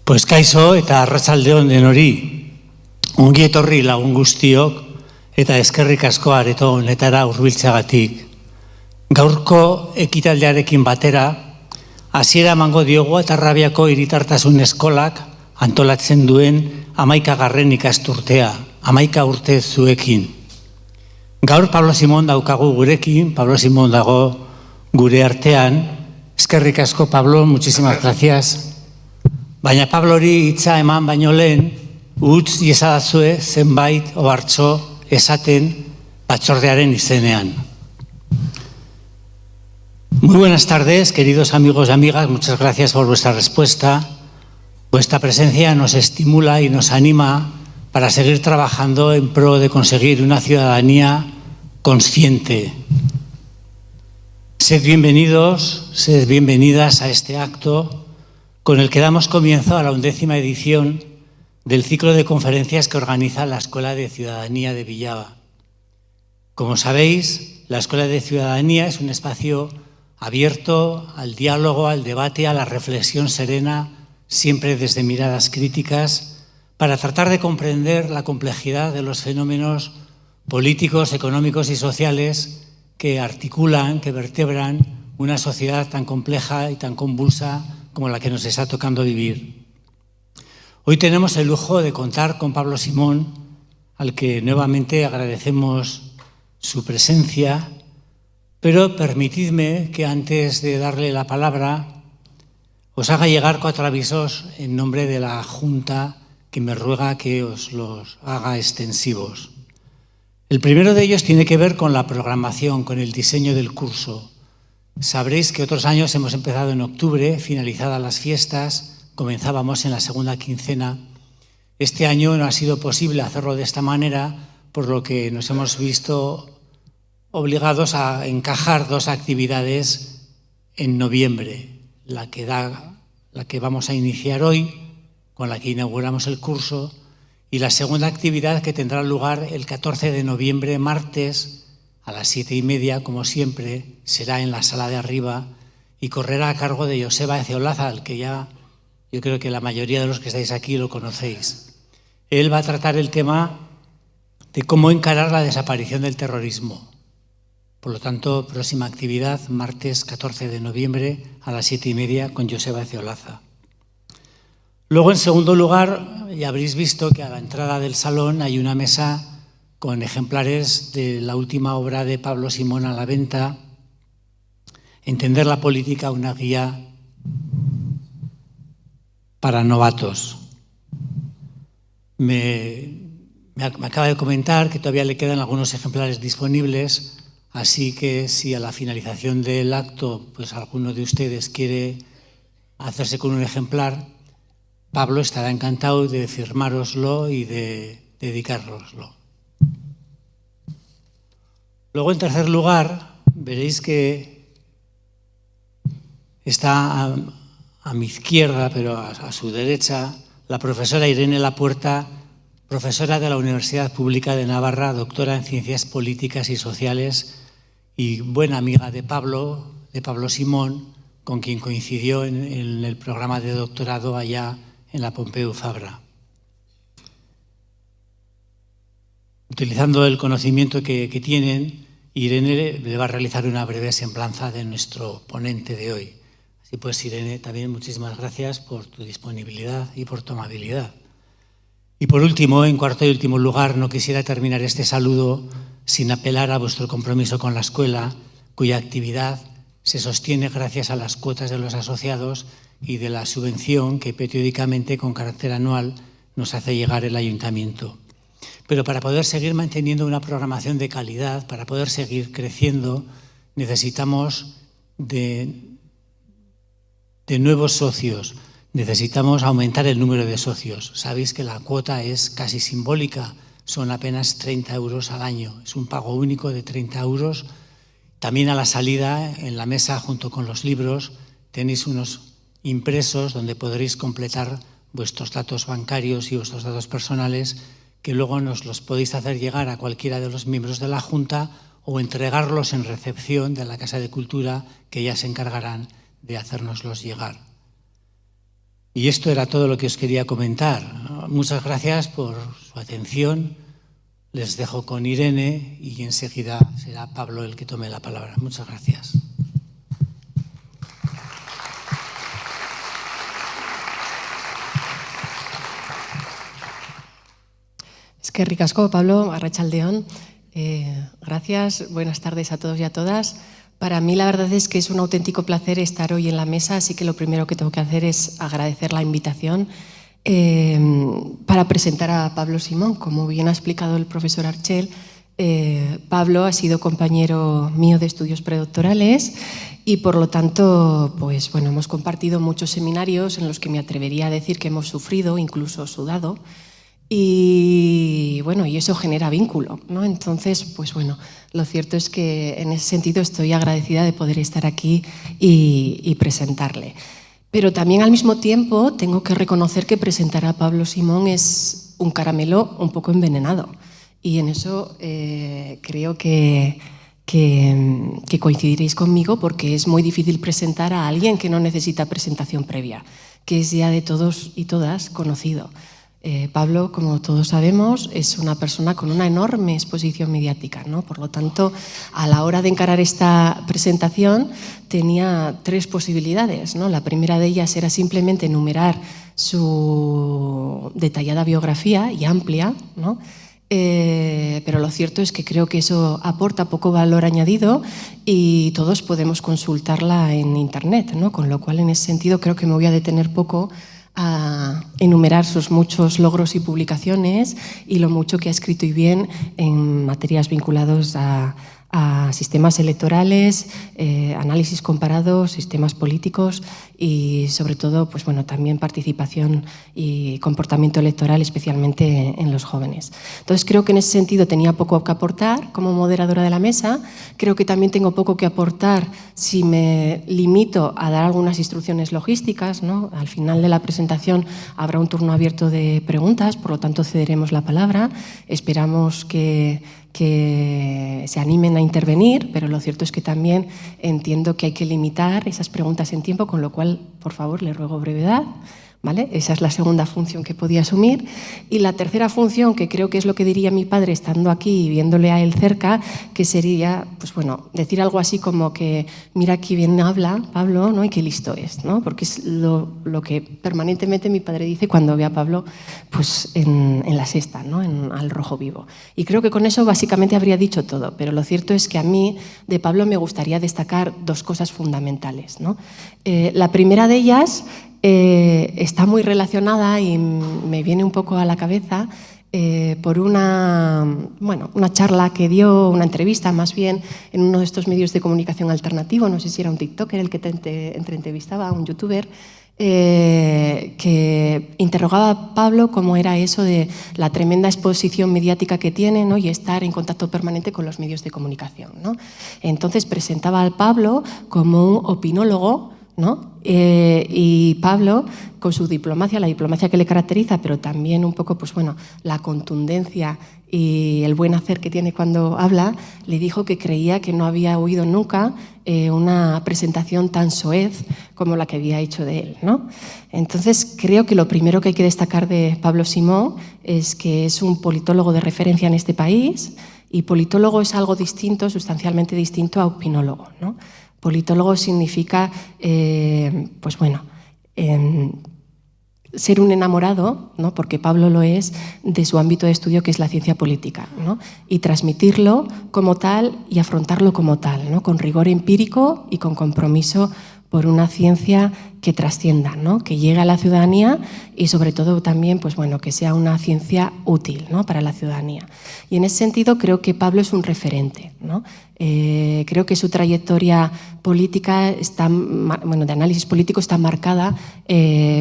Pues kaixo eta arratsaldeon denori, ongi etorri lagun guztiok eta eskerrik asko areto honetara hurbiltzeagatik. Gaurko ekitaldiarekin batera, hasiera emango diogu Atarrabiako Hiritartasun Eskolak antolatzen duen 11. ikasturtea, 11 urte zuekin. Gaur Pablo Simón daukagu gurekin, Pablo Simón dago gure artean. Eskerrik asko, Pablo, muchísimas gracias. Baina Pablori hitza eman baino lehen, utz iezadazue zenbait ohartxo esaten batzordearen izenean. Muy buenas tardes, queridos amigos y amigas, muchas gracias por vuestra respuesta. Vuestra presencia nos estimula y nos anima para seguir trabajando en pro de conseguir una ciudadanía consciente. Sed bienvenidos, sed bienvenidas a este acto con el que damos comienzo a la 11ª edición del ciclo de conferencias que organiza la Escuela de Ciudadanía de Villava. Como sabéis, la Escuela de Ciudadanía es un espacio abierto al diálogo, al debate, a la reflexión serena, siempre desde miradas críticas, para tratar de comprender la complejidad de los fenómenos políticos, económicos y sociales que articulan, que vertebran una sociedad tan compleja y tan convulsa como la que nos está tocando vivir. Hoy tenemos el lujo de contar con Pablo Simón, al que nuevamente agradecemos su presencia, pero permitidme que antes de darle la palabra os haga llegar 4 avisos en nombre de la Junta que me ruega que os los haga extensivos. El primero de ellos tiene que ver con la programación, con el diseño del curso. Sabréis que otros años hemos empezado en octubre, finalizadas las fiestas, comenzábamos en la segunda quincena. Este año no ha sido posible hacerlo de esta manera, por lo que nos hemos visto obligados a encajar 2 actividades en noviembre, la que vamos a iniciar hoy, con la que inauguramos el curso, y la segunda actividad que tendrá lugar el 14 de noviembre, martes, a las 7:30, como siempre, será en la sala de arriba y correrá a cargo de Joseba Ezeolaza, al que ya yo creo que la mayoría de los que estáis aquí lo conocéis. Él va a tratar el tema de cómo encarar la desaparición del terrorismo. Por lo tanto, próxima actividad, martes 14 de noviembre a las 7:30 con Joseba Ezeolaza. Luego, en segundo lugar, ya habréis visto que a la entrada del salón hay una mesa con ejemplares de la última obra de Pablo Simón a la venta, Entender la política, una guía para novatos. Me acaba de comentar que todavía le quedan algunos ejemplares disponibles, así que si a la finalización del acto pues alguno de ustedes quiere hacerse con un ejemplar, Pablo estará encantado de firmároslo y de dedicároslo. Luego, en tercer lugar, veréis que está a mi izquierda, pero a su derecha, la profesora Irene Lapuerta, profesora de la Universidad Pública de Navarra, doctora en Ciencias Políticas y Sociales y buena amiga de Pablo Simón, con quien coincidió en el programa de doctorado allá en la Pompeu Fabra. Utilizando el conocimiento que tienen, Irene le va a realizar una breve semblanza de nuestro ponente de hoy. Así pues, Irene, también muchísimas gracias por tu disponibilidad y por tu amabilidad. Y por último, en cuarto y último lugar, no quisiera terminar este saludo sin apelar a vuestro compromiso con la escuela, cuya actividad se sostiene gracias a las cuotas de los asociados y de la subvención que periódicamente, con carácter anual, nos hace llegar el ayuntamiento. Pero para poder seguir manteniendo una programación de calidad, para poder seguir creciendo, necesitamos de nuevos socios, necesitamos aumentar el número de socios. Sabéis que la cuota es casi simbólica, son apenas 30 euros al año, es un pago único de 30 euros. También a la salida, en la mesa, junto con los libros, tenéis unos impresos donde podréis completar vuestros datos bancarios y vuestros datos personales, que luego nos los podéis hacer llegar a cualquiera de los miembros de la Junta o entregarlos en recepción de la Casa de Cultura, que ya se encargarán de hacérnoslos llegar. Y esto era todo lo que os quería comentar. Muchas gracias por su atención. Les dejo con Irene y enseguida será Pablo el que tome la palabra. Muchas gracias. Eskerrik asko, Pablo, arratsaldeon. Gracias, buenas tardes a todos y a todas. Para mí la verdad es que es un auténtico placer estar hoy en la mesa, así que lo primero que tengo que hacer es agradecer la invitación para presentar a Pablo Simón. Como bien ha explicado el profesor Archel, Pablo ha sido compañero mío de estudios predoctorales y por lo tanto, pues bueno, hemos compartido muchos seminarios en los que me atrevería a decir que hemos sufrido, incluso sudado. Y bueno, y eso genera vínculo, ¿no? Entonces, pues bueno, lo cierto es que en ese sentido estoy agradecida de poder estar aquí y presentarle. Pero también al mismo tiempo tengo que reconocer que presentar a Pablo Simón es un caramelo un poco envenenado. Y en eso creo que coincidiréis conmigo, porque es muy difícil presentar a alguien que no necesita presentación previa, que es ya de todos y todas conocido. Pablo, como todos sabemos, es una persona con una enorme exposición mediática, ¿no? Por lo tanto, a la hora de encarar esta presentación tenía tres posibilidades, ¿no? La primera de ellas era simplemente enumerar su detallada biografía y amplia, ¿no? Pero lo cierto es que creo que eso aporta poco valor añadido y todos podemos consultarla en Internet, ¿no? Con lo cual, en ese sentido, creo que me voy a detener poco a enumerar sus muchos logros y publicaciones y lo mucho que ha escrito y bien en materias vinculadas a sistemas electorales, análisis comparado, sistemas políticos y sobre todo, pues bueno, también participación y comportamiento electoral, especialmente en los jóvenes. Entonces creo que en ese sentido tenía poco que aportar como moderadora de la mesa. Creo que también tengo poco que aportar si me limito a dar algunas instrucciones logísticas, ¿no? Al final de la presentación habrá un turno abierto de preguntas, por lo tanto cederemos la palabra. Esperamos que se animen a intervenir, pero lo cierto es que también entiendo que hay que limitar esas preguntas en tiempo, con lo cual, por favor, les ruego brevedad. ¿Vale? Esa es la segunda función que podía asumir. Y la tercera función, que creo que es lo que diría mi padre estando aquí y viéndole a él cerca, que sería, pues bueno, decir algo así como que mira qué bien habla Pablo, ¿no? Y qué listo es, ¿no? Porque es lo que permanentemente mi padre dice cuando ve a Pablo pues en la sexta, ¿no? Al rojo vivo. Y creo que con eso básicamente habría dicho todo, pero lo cierto es que a mí de Pablo me gustaría destacar dos cosas fundamentales, ¿no? La primera de ellas está muy relacionada y me viene un poco a la cabeza por una charla que dio, una entrevista más bien, en uno de estos medios de comunicación alternativo, no sé si era un TikToker el que entrevistaba a un youtuber, que interrogaba a Pablo cómo era eso de la tremenda exposición mediática que tiene, ¿no? Y estar en contacto permanente con los medios de comunicación, ¿no? Entonces presentaba al Pablo como un opinólogo, ¿no? Y Pablo, con su diplomacia, la diplomacia que le caracteriza, pero también un poco, pues bueno, la contundencia y el buen hacer que tiene cuando habla, le dijo que creía que no había oído nunca una presentación tan soez como la que había hecho de él, ¿no? Entonces, creo que lo primero que hay que destacar de Pablo Simón es que es un politólogo de referencia en este país, y politólogo es algo distinto, sustancialmente distinto a opinólogo, ¿no? Politólogo significa, pues bueno, ser un enamorado, ¿no? Porque Pablo lo es, de su ámbito de estudio, que es la ciencia política, ¿no? Y transmitirlo como tal y afrontarlo como tal, ¿no? Con rigor empírico y con compromiso por una ciencia que trascienda, ¿no? Que llegue a la ciudadanía y sobre todo también, pues bueno, que sea una ciencia útil, ¿no? Para la ciudadanía. Y en ese sentido creo que Pablo es un referente, ¿no? Creo que su trayectoria política de análisis político está marcada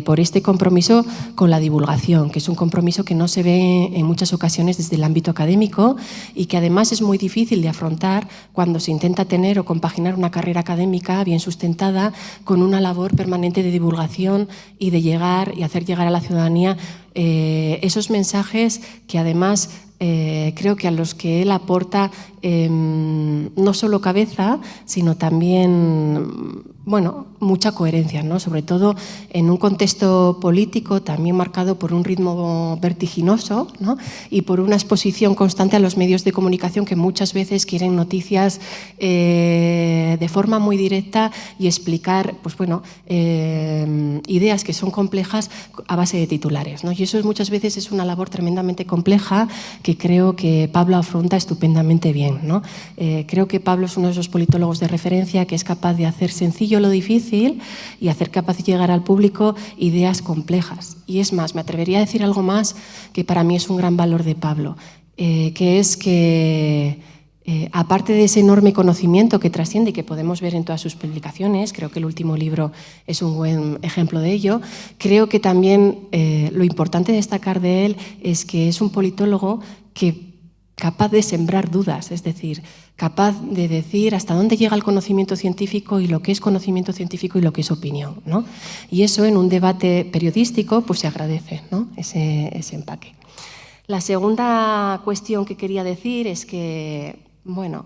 por este compromiso con la divulgación, que es un compromiso que no se ve en muchas ocasiones desde el ámbito académico y que además es muy difícil de afrontar cuando se intenta tener o compaginar una carrera académica bien sustentada con una labor permanente de divulgación y de llegar y hacer llegar a la ciudadanía esos mensajes que además creo que a los que él aporta no solo cabeza, sino también bueno, mucha coherencia, ¿no? Sobre todo en un contexto político también marcado por un ritmo vertiginoso, ¿no? Y por una exposición constante a los medios de comunicación que muchas veces quieren noticias de forma muy directa y explicar, pues bueno, ideas que son complejas a base de titulares, ¿no? Y eso muchas veces es una labor tremendamente compleja que creo que Pablo afronta estupendamente bien, ¿no? Creo que Pablo es uno de esos politólogos de referencia que es capaz de hacer sencillo lo difícil y hacer capaz de llegar al público ideas complejas. Y es más, me atrevería a decir algo más que para mí es un gran valor de Pablo, que es que aparte de ese enorme conocimiento que trasciende y que podemos ver en todas sus publicaciones, creo que el último libro es un buen ejemplo de ello, creo que también lo importante de destacar de él es que es un politólogo capaz de sembrar dudas, es decir, capaz de decir hasta dónde llega el conocimiento científico y lo que es conocimiento científico y lo que es opinión, ¿no? Y eso en un debate periodístico pues se agradece, ¿no? ese empaque. La segunda cuestión que quería decir es que, bueno,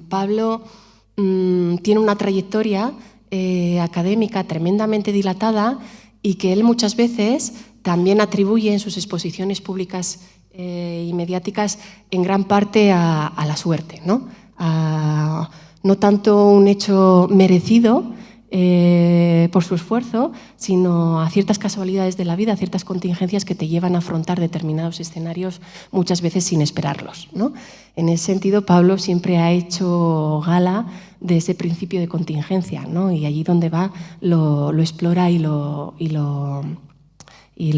Pablo tiene una trayectoria académica tremendamente dilatada y que él muchas veces también atribuye en sus exposiciones públicas y mediáticas en gran parte a la suerte, ¿no? No tanto un hecho merecido por su esfuerzo, sino a ciertas casualidades de la vida, a ciertas contingencias que te llevan a afrontar determinados escenarios muchas veces sin esperarlos, ¿no? En ese sentido, Pablo siempre ha hecho gala de ese principio de contingencia, ¿no? Y allí donde va lo explora y lo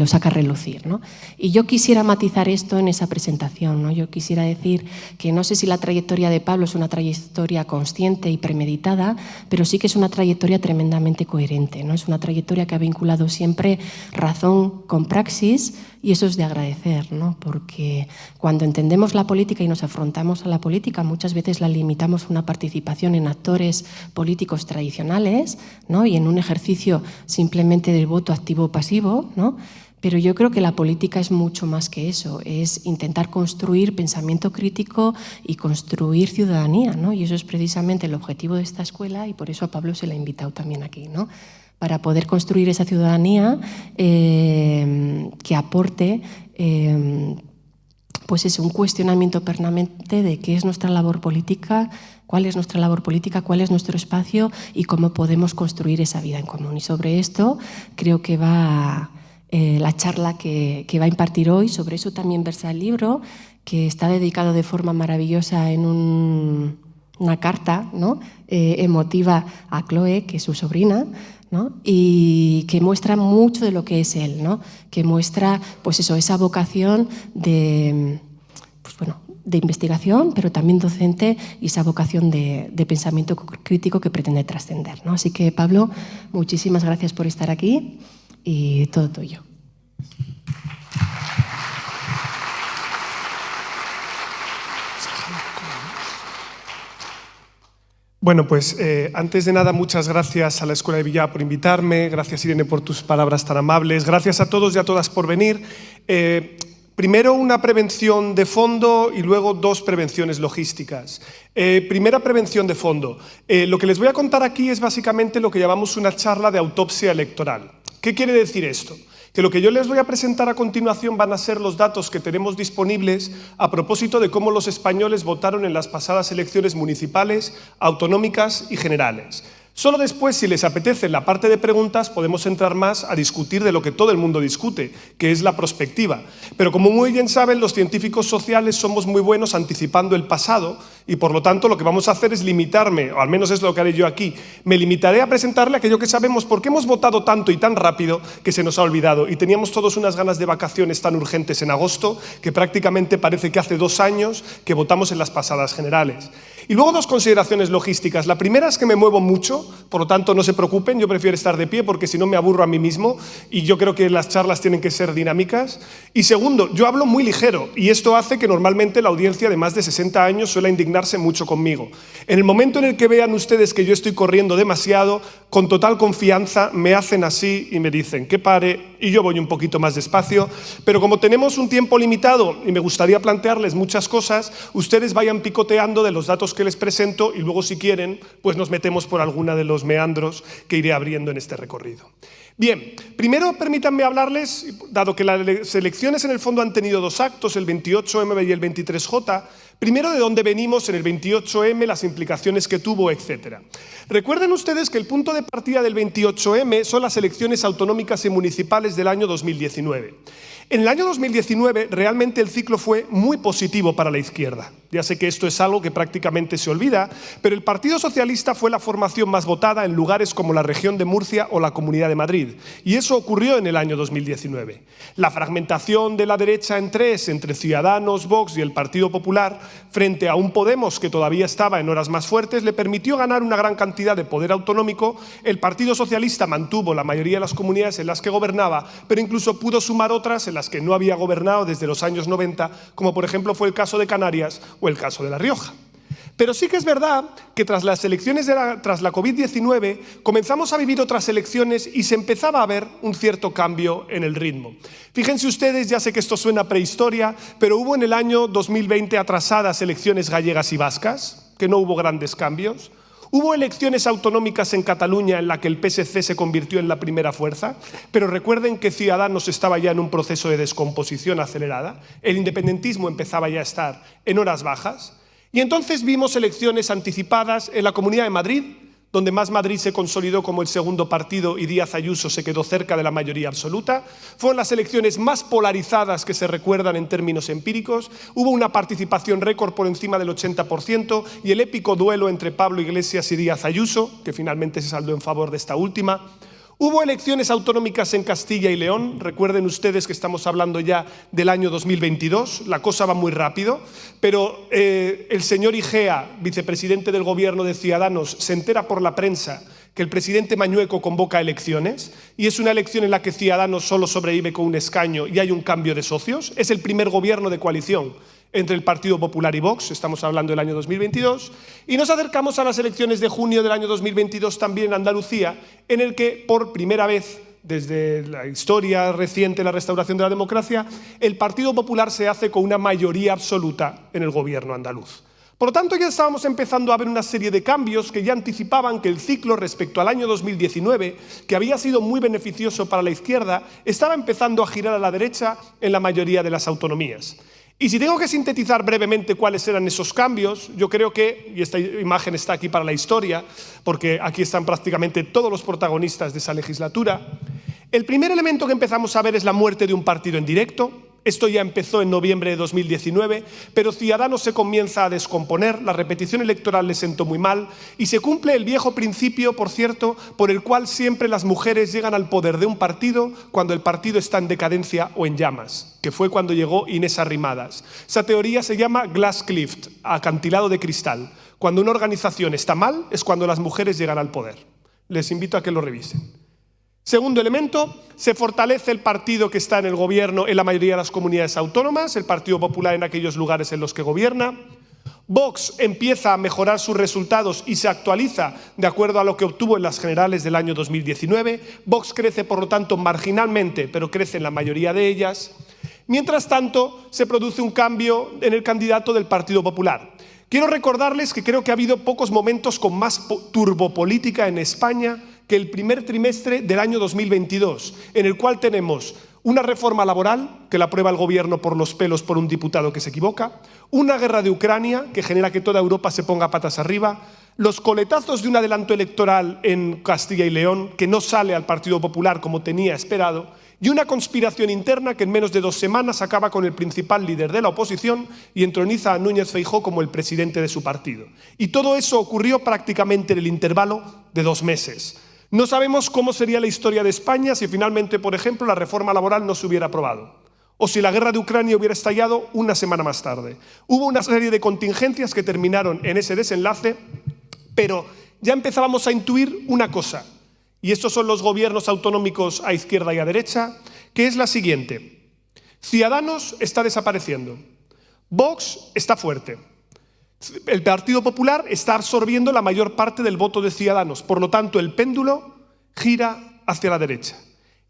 saca a relucir, ¿no? Y yo quisiera matizar esto en esa presentación, ¿no? Yo quisiera decir que no sé si la trayectoria de Pablo es una trayectoria consciente y premeditada, pero sí que es una trayectoria tremendamente coherente, ¿no? Es una trayectoria que ha vinculado siempre razón con praxis y eso es de agradecer, ¿no? Porque cuando entendemos la política y nos afrontamos a la política, muchas veces la limitamos a una participación en actores políticos tradicionales, ¿no? Y en un ejercicio simplemente del voto activo o pasivo, ¿no? Pero yo creo que la política es mucho más que eso, es intentar construir pensamiento crítico y construir ciudadanía, ¿no? Y eso es precisamente el objetivo de esta escuela y por eso a Pablo se le ha invitado también aquí, ¿no? Para poder construir esa ciudadanía que aporte pues es un cuestionamiento permanente de qué es nuestra labor política, cuál es nuestra labor política, cuál es nuestro espacio y cómo podemos construir esa vida en común. Y sobre esto creo que va la charla que va a impartir hoy, sobre eso también versa el libro, que está dedicado de forma maravillosa en una carta, ¿no? Emotiva a Chloe, que es su sobrina, ¿no? Y que muestra mucho de lo que es él, ¿no? Que muestra pues eso, esa vocación de, pues bueno, de investigación, pero también docente y esa vocación de pensamiento crítico que pretende trascender, ¿no? Así que, Pablo, muchísimas gracias por estar aquí y todo tuyo. Bueno, pues antes de nada, muchas gracias a la Escuela de Villava por invitarme, gracias Irene por tus palabras tan amables, gracias a todos y a todas por venir. Primero una prevención de fondo y luego dos prevenciones logísticas. Primera prevención de fondo. Lo que les voy a contar aquí es básicamente lo que llamamos una charla de autopsia electoral. ¿Qué quiere decir esto? Que lo que yo les voy a presentar a continuación van a ser los datos que tenemos disponibles a propósito de cómo los españoles votaron en las pasadas elecciones municipales, autonómicas y generales. Solo después, si les apetece, en la parte de preguntas podemos entrar más a discutir de lo que todo el mundo discute, que es la prospectiva. Pero como muy bien saben, los científicos sociales somos muy buenos anticipando el pasado y por lo tanto lo que vamos a hacer es limitarme, o al menos es lo que haré yo aquí, me limitaré a presentarle aquello que sabemos porque hemos votado tanto y tan rápido que se nos ha olvidado y teníamos todos unas ganas de vacaciones tan urgentes en agosto que prácticamente parece que hace 2 años que votamos en las pasadas generales. Y luego dos consideraciones logísticas. La primera es que me muevo mucho, por lo tanto no se preocupen, yo prefiero estar de pie porque si no me aburro a mí mismo y yo creo que las charlas tienen que ser dinámicas. Y segundo, yo hablo muy ligero y esto hace que normalmente la audiencia de más de 60 años suele indignarse mucho conmigo. En el momento en el que vean ustedes que yo estoy corriendo demasiado, con total confianza me hacen así y me dicen que pare y yo voy un poquito más despacio, pero como tenemos un tiempo limitado y me gustaría plantearles muchas cosas, ustedes vayan picoteando de los datos que les presento y luego, si quieren, pues nos metemos por alguna de los meandros que iré abriendo en este recorrido. Bien, primero permítanme hablarles, dado que las elecciones en el fondo han tenido dos actos, el 28M y el 23J, primero de dónde venimos en el 28M, las implicaciones que tuvo, etc. Recuerden ustedes que el punto de partida del 28M son las elecciones autonómicas y municipales del año 2019. En el año 2019 realmente el ciclo fue muy positivo para la izquierda. Ya sé que esto es algo que prácticamente se olvida, pero el Partido Socialista fue la formación más votada en lugares como la región de Murcia o la Comunidad de Madrid. Y eso ocurrió en el año 2019. La fragmentación de la derecha en tres, entre Ciudadanos, Vox y el Partido Popular, frente a un Podemos que todavía estaba en horas más fuertes, le permitió ganar una gran cantidad de poder autonómico. El Partido Socialista mantuvo la mayoría de las comunidades en las que gobernaba, pero incluso pudo sumar otras en las que no había gobernado desde los años 90, como por ejemplo fue el caso de Canarias o el caso de La Rioja. Pero sí que es verdad que tras las elecciones tras la COVID-19 comenzamos a vivir otras elecciones y se empezaba a ver un cierto cambio en el ritmo. Fíjense ustedes, ya sé que esto suena a prehistoria, pero hubo en el año 2020 atrasadas elecciones gallegas y vascas, que no hubo grandes cambios. Hubo elecciones autonómicas en Cataluña en la que el PSC se convirtió en la primera fuerza, pero recuerden que Ciudadanos estaba ya en un proceso de descomposición acelerada, el independentismo empezaba ya a estar en horas bajas, y entonces vimos elecciones anticipadas en la Comunidad de Madrid, donde Más Madrid se consolidó como el segundo partido y Díaz Ayuso se quedó cerca de la mayoría absoluta. Fueron las elecciones más polarizadas que se recuerdan en términos empíricos. Hubo una participación récord por encima del 80% y el épico duelo entre Pablo Iglesias y Díaz Ayuso, que finalmente se saldó en favor de esta última. Hubo elecciones autonómicas en Castilla y León. Recuerden ustedes que estamos hablando ya del año 2022. La cosa va muy rápido, pero el señor Igea, vicepresidente del gobierno de Ciudadanos, se entera por la prensa que el presidente Mañueco convoca elecciones y es una elección en la que Ciudadanos solo sobrevive con un escaño y hay un cambio de socios. Es el primer gobierno de coalición entre el Partido Popular y Vox, estamos hablando del año 2022, y nos acercamos a las elecciones de junio del año 2022 también en Andalucía, en el que por primera vez desde la historia reciente de la restauración de la democracia, el Partido Popular se hace con una mayoría absoluta en el gobierno andaluz. Por lo tanto, ya estábamos empezando a ver una serie de cambios que ya anticipaban que el ciclo respecto al año 2019, que había sido muy beneficioso para la izquierda, estaba empezando a girar a la derecha en la mayoría de las autonomías. Y si tengo que sintetizar brevemente cuáles eran esos cambios, yo creo que, y esta imagen está aquí para la historia, porque aquí están prácticamente todos los protagonistas de esa legislatura, el primer elemento que empezamos a ver es la muerte de un partido en directo. Esto ya empezó en noviembre de 2019, pero Ciudadanos se comienza a descomponer, la repetición electoral le sentó muy mal y se cumple el viejo principio, por cierto, por el cual siempre las mujeres llegan al poder de un partido cuando el partido está en decadencia o en llamas, que fue cuando llegó Inés Arrimadas. Esa teoría se llama glass cliff, acantilado de cristal. Cuando una organización está mal es cuando las mujeres llegan al poder. Les invito a que lo revisen. Segundo elemento, se fortalece el partido que está en el gobierno en la mayoría de las comunidades autónomas, el Partido Popular en aquellos lugares en los que gobierna. Vox empieza a mejorar sus resultados y se actualiza de acuerdo a lo que obtuvo en las generales del año 2019. Vox crece, por lo tanto, marginalmente, pero crece en la mayoría de ellas. Mientras tanto, se produce un cambio en el candidato del Partido Popular. Quiero recordarles que creo que ha habido pocos momentos con más turbopolítica en España que el primer trimestre del año 2022, en el cual tenemos una reforma laboral que la aprueba el gobierno por los pelos por un diputado que se equivoca, una guerra de Ucrania que genera que toda Europa se ponga patas arriba, los coletazos de un adelanto electoral en Castilla y León que no sale al Partido Popular como tenía esperado, y una conspiración interna que en menos de 2 semanas acaba con el principal líder de la oposición y entroniza a Núñez Feijóo como el presidente de su partido. Y todo eso ocurrió prácticamente en el intervalo de 2 meses. No sabemos cómo sería la historia de España si finalmente, por ejemplo, la reforma laboral no se hubiera aprobado o si la guerra de Ucrania hubiera estallado una semana más tarde. Hubo una serie de contingencias que terminaron en ese desenlace, pero ya empezábamos a intuir una cosa, y estos son los gobiernos autonómicos a izquierda y a derecha, que es la siguiente. Ciudadanos está desapareciendo, Vox está fuerte. El Partido Popular está absorbiendo la mayor parte del voto de Ciudadanos, por lo tanto el péndulo gira hacia la derecha.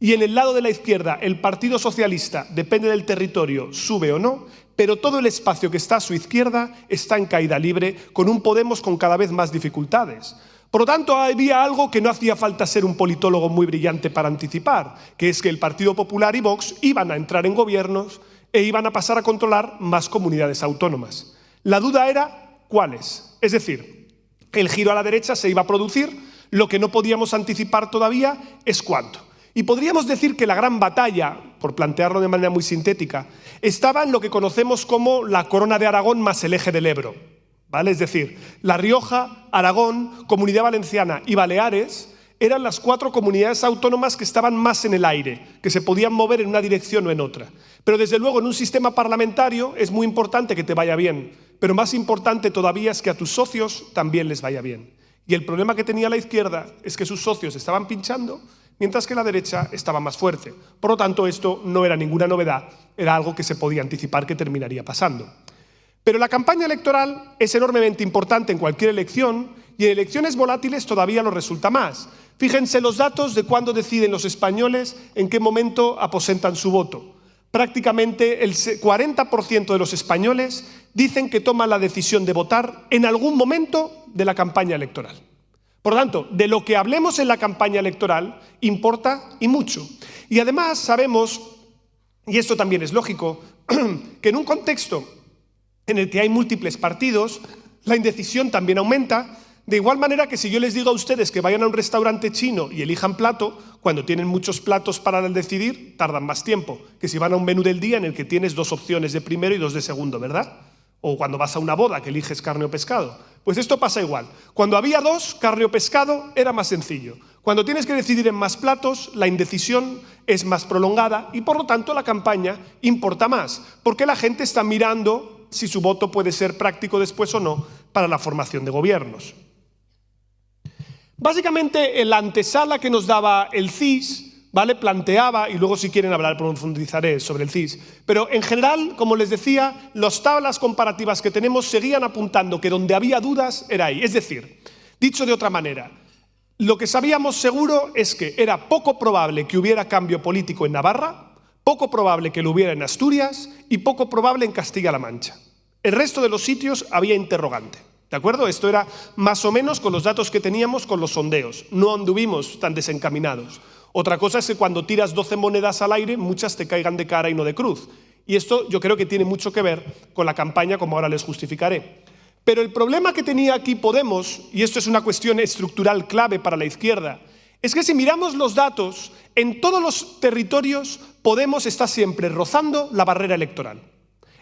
y en el lado de la izquierda el Partido Socialista, depende del territorio, sube o no, pero todo el espacio que está a su izquierda está en caída libre, con un Podemos con cada vez más dificultades. Por lo tanto, había algo que no hacía falta ser un politólogo muy brillante para anticipar, que es que el Partido Popular y Vox iban a entrar en gobiernos e iban a pasar a controlar más comunidades autónomas. La duda era ¿cuáles? Es decir, el giro a la derecha se iba a producir, lo que no podíamos anticipar todavía es cuánto. Y podríamos decir que la gran batalla, por plantearlo de manera muy sintética, estaba en lo que conocemos como la Corona de Aragón más el eje del Ebro, ¿vale? Es decir, La Rioja, Aragón, Comunidad Valenciana y Baleares eran las 4 comunidades autónomas que estaban más en el aire, que se podían mover en una dirección o en otra. Pero desde luego en un sistema parlamentario es muy importante que te vaya bien, pero más importante todavía es que a tus socios también les vaya bien. Y el problema que tenía la izquierda es que sus socios estaban pinchando, mientras que la derecha estaba más fuerte. Por lo tanto, esto no era ninguna novedad, era algo que se podía anticipar que terminaría pasando. Pero la campaña electoral es enormemente importante en cualquier elección y en elecciones volátiles todavía lo resulta más. Fíjense los datos de cuándo deciden los españoles en qué momento aposentan su voto. Prácticamente el 40% de los españoles dicen que toman la decisión de votar en algún momento de la campaña electoral. Por lo tanto, de lo que hablemos en la campaña electoral importa y mucho. Y además sabemos, y esto también es lógico, que en un contexto en el que hay múltiples partidos, la indecisión también aumenta, de igual manera que si yo les digo a ustedes que vayan a un restaurante chino y elijan plato, cuando tienen muchos platos para decidir, tardan más tiempo que si van a un menú del día en el que tienes 2 opciones de primero y 2 de segundo, ¿verdad? O cuando vas a una boda que eliges carne o pescado. Pues esto pasa igual. Cuando había 2, carne o pescado, era más sencillo. Cuando tienes que decidir en más platos, la indecisión es más prolongada y por lo tanto la campaña importa más, porque la gente está mirando si su voto puede ser práctico después o no para la formación de gobiernos. Básicamente, en la antesala que nos daba el CIS, ¿vale? Planteaba, y luego si quieren hablar profundizaré sobre el CIS, pero en general, como les decía, las tablas comparativas que tenemos seguían apuntando que donde había dudas era ahí. Es decir, dicho de otra manera, lo que sabíamos seguro es que era poco probable que hubiera cambio político en Navarra, poco probable que lo hubiera en Asturias y poco probable en Castilla-La Mancha. El resto de los sitios había interrogante. ¿De acuerdo? Esto era más o menos con los datos que teníamos con los sondeos. No anduvimos tan desencaminados. Otra cosa es que cuando tiras 12 monedas al aire, muchas te caigan de cara y no de cruz. Y esto yo creo que tiene mucho que ver con la campaña, como ahora les justificaré. Pero el problema que tenía aquí Podemos, y esto es una cuestión estructural clave para la izquierda, es que si miramos los datos, en todos los territorios Podemos está siempre rozando la barrera electoral.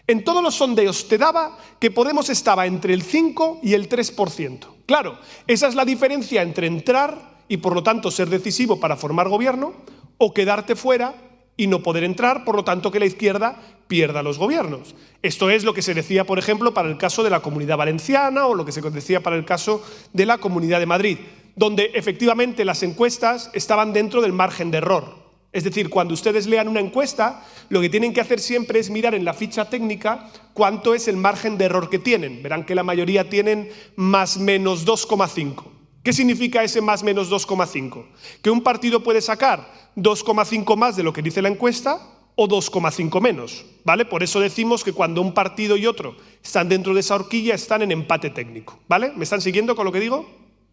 En todos los sondeos te daba que Podemos estaba entre el 5 y el 3%. Claro, esa es la diferencia entre entrar y por lo tanto ser decisivo para formar gobierno o quedarte fuera y no poder entrar, por lo tanto que la izquierda pierda los gobiernos. Esto es lo que se decía, por ejemplo, para el caso de la Comunidad Valenciana o lo que se decía para el caso de la Comunidad de Madrid, donde efectivamente las encuestas estaban dentro del margen de error. Es decir, cuando ustedes lean una encuesta, lo que tienen que hacer siempre es mirar en la ficha técnica cuánto es el margen de error que tienen. Verán que la mayoría tienen más menos 2,5. ¿Qué significa ese más menos 2,5? Que un partido puede sacar 2,5 más de lo que dice la encuesta o 2,5 menos, ¿vale? Por eso decimos que cuando un partido y otro están dentro de esa horquilla, están en empate técnico, ¿vale? ¿Me están siguiendo con lo que digo?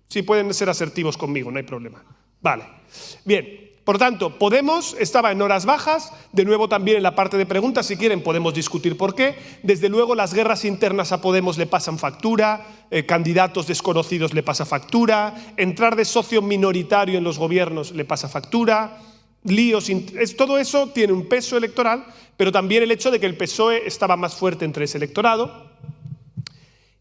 Sí, pueden ser asertivos conmigo, no hay problema. Vale, bien. Por tanto, Podemos estaba en horas bajas, de nuevo también en la parte de preguntas, si quieren podemos discutir por qué. Desde luego las guerras internas a Podemos le pasan factura, candidatos desconocidos le pasa factura, entrar de socio minoritario en los gobiernos le pasa factura, líos, todo eso tiene un peso electoral, pero también el hecho de que el PSOE estaba más fuerte entre ese electorado.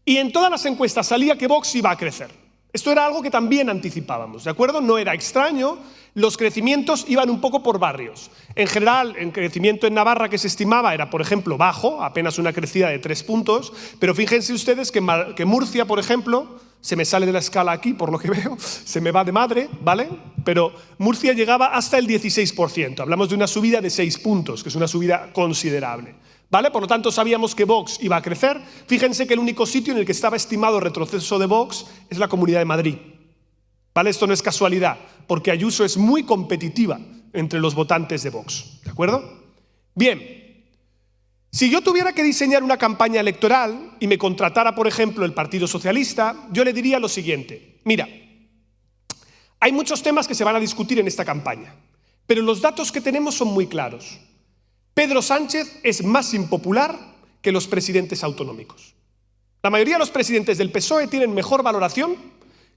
Y en todas las encuestas salía que Vox iba a crecer. Esto era algo que también anticipábamos, ¿de acuerdo? No era extraño. Los crecimientos iban un poco por barrios. En general, el crecimiento en Navarra que se estimaba era, por ejemplo, bajo, apenas una crecida de 3 puntos, pero fíjense ustedes que Murcia, por ejemplo, se me sale de la escala aquí, por lo que veo, se me va de madre, ¿vale? Pero Murcia llegaba hasta el 16%. Hablamos de una subida de 6 puntos, que es una subida considerable, ¿vale? Por lo tanto, sabíamos que Vox iba a crecer. Fíjense que el único sitio en el que estaba estimado retroceso de Vox es la Comunidad de Madrid. ¿Vale? Esto no es casualidad, porque Ayuso es muy competitiva entre los votantes de Vox, ¿de acuerdo? Bien, si yo tuviera que diseñar una campaña electoral y me contratara, por ejemplo, el Partido Socialista, yo le diría lo siguiente: mira, hay muchos temas que se van a discutir en esta campaña, pero los datos que tenemos son muy claros. Pedro Sánchez es más impopular que los presidentes autonómicos. La mayoría de los presidentes del PSOE tienen mejor valoración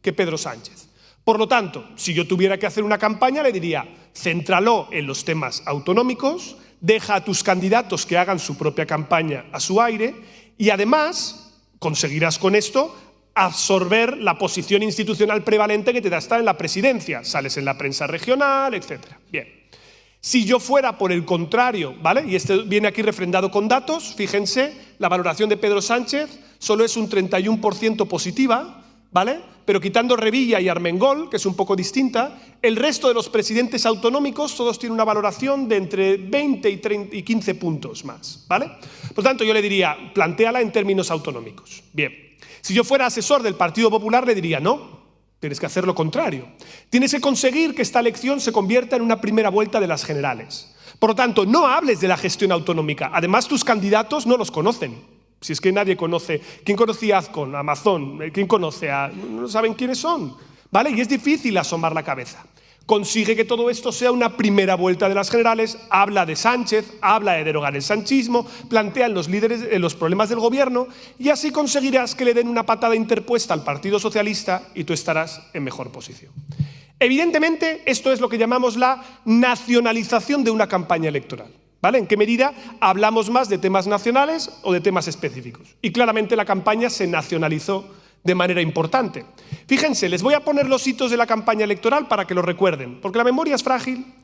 que Pedro Sánchez. Por lo tanto, si yo tuviera que hacer una campaña, le diría: céntralo en los temas autonómicos, deja a tus candidatos que hagan su propia campaña a su aire y además conseguirás con esto absorber la posición institucional prevalente que te da estar en la presidencia. Sales en la prensa regional, etc. Bien. Si yo fuera por el contrario, ¿vale? Y esto viene aquí refrendado con datos, fíjense, la valoración de Pedro Sánchez solo es un 31% positiva, ¿vale? Pero quitando Revilla y Armengol, que es un poco distinta, el resto de los presidentes autonómicos todos tienen una valoración de entre 20 y 15 puntos más, ¿vale? Por tanto, yo le diría, plantéala en términos autonómicos. Bien. Si yo fuera asesor del Partido Popular, le diría, no, tienes que hacer lo contrario. Tienes que conseguir que esta elección se convierta en una primera vuelta de las generales. Por lo tanto, no hables de la gestión autonómica. Además, tus candidatos no los conocen. Si es que nadie conoce. ¿Quién conocía a Azcón, a Amazon? ¿Quién conoce a...? No saben quiénes son, ¿vale? Y es difícil asomar la cabeza. Consigue que todo esto sea una primera vuelta de las generales, habla de Sánchez, habla de derogar el sanchismo, plantean los líderes los problemas del gobierno y así conseguirás que le den una patada interpuesta al Partido Socialista y tú estarás en mejor posición. Evidentemente, esto es lo que llamamos la nacionalización de una campaña electoral, ¿vale? ¿En qué medida hablamos más de temas nacionales o de temas específicos? Y claramente la campaña se nacionalizó de manera importante. Fíjense, les voy a poner los hitos de la campaña electoral para que lo recuerden, porque la memoria es frágil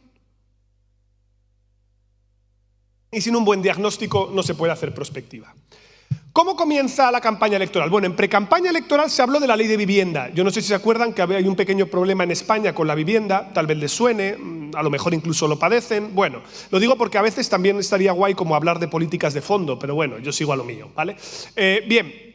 y sin un buen diagnóstico no se puede hacer prospectiva. ¿Cómo comienza la campaña electoral? Bueno, en precampaña electoral se habló de la ley de vivienda. Yo no sé si se acuerdan que hay un pequeño problema en España con la vivienda, tal vez les suene, a lo mejor incluso lo padecen. Bueno, lo digo porque a veces también estaría guay como hablar de políticas de fondo, pero bueno, yo sigo a lo mío, ¿vale? Bien.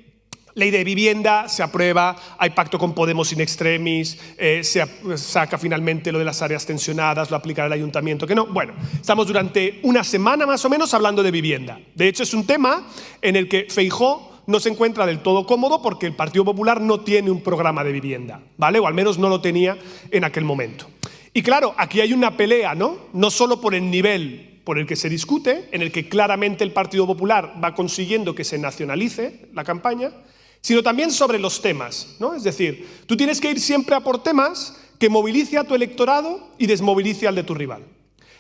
Ley de vivienda, se aprueba, hay pacto con Podemos in extremis, se saca finalmente lo de las áreas tensionadas, lo aplicará el ayuntamiento, que no. Bueno, estamos durante una semana más o menos hablando de vivienda. De hecho, es un tema en el que Feijóo no se encuentra del todo cómodo porque el Partido Popular no tiene un programa de vivienda, ¿vale? O al menos no lo tenía en aquel momento. Y claro, aquí hay una pelea, ¿no? No solo por el nivel por el que se discute, en el que claramente el Partido Popular va consiguiendo que se nacionalice la campaña, sino también sobre los temas, ¿no? Es decir, tú tienes que ir siempre a por temas que movilice a tu electorado y desmovilice al de tu rival.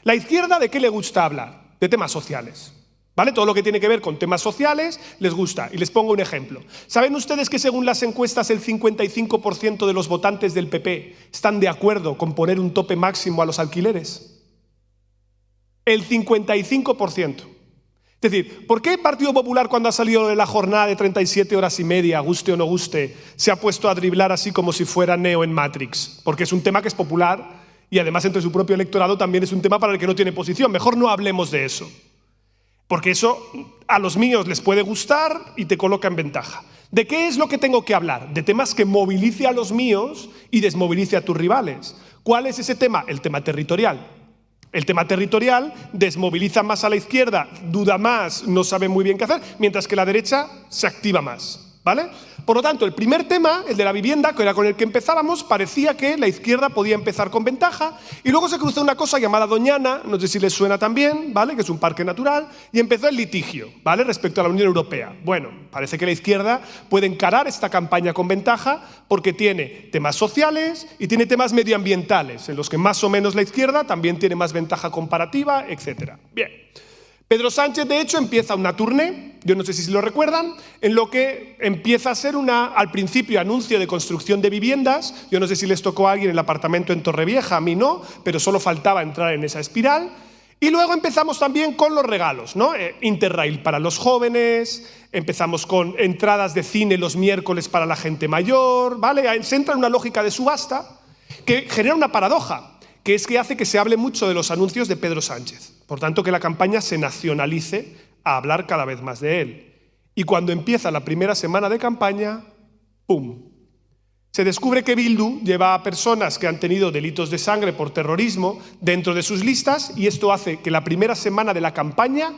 La izquierda, ¿de qué le gusta hablar? De temas sociales, ¿vale? Todo lo que tiene que ver con temas sociales les gusta. Y les pongo un ejemplo. ¿Saben ustedes que según las encuestas el 55% de los votantes del PP están de acuerdo con poner un tope máximo a los alquileres? El 55%. Es decir, ¿por qué el Partido Popular cuando ha salido de la jornada de 37 horas y media, guste o no guste, se ha puesto a driblar así como si fuera Neo en Matrix? Porque es un tema que es popular y además entre su propio electorado también es un tema para el que no tiene posición. Mejor no hablemos de eso, porque eso a los míos les puede gustar y te coloca en ventaja. ¿De qué es lo que tengo que hablar? De temas que movilice a los míos y desmovilice a tus rivales. ¿Cuál es ese tema? El tema territorial. El tema territorial desmoviliza más a la izquierda, duda más, no sabe muy bien qué hacer, mientras que la derecha se activa más, ¿vale? Por lo tanto, el primer tema, el de la vivienda, que era con el que empezábamos, parecía que la izquierda podía empezar con ventaja y luego se cruzó una cosa llamada Doñana, no sé si les suena también, ¿vale? Que es un parque natural, y empezó el litigio, ¿vale? Respecto a la Unión Europea. Bueno, parece que la izquierda puede encarar esta campaña con ventaja porque tiene temas sociales y tiene temas medioambientales, en los que más o menos la izquierda también tiene más ventaja comparativa, etc. Bien. Pedro Sánchez, de hecho, empieza una tournée, yo no sé si lo recuerdan, en lo que empieza a ser al principio, anuncio de construcción de viviendas. Yo no sé si les tocó a alguien el apartamento en Torrevieja, a mí no, pero solo faltaba entrar en esa espiral. Y luego empezamos también con los regalos, ¿no? Interrail para los jóvenes, empezamos con entradas de cine los miércoles para la gente mayor, ¿vale? Se entra en una lógica de subasta que genera una paradoja, que es que hace que se hable mucho de los anuncios de Pedro Sánchez. Por tanto, que la campaña se nacionalice a hablar cada vez más de él. Y cuando empieza la primera semana de campaña, ¡pum!, Se descubre que Bildu lleva a personas que han tenido delitos de sangre por terrorismo dentro de sus listas y esto hace que la primera semana de la campaña,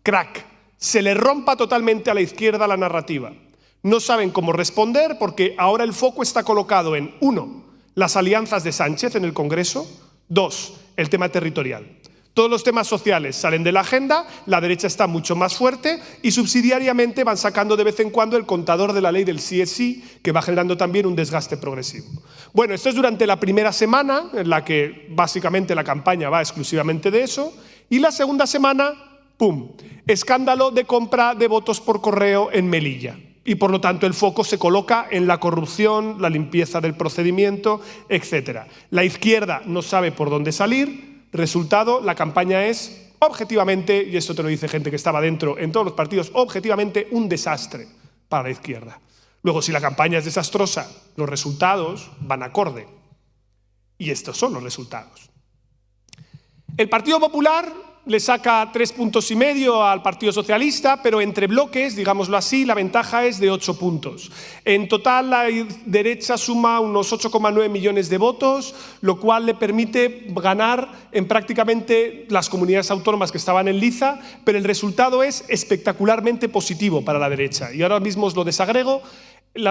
crack, se le rompa totalmente a la izquierda la narrativa. No saben cómo responder porque ahora el foco está colocado en 1. Las alianzas de Sánchez en el Congreso, 2. El tema territorial. Todos los temas sociales salen de la agenda, la derecha está mucho más fuerte y subsidiariamente van sacando de vez en cuando el contador de la ley del sí es sí, que va generando también un desgaste progresivo. Bueno, esto es durante la primera semana, en la que básicamente la campaña va exclusivamente de eso, y la segunda semana, ¡pum!, escándalo de compra de votos por correo en Melilla. Y por lo tanto el foco se coloca en la corrupción, la limpieza del procedimiento, etc. La izquierda no sabe por dónde salir. Resultado, la campaña es objetivamente, y esto te lo dice gente que estaba dentro en todos los partidos, objetivamente un desastre para la izquierda. Luego, si la campaña es desastrosa, los resultados van acorde. Y estos son los resultados. El Partido Popular le saca 3,5 puntos al Partido Socialista, pero entre bloques, digámoslo así, la ventaja es de 8 puntos. En total, la derecha suma unos 8,9 millones de votos, lo cual le permite ganar en prácticamente las comunidades autónomas que estaban en liza, pero el resultado es espectacularmente positivo para la derecha. Y ahora mismo os lo desagrego,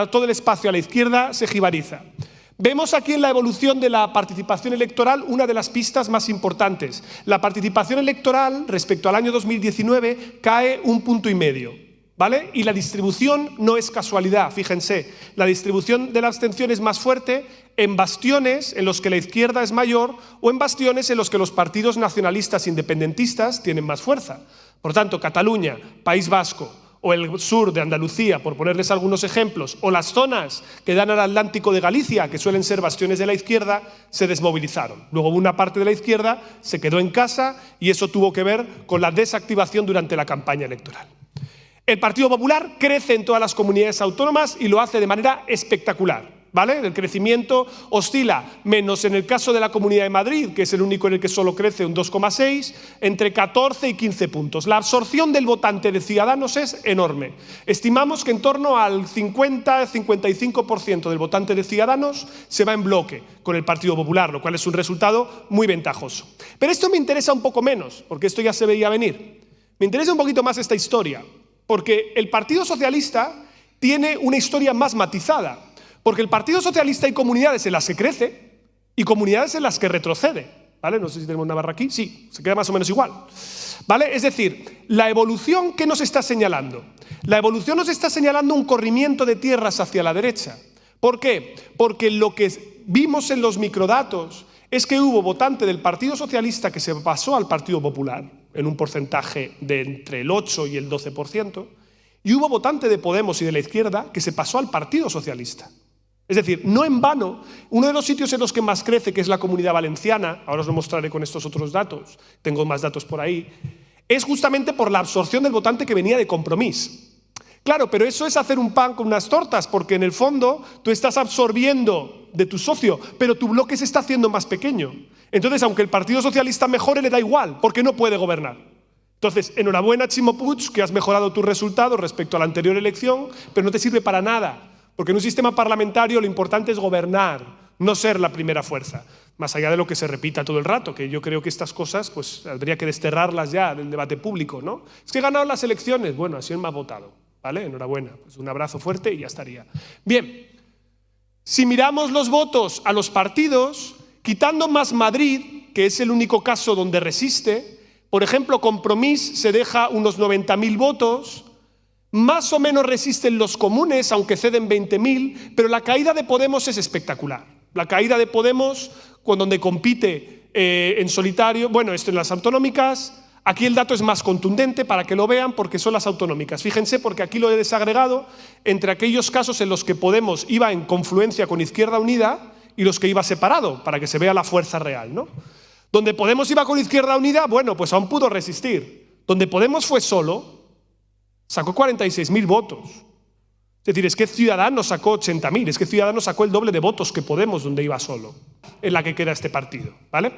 todo el espacio a la izquierda se jibariza. Vemos aquí en la evolución de la participación electoral una de las pistas más importantes. La participación electoral respecto al año 2019 cae 1,5 puntos, ¿vale? Y la distribución no es casualidad, fíjense. La distribución de la abstención es más fuerte en bastiones en los que la izquierda es mayor o en bastiones en los que los partidos nacionalistas independentistas tienen más fuerza. Por tanto, Cataluña, País Vasco, o el sur de Andalucía, por ponerles algunos ejemplos, o las zonas que dan al Atlántico de Galicia, que suelen ser bastiones de la izquierda, se desmovilizaron. Luego una parte de la izquierda se quedó en casa y eso tuvo que ver con la desactivación durante la campaña electoral. El Partido Popular crece en todas las comunidades autónomas y lo hace de manera espectacular, ¿vale? El crecimiento oscila, menos en el caso de la Comunidad de Madrid, que es el único en el que solo crece un 2,6, entre 14 y 15 puntos. La absorción del votante de Ciudadanos es enorme. Estimamos que en torno al 50-55% del votante de Ciudadanos se va en bloque con el Partido Popular, lo cual es un resultado muy ventajoso. Pero esto me interesa un poco menos, porque esto ya se veía venir. Me interesa un poquito más esta historia, porque el Partido Socialista tiene una historia más matizada. Porque el Partido Socialista hay comunidades en las que crece y comunidades en las que retrocede, ¿vale? No sé si tenemos una barra aquí, sí, se queda más o menos igual, ¿vale? Es decir, la evolución que nos está señalando. La evolución nos está señalando un corrimiento de tierras hacia la derecha. ¿Por qué? Porque lo que vimos en los microdatos es que hubo votante del Partido Socialista que se pasó al Partido Popular en un porcentaje de entre el 8 y el 12%, y hubo votante de Podemos y de la izquierda que se pasó al Partido Socialista. Es decir, no en vano, uno de los sitios en los que más crece, que es la Comunidad Valenciana, ahora os lo mostraré con estos otros datos, tengo más datos por ahí, es justamente por la absorción del votante que venía de Compromís. Claro, pero eso es hacer un pan con unas tortas, porque en el fondo tú estás absorbiendo de tu socio, pero tu bloque se está haciendo más pequeño. Entonces, aunque el Partido Socialista mejore, le da igual, porque no puede gobernar. Entonces, enhorabuena, Chimo Puig, que has mejorado tus resultados respecto a la anterior elección, pero no te sirve para nada. Porque en un sistema parlamentario lo importante es gobernar, no ser la primera fuerza. Más allá de lo que se repita todo el rato, que yo creo que estas cosas pues habría que desterrarlas ya del debate público, ¿no? Es que he ganado las elecciones, bueno, así me ha votado, ¿vale? Enhorabuena, pues un abrazo fuerte y ya estaría. Bien, si miramos los votos a los partidos, quitando Más Madrid, que es el único caso donde resiste, por ejemplo, Compromís se deja unos 90.000 votos, más o menos resisten los comunes, aunque ceden 20.000, pero la caída de Podemos es espectacular. La caída de Podemos, donde compite en solitario, bueno, esto en las autonómicas, aquí el dato es más contundente para que lo vean porque son las autonómicas. Fíjense, porque aquí lo he desagregado entre aquellos casos en los que Podemos iba en confluencia con Izquierda Unida y los que iba separado, para que se vea la fuerza real, ¿no? Donde Podemos iba con Izquierda Unida, bueno, pues aún pudo resistir. Donde Podemos fue solo, sacó 46.000 votos. Es decir, es que Ciudadanos sacó 80.000, es que Ciudadanos sacó el doble de votos que Podemos donde iba solo, en la que queda este partido, ¿vale?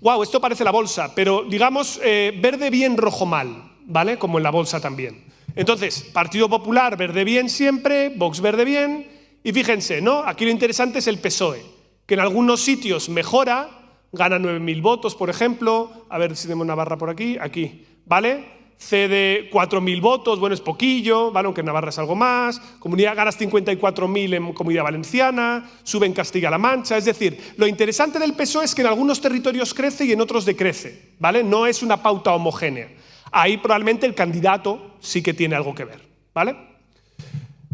Wow, esto parece la bolsa, pero digamos verde bien, rojo mal, ¿vale? Como en la bolsa también. Entonces, Partido Popular verde bien siempre, Vox verde bien, Y fíjense, ¿no? Aquí lo interesante es el PSOE, que en algunos sitios mejora, gana 9.000 votos, por ejemplo. A ver si tenemos una barra por aquí, ¿vale? Cede 4.000 votos, bueno, es poquillo, ¿vale? Aunque en Navarra es algo más. Comunidad, ganas 54.000 en Comunidad Valenciana, sube en Castilla-La Mancha. Es decir, lo interesante del PSOE es que en algunos territorios crece y en otros decrece, ¿vale? No es una pauta homogénea. Ahí probablemente el candidato sí que tiene algo que ver, ¿vale?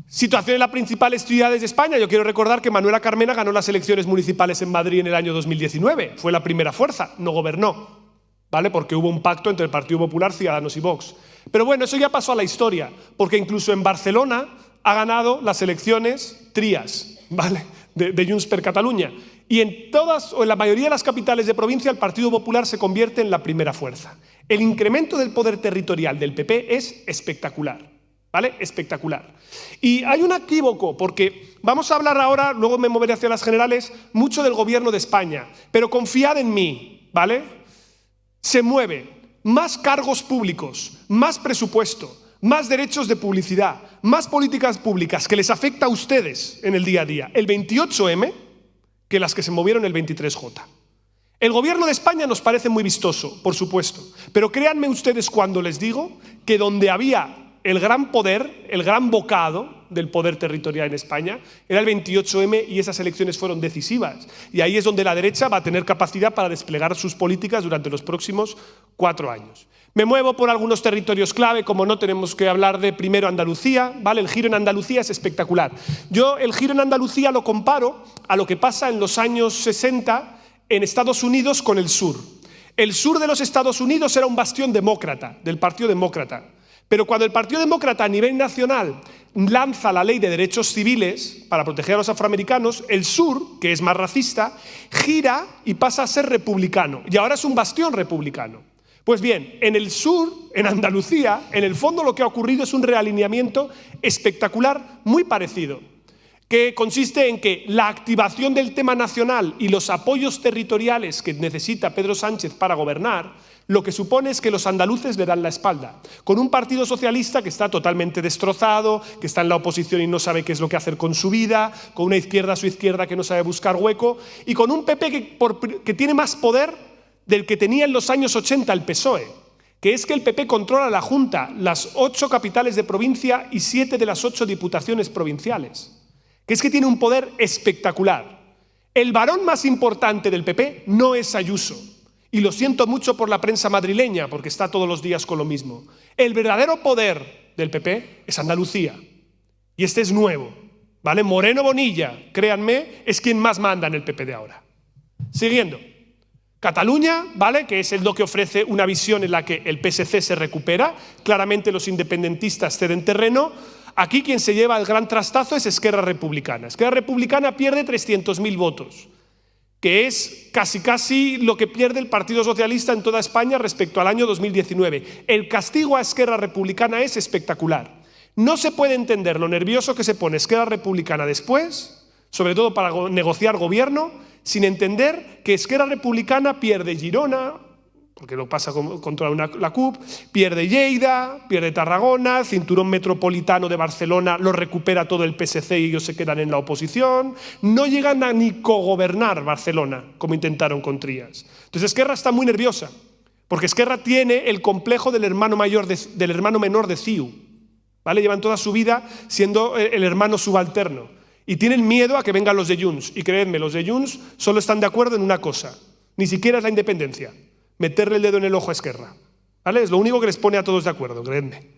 Situación en las principales ciudades de España. Yo quiero recordar que Manuela Carmena ganó las elecciones municipales en Madrid en el año 2019. Fue la primera fuerza, no gobernó, ¿vale? Porque hubo un pacto entre el Partido Popular, Ciudadanos y Vox. Pero bueno, eso ya pasó a la historia, porque incluso en Barcelona ha ganado las elecciones Trias, ¿vale? De Junts per Catalunya. Y en todas o en la mayoría de las capitales de provincia el Partido Popular se convierte en la primera fuerza. El incremento del poder territorial del PP es espectacular, ¿vale? Espectacular. Y hay un equívoco, porque vamos a hablar ahora, luego me moveré hacia las generales, mucho del gobierno de España, pero confiad en mí, ¿vale? Se mueve más cargos públicos, más presupuesto, más derechos de publicidad, más políticas públicas que les afecta a ustedes en el día a día, el 28M, que las que se movieron el 23J. El gobierno de España nos parece muy vistoso, por supuesto, pero créanme ustedes cuando les digo que donde había el gran poder, el gran bocado del poder territorial en España era el 28M y esas elecciones fueron decisivas. Y ahí es donde la derecha va a tener capacidad para desplegar sus políticas durante los próximos 4 años. Me muevo por algunos territorios clave, como no tenemos que hablar de primero Andalucía, ¿vale? El giro en Andalucía es espectacular. Yo el giro en Andalucía lo comparo a lo que pasa en los años 60 en Estados Unidos con el sur. El sur de los Estados Unidos era un bastión demócrata, del Partido Demócrata. Pero cuando el Partido Demócrata a nivel nacional lanza la ley de derechos civiles para proteger a los afroamericanos, el sur, que es más racista, gira y pasa a ser republicano. Y ahora es un bastión republicano. Pues bien, en el sur, en Andalucía, en el fondo lo que ha ocurrido es un realineamiento espectacular muy parecido, que consiste en que la activación del tema nacional y los apoyos territoriales que necesita Pedro Sánchez para gobernar, lo que supone es que los andaluces le dan la espalda, con un partido socialista que está totalmente destrozado, que está en la oposición y no sabe qué es lo que hacer con su vida, con una izquierda a su izquierda que no sabe buscar hueco, y con un PP que tiene más poder del que tenía en los años 80 el PSOE, que es que el PP controla la Junta, las 8 capitales de provincia y 7 de las 8 diputaciones provinciales, que es que tiene un poder espectacular. El varón más importante del PP no es Ayuso. Y lo siento mucho por la prensa madrileña, porque está todos los días con lo mismo. El verdadero poder del PP es Andalucía. Y este es nuevo, ¿vale? Moreno Bonilla, créanme, es quien más manda en el PP de ahora. Siguiendo. Cataluña, ¿vale? Que es lo que ofrece una visión en la que el PSC se recupera. Claramente los independentistas ceden terreno. Aquí quien se lleva el gran trastazo es Esquerra Republicana. Esquerra Republicana pierde 300.000 votos. Que es casi lo que pierde el Partido Socialista en toda España respecto al año 2019. El castigo a Esquerra Republicana es espectacular. No se puede entender lo nervioso que se pone Esquerra Republicana después, sobre todo para negociar gobierno, sin entender que Esquerra Republicana pierde Girona, porque lo pasa contra la CUP, pierde Lleida, pierde Tarragona, el cinturón metropolitano de Barcelona lo recupera todo el PSC y ellos se quedan en la oposición, no llegan a ni cogobernar Barcelona, como intentaron con Trias. Entonces Esquerra está muy nerviosa, porque Esquerra tiene el complejo del hermano menor de CiU, ¿vale? Llevan toda su vida siendo el hermano subalterno, y tienen miedo a que vengan los de Junts, y creedme, los de Junts solo están de acuerdo en una cosa, ni siquiera es la independencia. Meterle el dedo en el ojo a Esquerra, ¿vale? Es lo único que les pone a todos de acuerdo, creedme.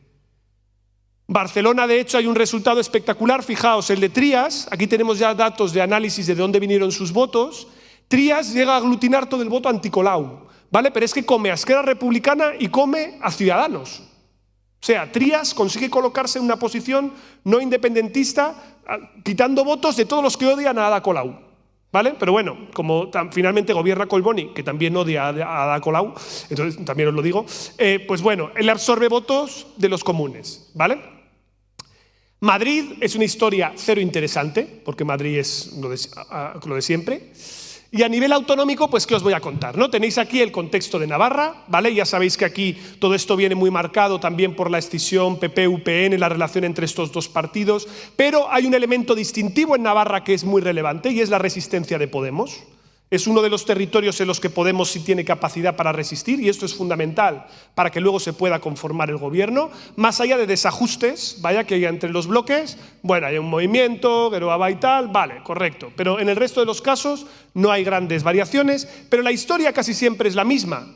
Barcelona, de hecho, hay un resultado espectacular. Fijaos, el de Trias, aquí tenemos ya datos de análisis de dónde vinieron sus votos. Trias llega a aglutinar todo el voto anticolau, ¿vale? Pero es que come a Esquerra Republicana y come a Ciudadanos. O sea, Trias consigue colocarse en una posición no independentista, quitando votos de todos los que odian a Ada Colau. ¿Vale? Pero bueno, como finalmente gobierna Collboni, que también odia a Ada Colau, entonces también os lo digo, pues bueno, él absorbe votos de los comunes, ¿vale? Madrid es una historia cero interesante, porque Madrid es lo de siempre. Y a nivel autonómico, pues, ¿qué os voy a contar? ¿No? Tenéis aquí el contexto de Navarra, ¿vale? Ya sabéis que aquí todo esto viene muy marcado también por la escisión PP-UPN, la relación entre estos dos partidos, pero hay un elemento distintivo en Navarra que es muy relevante y es la resistencia de Podemos. Es uno de los territorios en los que Podemos sí tiene capacidad para resistir y esto es fundamental para que luego se pueda conformar el gobierno. Más allá de desajustes, vaya que haya entre los bloques, bueno, hay un movimiento, Geroa y tal, vale, correcto. Pero en el resto de los casos no hay grandes variaciones, pero la historia casi siempre es la misma.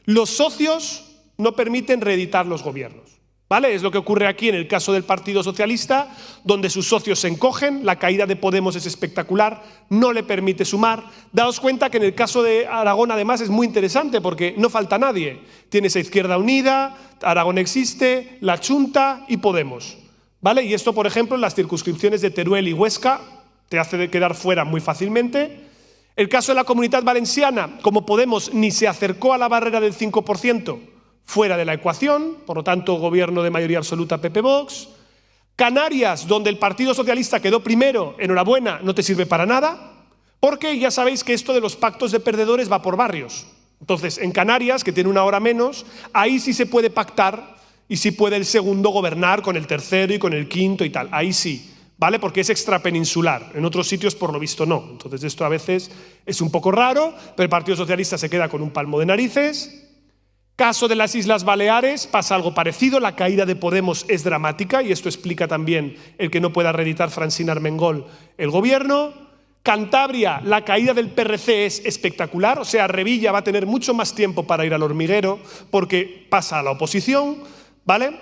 Los socios no permiten reeditar los gobiernos. ¿Vale? Es lo que ocurre aquí en el caso del Partido Socialista, donde sus socios se encogen, la caída de Podemos es espectacular, no le permite sumar. Daos cuenta que en el caso de Aragón además es muy interesante porque no falta nadie. Tienes a Izquierda Unida, Aragón existe, la Chunta y Podemos. ¿Vale? Y esto, por ejemplo, en las circunscripciones de Teruel y Huesca te hace quedar fuera muy fácilmente. El caso de la Comunitat Valenciana, como Podemos ni se acercó a la barrera del 5%, fuera de la ecuación, por lo tanto, gobierno de mayoría absoluta PP-Vox. Canarias, donde el Partido Socialista quedó primero, enhorabuena, no te sirve para nada, porque ya sabéis que esto de los pactos de perdedores va por barrios. Entonces, en Canarias, que tiene una hora menos, ahí sí se puede pactar y sí puede el segundo gobernar con el tercero y con el quinto y tal. Ahí sí, ¿vale? Porque es extrapeninsular. En otros sitios, por lo visto, no. Entonces, esto a veces es un poco raro, pero el Partido Socialista se queda con un palmo de narices. Caso de las Islas Baleares, pasa algo parecido, la caída de Podemos es dramática y esto explica también el que no pueda reeditar Francina Armengol el gobierno. Cantabria, la caída del PRC es espectacular, o sea, Revilla va a tener mucho más tiempo para ir al hormiguero porque pasa a la oposición, ¿vale?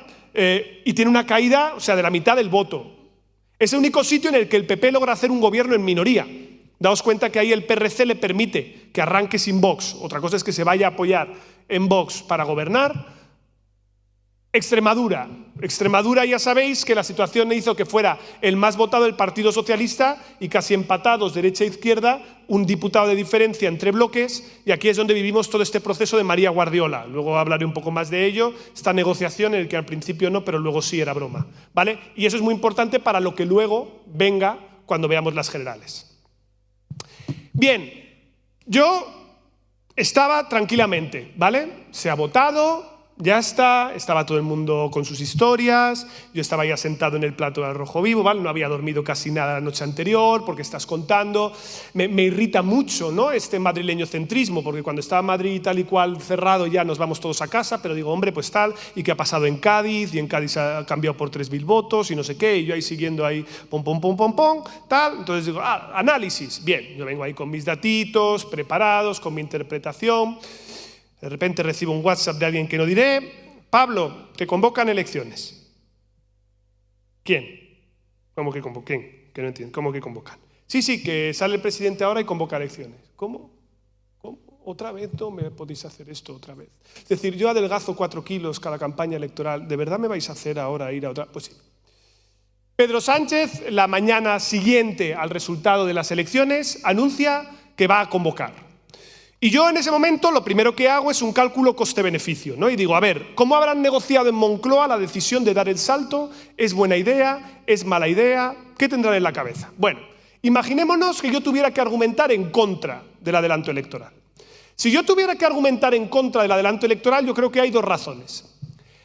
Y tiene una caída, o sea, de la mitad del voto. Es el único sitio en el que el PP logra hacer un gobierno en minoría. Daos cuenta que ahí el PRC le permite que arranque sin Vox. Otra cosa es que se vaya a apoyar en Vox para gobernar. Extremadura. Extremadura ya sabéis que la situación hizo que fuera el más votado el Partido Socialista y casi empatados derecha e izquierda, un diputado de diferencia entre bloques y aquí es donde vivimos todo este proceso de María Guardiola. Luego hablaré un poco más de ello, esta negociación en el que al principio no, pero luego sí era broma, ¿vale? Y eso es muy importante para lo que luego venga cuando veamos las generales. Bien, yo estaba tranquilamente, ¿vale? Se ha votado, ya está, estaba todo el mundo con sus historias, yo estaba ya sentado en el plato de al rojo vivo, ¿vale? No había dormido casi nada la noche anterior porque estás contando. Me irrita mucho, ¿no? Este madrileño centrismo, porque cuando estaba Madrid tal y cual cerrado ya nos vamos todos a casa, pero digo, hombre, pues tal, ¿y qué ha pasado en Cádiz? Y en Cádiz ha cambiado por 3.000 votos y no sé qué, y yo ahí siguiendo ahí, pom, tal. Entonces digo, análisis, bien, yo vengo ahí con mis datitos, preparados, con mi interpretación. De repente recibo un WhatsApp de alguien que no diré. Pablo, te convocan elecciones. ¿Quién? ¿Cómo que convocan? Que no entiendo. ¿Cómo que convocan? Sí, que sale el presidente ahora y convoca elecciones. ¿Cómo? ¿Otra vez? No me podéis hacer esto otra vez. Es decir, yo adelgazo 4 kilos cada campaña electoral. ¿De verdad me vais a hacer ahora ir a otra? Pues sí. Pedro Sánchez, la mañana siguiente al resultado de las elecciones, anuncia que va a convocar. Y yo en ese momento lo primero que hago es un cálculo coste-beneficio, ¿no? Y digo, a ver, ¿cómo habrán negociado en Moncloa la decisión de dar el salto? ¿Es buena idea? ¿Es mala idea? ¿Qué tendrán en la cabeza? Bueno, imaginémonos que yo tuviera que argumentar en contra del adelanto electoral. Si yo tuviera que argumentar en contra del adelanto electoral, yo creo que hay 2 razones.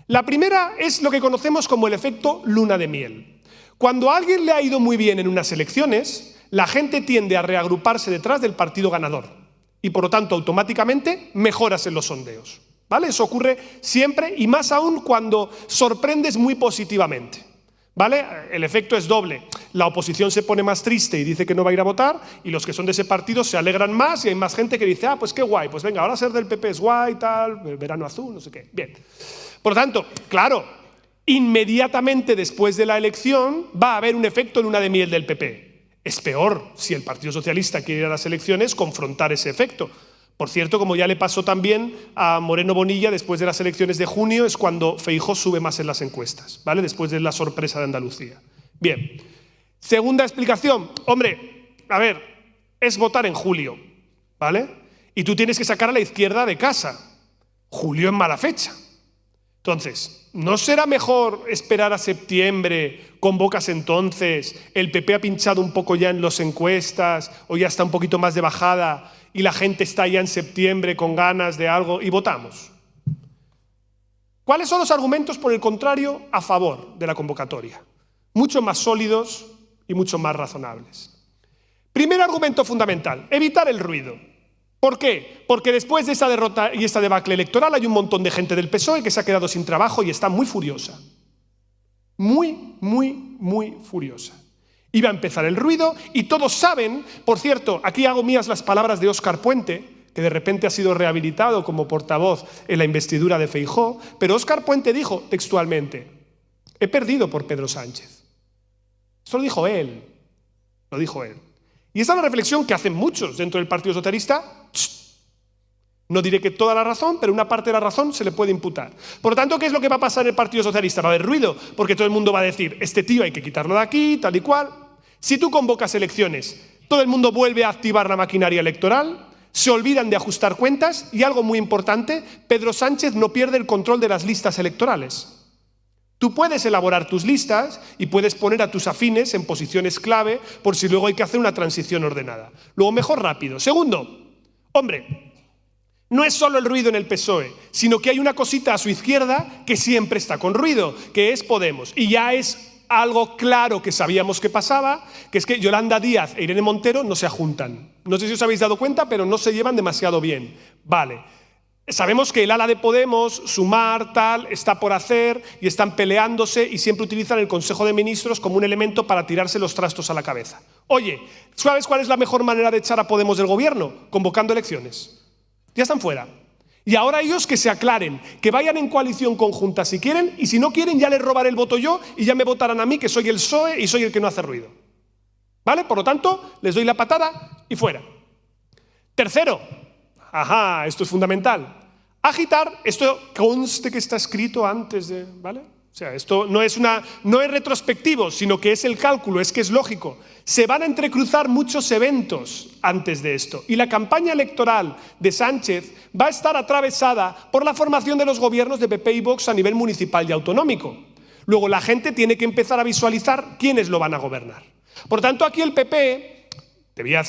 La primera es lo que conocemos como el efecto luna de miel. Cuando a alguien le ha ido muy bien en unas elecciones, la gente tiende a reagruparse detrás del partido ganador. Y por lo tanto, automáticamente mejoras en los sondeos, ¿vale? Eso ocurre siempre y más aún cuando sorprendes muy positivamente, ¿vale? El efecto es doble. La oposición se pone más triste y dice que no va a ir a votar y los que son de ese partido se alegran más y hay más gente que dice, pues qué guay, pues venga, ahora ser del PP es guay, tal, verano azul, no sé qué. Bien. Por lo tanto, claro, inmediatamente después de la elección va a haber un efecto luna de miel del PP. Es peor, si el Partido Socialista quiere ir a las elecciones, confrontar ese efecto. Por cierto, como ya le pasó también a Moreno Bonilla después de las elecciones de junio, es cuando Feijóo sube más en las encuestas, ¿vale? Después de la sorpresa de Andalucía. Bien. Segunda explicación. Hombre, a ver, es votar en julio, ¿vale? Y tú tienes que sacar a la izquierda de casa. Julio es mala fecha. Entonces, ¿no será mejor esperar a septiembre, convocas entonces, el PP ha pinchado un poco ya en las encuestas o ya está un poquito más de bajada y la gente está ya en septiembre con ganas de algo y votamos? ¿Cuáles son los argumentos, por el contrario, a favor de la convocatoria? Mucho más sólidos y mucho más razonables. Primer argumento fundamental, evitar el ruido. ¿Por qué? Porque después de esta derrota y esta debacle electoral hay un montón de gente del PSOE que se ha quedado sin trabajo y está muy furiosa. Muy furiosa. Iba a empezar el ruido y todos saben, por cierto, aquí hago mías las palabras de Óscar Puente, que de repente ha sido rehabilitado como portavoz en la investidura de Feijóo, pero Óscar Puente dijo textualmente: he perdido por Pedro Sánchez. Eso lo dijo él. Lo dijo él. Y esa es la reflexión que hacen muchos dentro del Partido Socialista. No diré que toda la razón, pero una parte de la razón se le puede imputar. Por lo tanto, ¿qué es lo que va a pasar en el Partido Socialista? Va a haber ruido, porque todo el mundo va a decir: este tío hay que quitarlo de aquí, tal y cual. Si tú convocas elecciones, todo el mundo vuelve a activar la maquinaria electoral, se olvidan de ajustar cuentas y, algo muy importante, Pedro Sánchez no pierde el control de las listas electorales. Tú puedes elaborar tus listas y puedes poner a tus afines en posiciones clave por si luego hay que hacer una transición ordenada. Luego, mejor rápido. Segundo, hombre, no es solo el ruido en el PSOE, sino que hay una cosita a su izquierda que siempre está con ruido, que es Podemos. Y ya es algo claro que sabíamos que pasaba, que es que Yolanda Díaz e Irene Montero no se juntan. No sé si os habéis dado cuenta, pero no se llevan demasiado bien. Vale. Sabemos que el ala de Podemos, Sumar, tal, está por hacer y están peleándose y siempre utilizan el Consejo de Ministros como un elemento para tirarse los trastos a la cabeza. Oye, ¿sabes cuál es la mejor manera de echar a Podemos del gobierno? Convocando elecciones. Ya están fuera. Y ahora ellos que se aclaren, que vayan en coalición conjunta si quieren, y si no quieren ya les robaré el voto yo y ya me votarán a mí, que soy el PSOE y soy el que no hace ruido. ¿Vale? Por lo tanto, les doy la patada y fuera. Tercero, esto es fundamental. Agitar, esto conste que está escrito antes de, ¿vale? O sea, esto no es retrospectivo, sino que es el cálculo, es que es lógico. Se van a entrecruzar muchos eventos antes de esto. Y la campaña electoral de Sánchez va a estar atravesada por la formación de los gobiernos de PP y Vox a nivel municipal y autonómico. Luego la gente tiene que empezar a visualizar quiénes lo van a gobernar. Por tanto, aquí el PP debía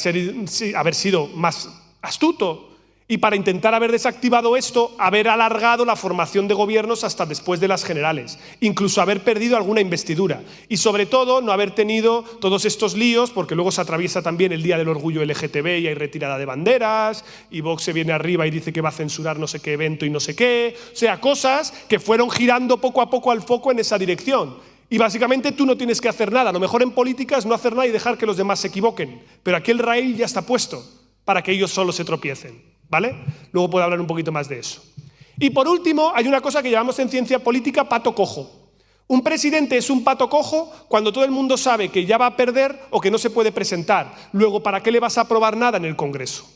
haber sido más astuto y para intentar haber desactivado esto, haber alargado la formación de gobiernos hasta después de las generales, incluso haber perdido alguna investidura y sobre todo no haber tenido todos estos líos, porque luego se atraviesa también el Día del Orgullo LGTB y hay retirada de banderas y Vox se viene arriba y dice que va a censurar no sé qué evento y no sé qué, o sea, cosas que fueron girando poco a poco al foco en esa dirección. Y básicamente tú no tienes que hacer nada, lo mejor en política es no hacer nada y dejar que los demás se equivoquen, pero aquí el raíl ya está puesto para que ellos solo se tropiecen. ¿Vale? Luego puedo hablar un poquito más de eso. Y por último, hay una cosa que llamamos en ciencia política pato cojo. Un presidente es un pato cojo cuando todo el mundo sabe que ya va a perder o que no se puede presentar. Luego, ¿para qué le vas a aprobar nada en el Congreso?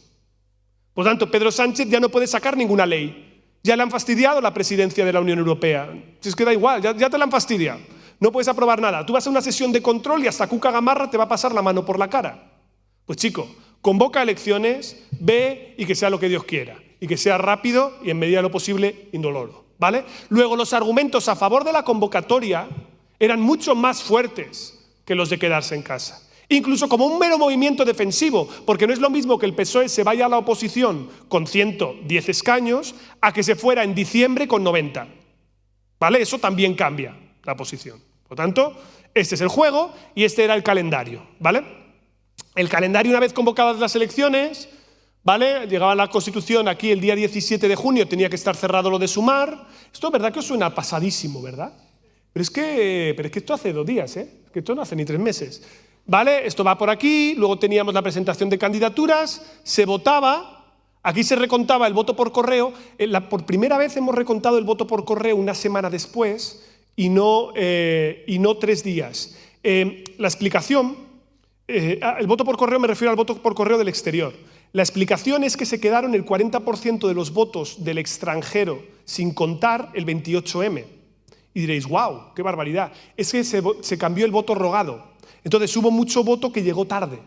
Por lo tanto, Pedro Sánchez ya no puede sacar ninguna ley. Ya le han fastidiado la presidencia de la Unión Europea. Si es que da igual, ya te la han fastidiado. No puedes aprobar nada. Tú vas a una sesión de control y hasta Cuca Gamarra te va a pasar la mano por la cara. Pues chico, convoca elecciones, ve y que sea lo que Dios quiera. Y que sea rápido y en medida de lo posible indoloro. ¿Vale? Luego los argumentos a favor de la convocatoria eran mucho más fuertes que los de quedarse en casa. Incluso como un mero movimiento defensivo, porque no es lo mismo que el PSOE se vaya a la oposición con 110 escaños a que se fuera en diciembre con 90. ¿Vale? Eso también cambia la posición. Por lo tanto, este es el juego y este era el calendario. ¿Vale? El calendario, una vez convocadas las elecciones, ¿vale? Llegaba la Constitución aquí el día 17 de junio, tenía que estar cerrado lo de Sumar. Esto es verdad que os suena pasadísimo, ¿verdad? Pero es que esto hace 2 días, ¿eh? Que esto no hace ni 3 meses. ¿Vale? Esto va por aquí, luego teníamos la presentación de candidaturas, se votaba, aquí se recontaba el voto por correo. Por primera vez hemos recontado el voto por correo una semana después y no 3 días. La explicación... el voto por correo me refiero al voto por correo del exterior. La explicación es que se quedaron el 40% de los votos del extranjero sin contar el 28M. Y diréis, wow, qué barbaridad. Es que se cambió el voto rogado. Entonces hubo mucho voto que llegó tarde.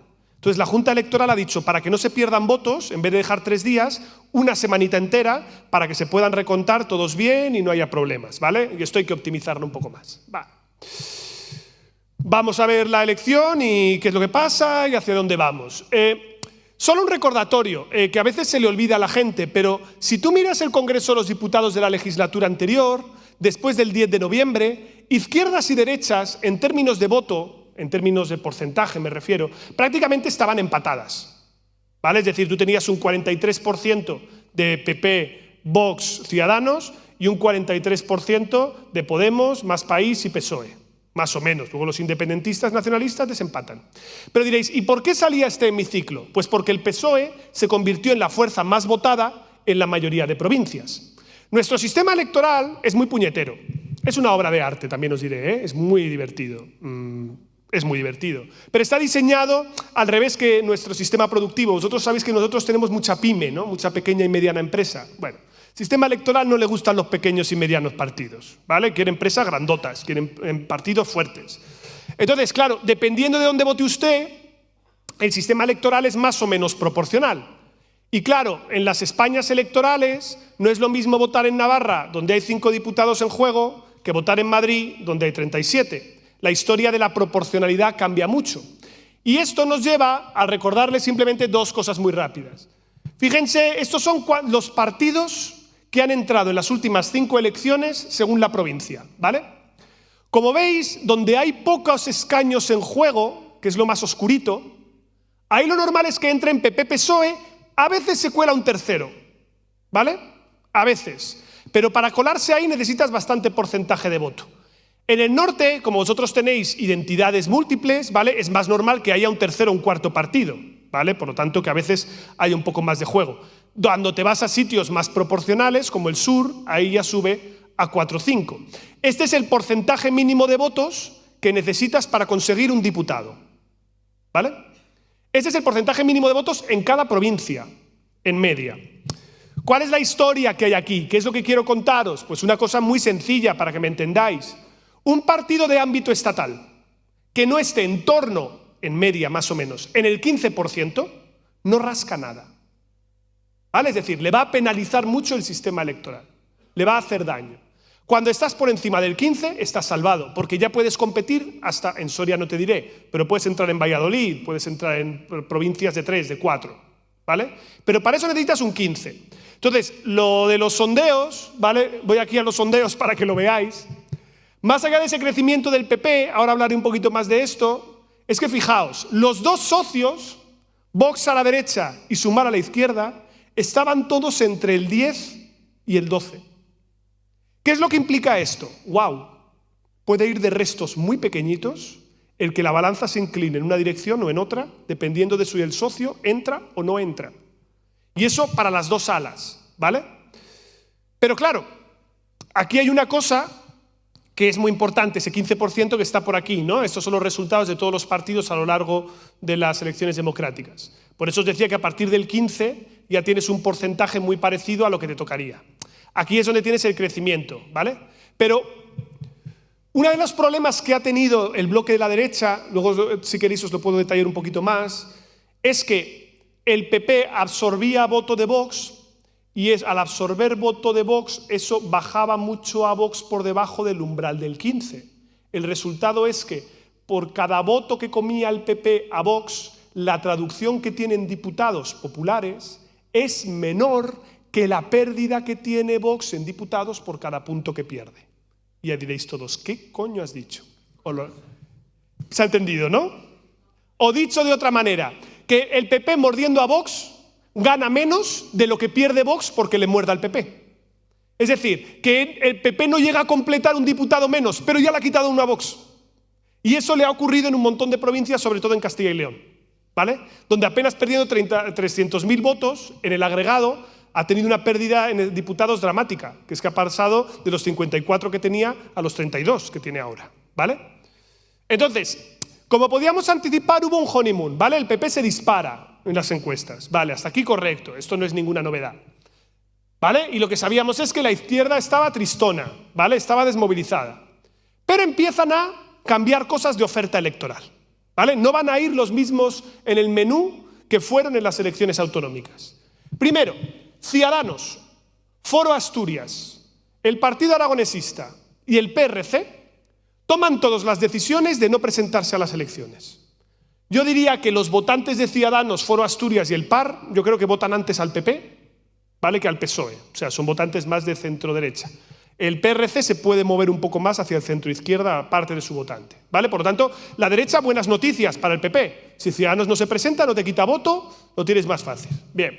Entonces la Junta Electoral ha dicho, para que no se pierdan votos, en vez de dejar 3 días, una semanita entera para que se puedan recontar todos bien y no haya problemas, ¿vale? Y esto hay que optimizarlo un poco más. Vamos a ver la elección y qué es lo que pasa y hacia dónde vamos. Solo un recordatorio, que a veces se le olvida a la gente, pero si tú miras el Congreso de los Diputados de la legislatura anterior, después del 10 de noviembre, izquierdas y derechas, en términos de voto, en términos de porcentaje me refiero, prácticamente estaban empatadas, ¿vale? Es decir, tú tenías un 43% de PP, Vox, Ciudadanos y un 43% de Podemos, Más País y PSOE, más o menos. Luego los independentistas nacionalistas desempatan. Pero diréis, ¿y por qué salía este hemiciclo? Pues porque el PSOE se convirtió en la fuerza más votada en la mayoría de provincias. Nuestro sistema electoral es muy puñetero. Es una obra de arte, también os diré, ¿eh? Es muy divertido. Es muy divertido. Pero está diseñado al revés que nuestro sistema productivo. Vosotros sabéis que nosotros tenemos mucha pyme, ¿no? Mucha pequeña y mediana empresa. Bueno, sistema electoral no le gustan los pequeños y medianos partidos, ¿vale? Quiere empresas grandotas, quieren partidos fuertes. Entonces, claro, dependiendo de dónde vote usted, el sistema electoral es más o menos proporcional. Y claro, en las Españas electorales no es lo mismo votar en Navarra, donde hay 5 diputados en juego, que votar en Madrid, donde hay 37. La historia de la proporcionalidad cambia mucho. Y esto nos lleva a recordarles simplemente 2 cosas muy rápidas. Fíjense, estos son los partidos que han entrado en las últimas 5 elecciones según la provincia, ¿vale? Como veis, donde hay pocos escaños en juego, que es lo más oscurito, ahí lo normal es que entren PP-PSOE, a veces se cuela un tercero, ¿vale? A veces. Pero para colarse ahí necesitas bastante porcentaje de voto. En el norte, como vosotros tenéis identidades múltiples, ¿vale? Es más normal que haya un tercero o un cuarto partido, ¿vale? Por lo tanto, que a veces haya un poco más de juego. Cuando te vas a sitios más proporcionales, como el sur, ahí ya sube a 4 o 5. Este es el porcentaje mínimo de votos que necesitas para conseguir un diputado, ¿vale? Este es el porcentaje mínimo de votos en cada provincia, en media. ¿Cuál es la historia que hay aquí? ¿Qué es lo que quiero contaros? Pues una cosa muy sencilla para que me entendáis. Un partido de ámbito estatal que no esté en torno, en media más o menos, en el 15%, no rasca nada, ¿vale? Es decir, le va a penalizar mucho el sistema electoral, le va a hacer daño. Cuando estás por encima del 15, estás salvado, porque ya puedes competir hasta, en Soria no te diré, pero puedes entrar en Valladolid, puedes entrar en provincias de 3, de 4, ¿vale? Pero para eso necesitas un 15. Entonces, lo de los sondeos, ¿vale? Voy aquí a los sondeos para que lo veáis. Más allá de ese crecimiento del PP, ahora hablaré un poquito más de esto, es que fijaos, los 2 socios, Vox a la derecha y Sumar a la izquierda, estaban todos entre el 10 y el 12. ¿Qué es lo que implica esto? ¡Wow! Puede ir de restos muy pequeñitos, el que la balanza se incline en una dirección o en otra, dependiendo de si el socio entra o no entra. Y eso para las 2 alas, ¿vale? Pero claro, aquí hay una cosa que es muy importante, ese 15% que está por aquí, ¿no? Estos son los resultados de todos los partidos a lo largo de las elecciones democráticas. Por eso os decía que a partir del 15 ya tienes un porcentaje muy parecido a lo que te tocaría. Aquí es donde tienes el crecimiento, ¿vale? Pero uno de los problemas que ha tenido el bloque de la derecha, luego si queréis os lo puedo detallar un poquito más, es que el PP absorbía voto de Vox y al absorber voto de Vox eso bajaba mucho a Vox por debajo del umbral del 15. El resultado es que por cada voto que comía el PP a Vox, la traducción que tienen diputados populares es menor que la pérdida que tiene Vox en diputados por cada punto que pierde. Y ya diréis todos, ¿qué coño has dicho? ¿Se ha entendido, no? O dicho de otra manera, que el PP mordiendo a Vox gana menos de lo que pierde Vox porque le muerda al PP. Es decir, que el PP no llega a completar un diputado menos, pero ya le ha quitado uno a Vox. Y eso le ha ocurrido en un montón de provincias, sobre todo en Castilla y León, ¿vale? Donde apenas perdiendo 300.000 votos en el agregado, ha tenido una pérdida en diputados dramática, que es que ha pasado de los 54 que tenía a los 32 que tiene ahora, ¿vale? Entonces, como podíamos anticipar, hubo un honeymoon, ¿vale? El PP se dispara en las encuestas, ¿vale? Hasta aquí correcto, esto no es ninguna novedad, ¿vale? Y lo que sabíamos es que la izquierda estaba tristona, ¿vale? Estaba desmovilizada. Pero empiezan a cambiar cosas de oferta electoral, ¿vale? ¿vale? No van a ir los mismos en el menú que fueron en las elecciones autonómicas. Primero, Ciudadanos, Foro Asturias, el Partido Aragonesista y el PRC toman todas las decisiones de no presentarse a las elecciones. Yo diría que los votantes de Ciudadanos, Foro Asturias y el PAR, yo creo que votan antes al PP, ¿vale?, que al PSOE. O sea, son votantes más de centro-derecha. El PRC se puede mover un poco más hacia el centro-izquierda, parte de su votante, ¿vale? Por lo tanto, la derecha, buenas noticias para el PP. Si Ciudadanos no se presenta, no te quita voto, lo tienes más fácil. Bien.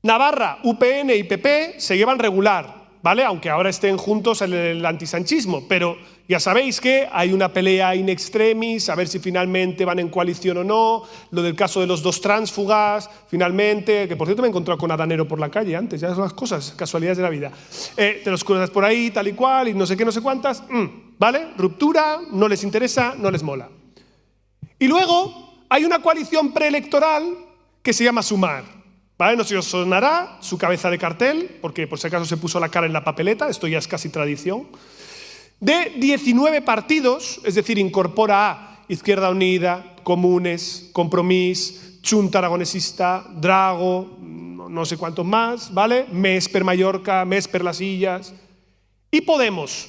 Navarra, UPN y PP se llevan regular, ¿vale? Aunque ahora estén juntos en el antisanchismo, pero ya sabéis que hay una pelea in extremis, a ver si finalmente van en coalición o no, lo del caso de los dos tránsfugas, finalmente, que por cierto me he encontrado con Adanero por la calle antes, ya son las cosas, casualidades de la vida, te los cruzas por ahí, tal y cual, y no sé qué, no sé cuántas, ¿vale? Ruptura, no les interesa, no les mola. Y luego hay una coalición preelectoral que se llama Sumar, ¿vale? No sé si os sonará su cabeza de cartel, porque por si acaso se puso la cara en la papeleta, esto ya es casi tradición, de 19 partidos, es decir, incorpora a Izquierda Unida, Comunes, Compromís, Chunta Aragonesista, Drago, no sé cuántos más, ¿vale? MES per Mallorca, MES per Las Illas, y Podemos,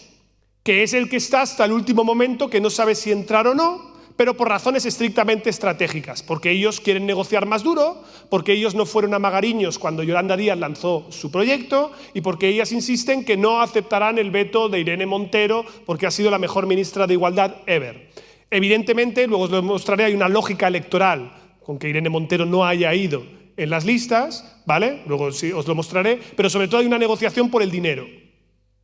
que es el que está hasta el último momento, que no sabe si entrar o no, pero por razones estrictamente estratégicas, porque ellos quieren negociar más duro, porque ellos no fueron a Magariños cuando Yolanda Díaz lanzó su proyecto y porque ellas insisten que no aceptarán el veto de Irene Montero porque ha sido la mejor ministra de Igualdad ever. Evidentemente, luego os lo mostraré, hay una lógica electoral con que Irene Montero no haya ido en las listas, ¿vale? Luego sí os lo mostraré, pero sobre todo hay una negociación por el dinero,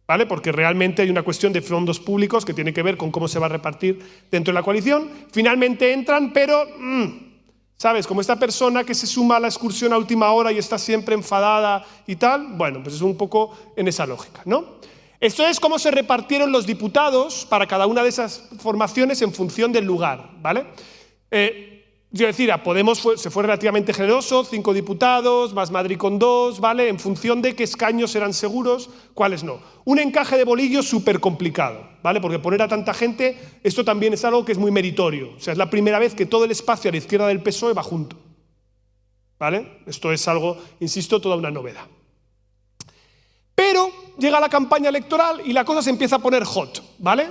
¿vale? Porque realmente hay una cuestión de fondos públicos que tiene que ver con cómo se va a repartir dentro de la coalición. Finalmente entran, pero, ¿sabes? Como esta persona que se suma a la excursión a última hora y está siempre enfadada y tal, bueno, pues es un poco en esa lógica, ¿no? Esto es cómo se repartieron los diputados para cada una de esas formaciones en función del lugar, ¿vale? Yo decir, a Podemos se fue relativamente generoso, 5 diputados, más Madrid con 2, ¿vale? En función de qué escaños eran seguros, cuáles no. Un encaje de bolillos súper complicado, ¿vale? Porque poner a tanta gente, esto también es algo que es muy meritorio. O sea, es la primera vez que todo el espacio a la izquierda del PSOE va junto, ¿vale? Esto es algo, insisto, toda una novedad. Pero llega la campaña electoral y la cosa se empieza a poner hot, ¿vale?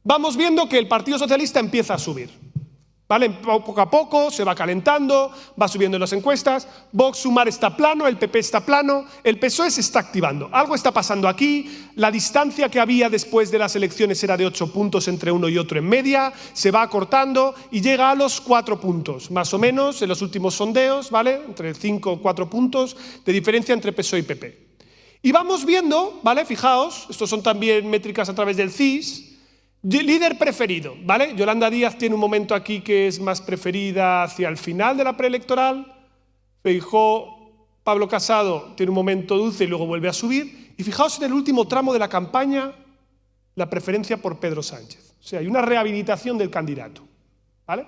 Vamos viendo que el Partido Socialista empieza a subir, ¿vale? Poco a poco se va calentando, va subiendo en las encuestas, Vox Sumar está plano, el PP está plano, el PSOE se está activando. Algo está pasando aquí, la distancia que había después de las elecciones era de 8 puntos entre uno y otro en media, se va acortando y llega a los 4 puntos, más o menos en los últimos sondeos, ¿vale? Entre 5 o 4 puntos de diferencia entre PSOE y PP. Y vamos viendo, ¿vale? Fijaos, estos son también métricas a través del CIS. Líder preferido, ¿vale? Yolanda Díaz tiene un momento aquí que es más preferida hacia el final de la preelectoral. Feijóo, Pablo Casado tiene un momento dulce y luego vuelve a subir. Y fijaos en el último tramo de la campaña, la preferencia por Pedro Sánchez. O sea, hay una rehabilitación del candidato, ¿vale?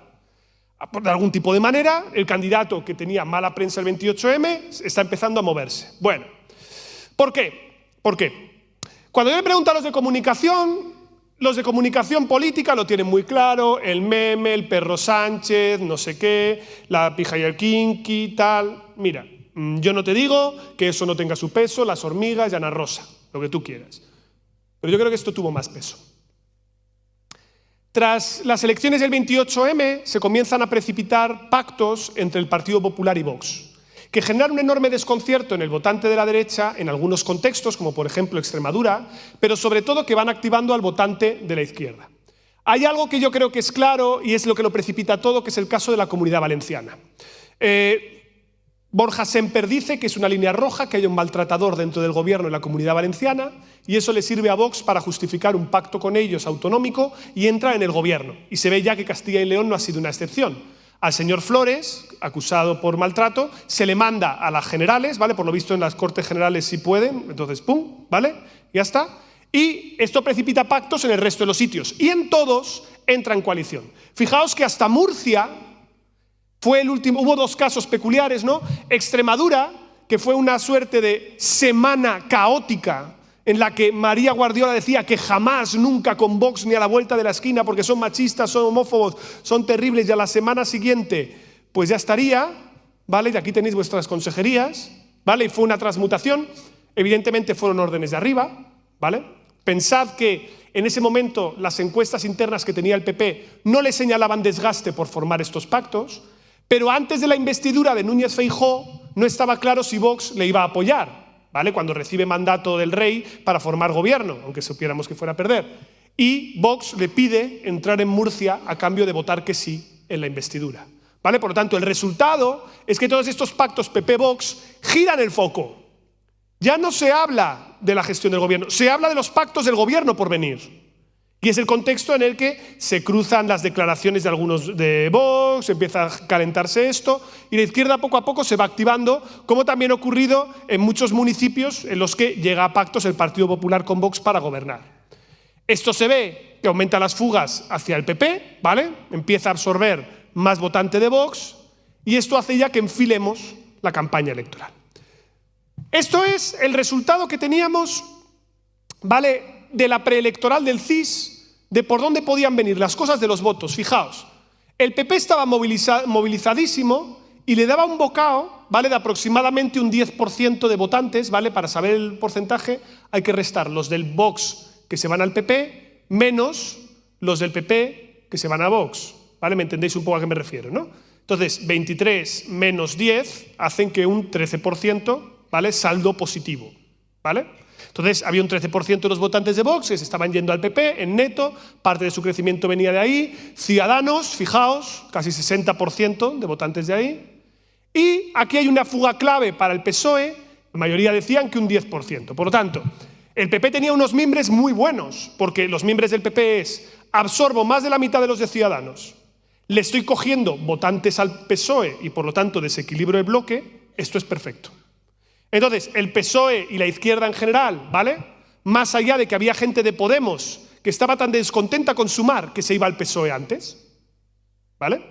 De algún tipo de manera, el candidato que tenía mala prensa el 28M está empezando a moverse. Bueno, ¿por qué? ¿Por qué? Cuando yo le pregunto a los de comunicación política lo tienen muy claro, el meme, el perro Sánchez, no sé qué, la pija y el kinky, tal. Mira, yo no te digo que eso no tenga su peso, las hormigas y Ana Rosa, lo que tú quieras. Pero yo creo que esto tuvo más peso. Tras las elecciones del 28M se comienzan a precipitar pactos entre el Partido Popular y Vox, que generan un enorme desconcierto en el votante de la derecha en algunos contextos, como por ejemplo Extremadura, pero sobre todo que van activando al votante de la izquierda. Hay algo que yo creo que es claro y es lo que lo precipita todo, que es el caso de la Comunidad Valenciana. Borja Semper dice que es una línea roja que haya un maltratador dentro del gobierno en la Comunidad Valenciana y eso le sirve a Vox para justificar un pacto con ellos autonómico y entra en el gobierno. Y se ve ya que Castilla y León no ha sido una excepción. Al señor Flores, acusado por maltrato, se le manda a las generales, ¿vale? Por lo visto en las Cortes Generales sí pueden, entonces pum, ¿vale? Ya está. Y esto precipita pactos en el resto de los sitios. Y en todos entra en coalición. Fijaos que hasta Murcia fue el último, hubo 2 casos peculiares, ¿no? Extremadura, que fue una suerte de semana caótica en la que María Guardiola decía que jamás, nunca con Vox ni a la vuelta de la esquina porque son machistas, son homófobos, son terribles, y a la semana siguiente pues ya estaría, ¿vale? Y aquí tenéis vuestras consejerías, ¿vale? Y fue una transmutación, evidentemente fueron órdenes de arriba, ¿vale? Pensad que en ese momento las encuestas internas que tenía el PP no le señalaban desgaste por formar estos pactos, pero antes de la investidura de Núñez Feijóo no estaba claro si Vox le iba a apoyar, ¿vale? Cuando recibe mandato del rey para formar gobierno, aunque supiéramos que fuera a perder. Y Vox le pide entrar en Murcia a cambio de votar que sí en la investidura, ¿vale? Por lo tanto, el resultado es que todos estos pactos PP-Vox giran el foco. Ya no se habla de la gestión del gobierno, se habla de los pactos del gobierno por venir. Y es el contexto en el que se cruzan las declaraciones de algunos de Vox, empieza a calentarse esto, y la izquierda poco a poco se va activando, como también ha ocurrido en muchos municipios en los que llega a pactos el Partido Popular con Vox para gobernar. Esto se ve que aumenta las fugas hacia el PP, ¿vale? Empieza a absorber más votante de Vox, y esto hace ya que enfilemos la campaña electoral. Esto es el resultado que teníamos, ¿vale?, de la preelectoral del CIS, de por dónde podían venir las cosas de los votos. Fijaos, el PP estaba movilizadísimo y le daba un bocado, ¿vale?, de aproximadamente un 10% de votantes, ¿vale? Para saber el porcentaje hay que restar los del Vox que se van al PP menos los del PP que se van a Vox, ¿vale? ¿Me entendéis un poco a qué me refiero, no? Entonces, 23 menos 10 hacen que un 13%, ¿vale?, saldo positivo, ¿vale? Entonces, había un 13% de los votantes de Vox que se estaban yendo al PP en neto, parte de su crecimiento venía de ahí. Ciudadanos, fijaos, casi 60% de votantes de ahí. Y aquí hay una fuga clave para el PSOE, la mayoría decían que un 10%. Por lo tanto, el PP tenía unos mimbres muy buenos, porque los mimbres del PP es: absorbo más de la mitad de los de Ciudadanos, le estoy cogiendo votantes al PSOE y por lo tanto desequilibro el bloque, esto es perfecto. Entonces, el PSOE y la izquierda en general, ¿vale?, más allá de que había gente de Podemos que estaba tan descontenta con Sumar que se iba al PSOE antes, ¿vale?,